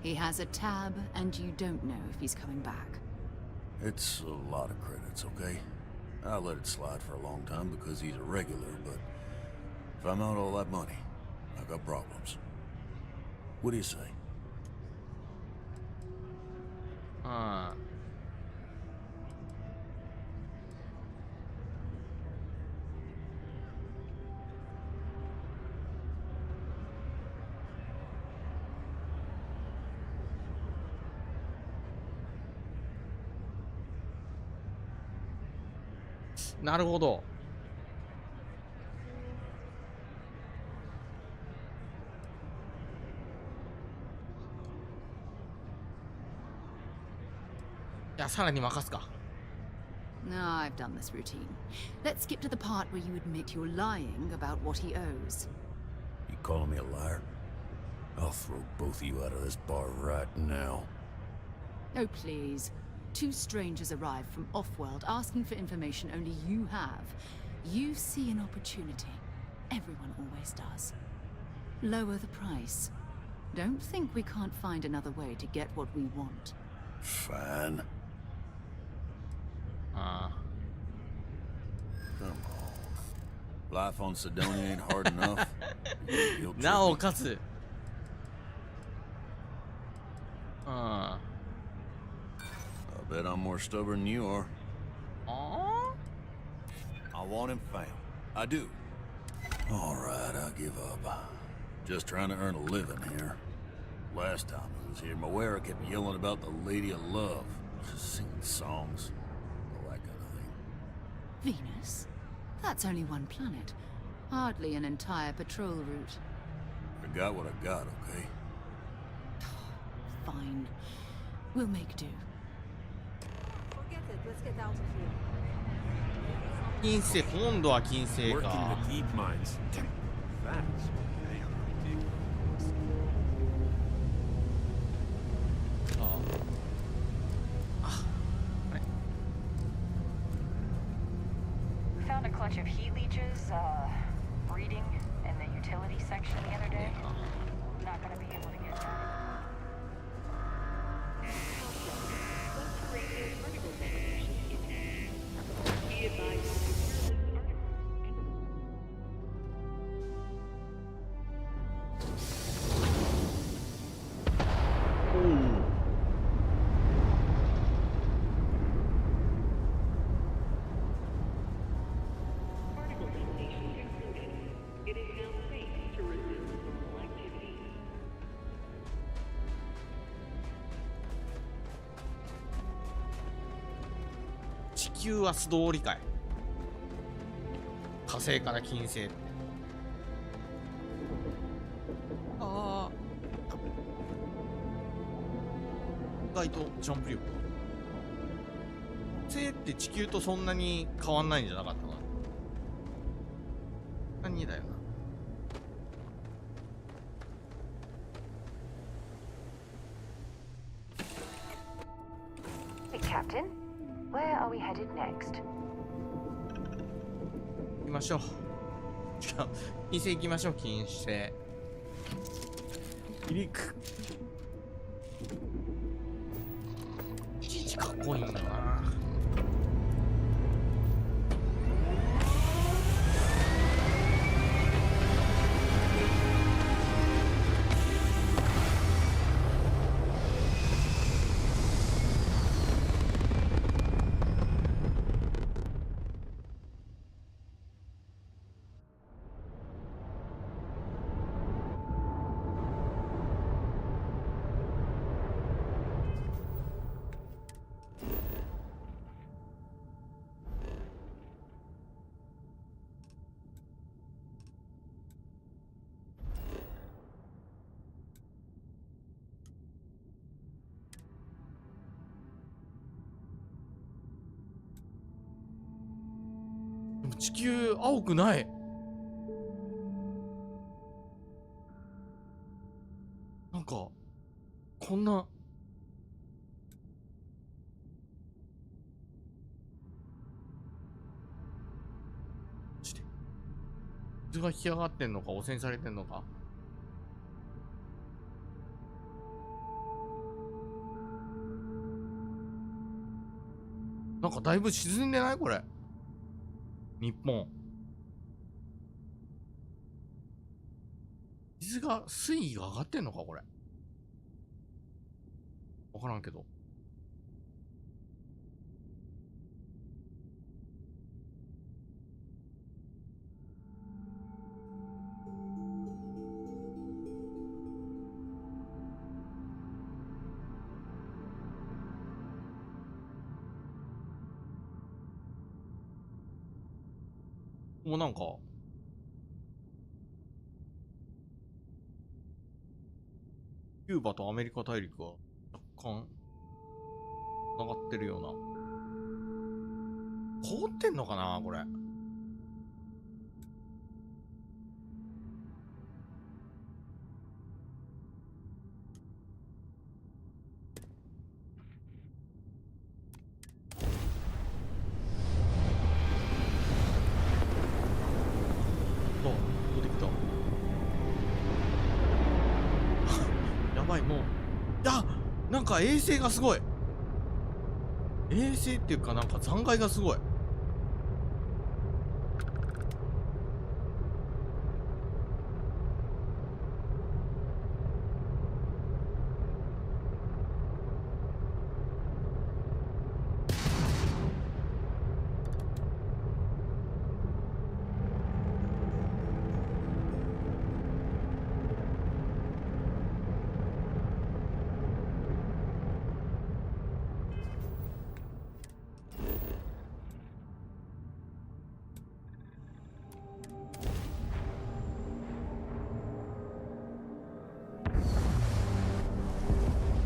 Speaker 12: he has a tab, and you don't know if he's coming back.
Speaker 20: it's a lot of credits, okay? I let it slide for a long time because he's a regular, but if I'm out all that money, I got problems. What do you say?
Speaker 1: なるほど。いや、さらに任すか。
Speaker 12: No, I've done this routine. Let's skip to the part where you admit you're lying about what he owes.
Speaker 20: You calling me a liar? I'll throw both of you out of this bar right now.
Speaker 12: Oh, please. Two strangers arrive from off-world asking for information only you have. You see an opportunity. Everyone always does. Lower the price. Don't think we can't find another way to get what we want.
Speaker 20: Fine. Come on. Life on Sidonia ain't hard enough. You'll
Speaker 1: なおかつ。
Speaker 20: A bet I'm more stubborn than you are.
Speaker 8: I want him found. I do.
Speaker 20: All right, I'll give up. Just trying to earn a living here. Last time I was here, Moira kept yelling about the Lady of Love. Just singing songs. All that kind of thing.
Speaker 12: Venus? That's only one planet. Hardly an entire patrol route.
Speaker 20: I got what I got, okay?
Speaker 12: Fine. We'll make do.
Speaker 16: Forget it. Let's get out of here.
Speaker 1: 金星、今度は金星
Speaker 10: Working
Speaker 1: か。
Speaker 10: the deep mines. That's
Speaker 19: Found a clutch of heat leeches, breeding in the utility section the other day. Not gonna be able to get that.
Speaker 1: Oh. 地球は素通りかい。火星から金星って。ああ。意外とジャンプ力が。星って地球とそんなに変わんないんじゃなかったかな。何だよな。
Speaker 19: Hey, Captain. Where are we headed next?
Speaker 1: 行きましょう。じゃあ、金星行きましょう、金星。離陸。いちいちかっこいいんだよな。地球青くない。なんかこんな水が引き上がってんのか汚染されてんのか。なんかだいぶ沈んでないこれ。日本。水位が上がってんのかこれ。わからんけど。もうなんかキューバとアメリカ大陸が若干繋がってるような。凍ってんのかなこれ。なんか衛星がすごい。衛星っていうかなんか残骸がすごい。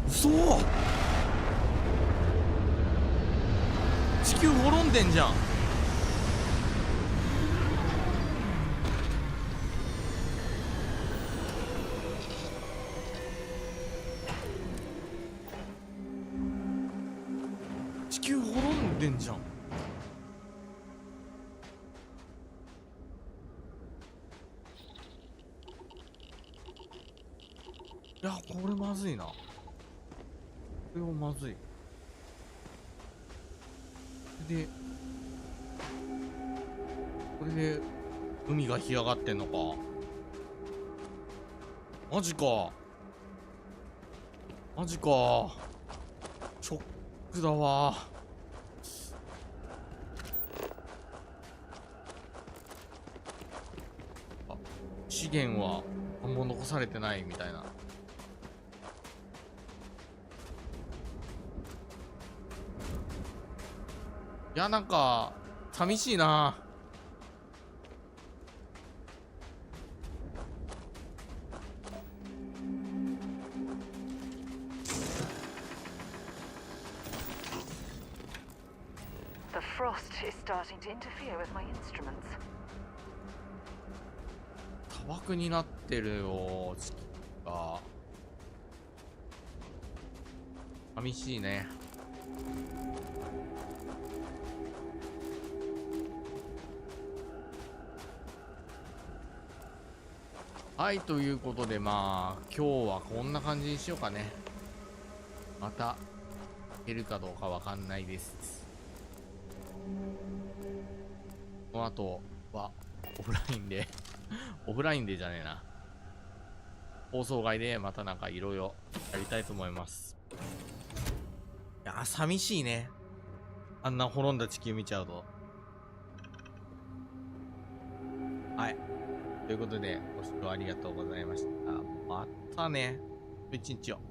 Speaker 1: そう地球滅んでんじゃん。地球滅んでんじゃん。いや、これまずいな。これはまずい。で、これで海が干上がってんのか。マジか。マジか。ショックだわ。あ、資源は何も残されてないみたいな。いや、なんか寂しいな。
Speaker 19: The frost is starting to interfere with my instruments.
Speaker 1: 砂漠になってるよ、地球が。寂しいね。はい、ということで、まあ今日はこんな感じにしようかね。またいけるかどうかわかんないです。この後はオフラインでオフラインでじゃねえな、放送外でまたなんかいろいろやりたいと思います。いや、寂しいね、あんな滅んだ地球見ちゃうと。はい、ということでご視聴ありがとうございました。またね、一日を。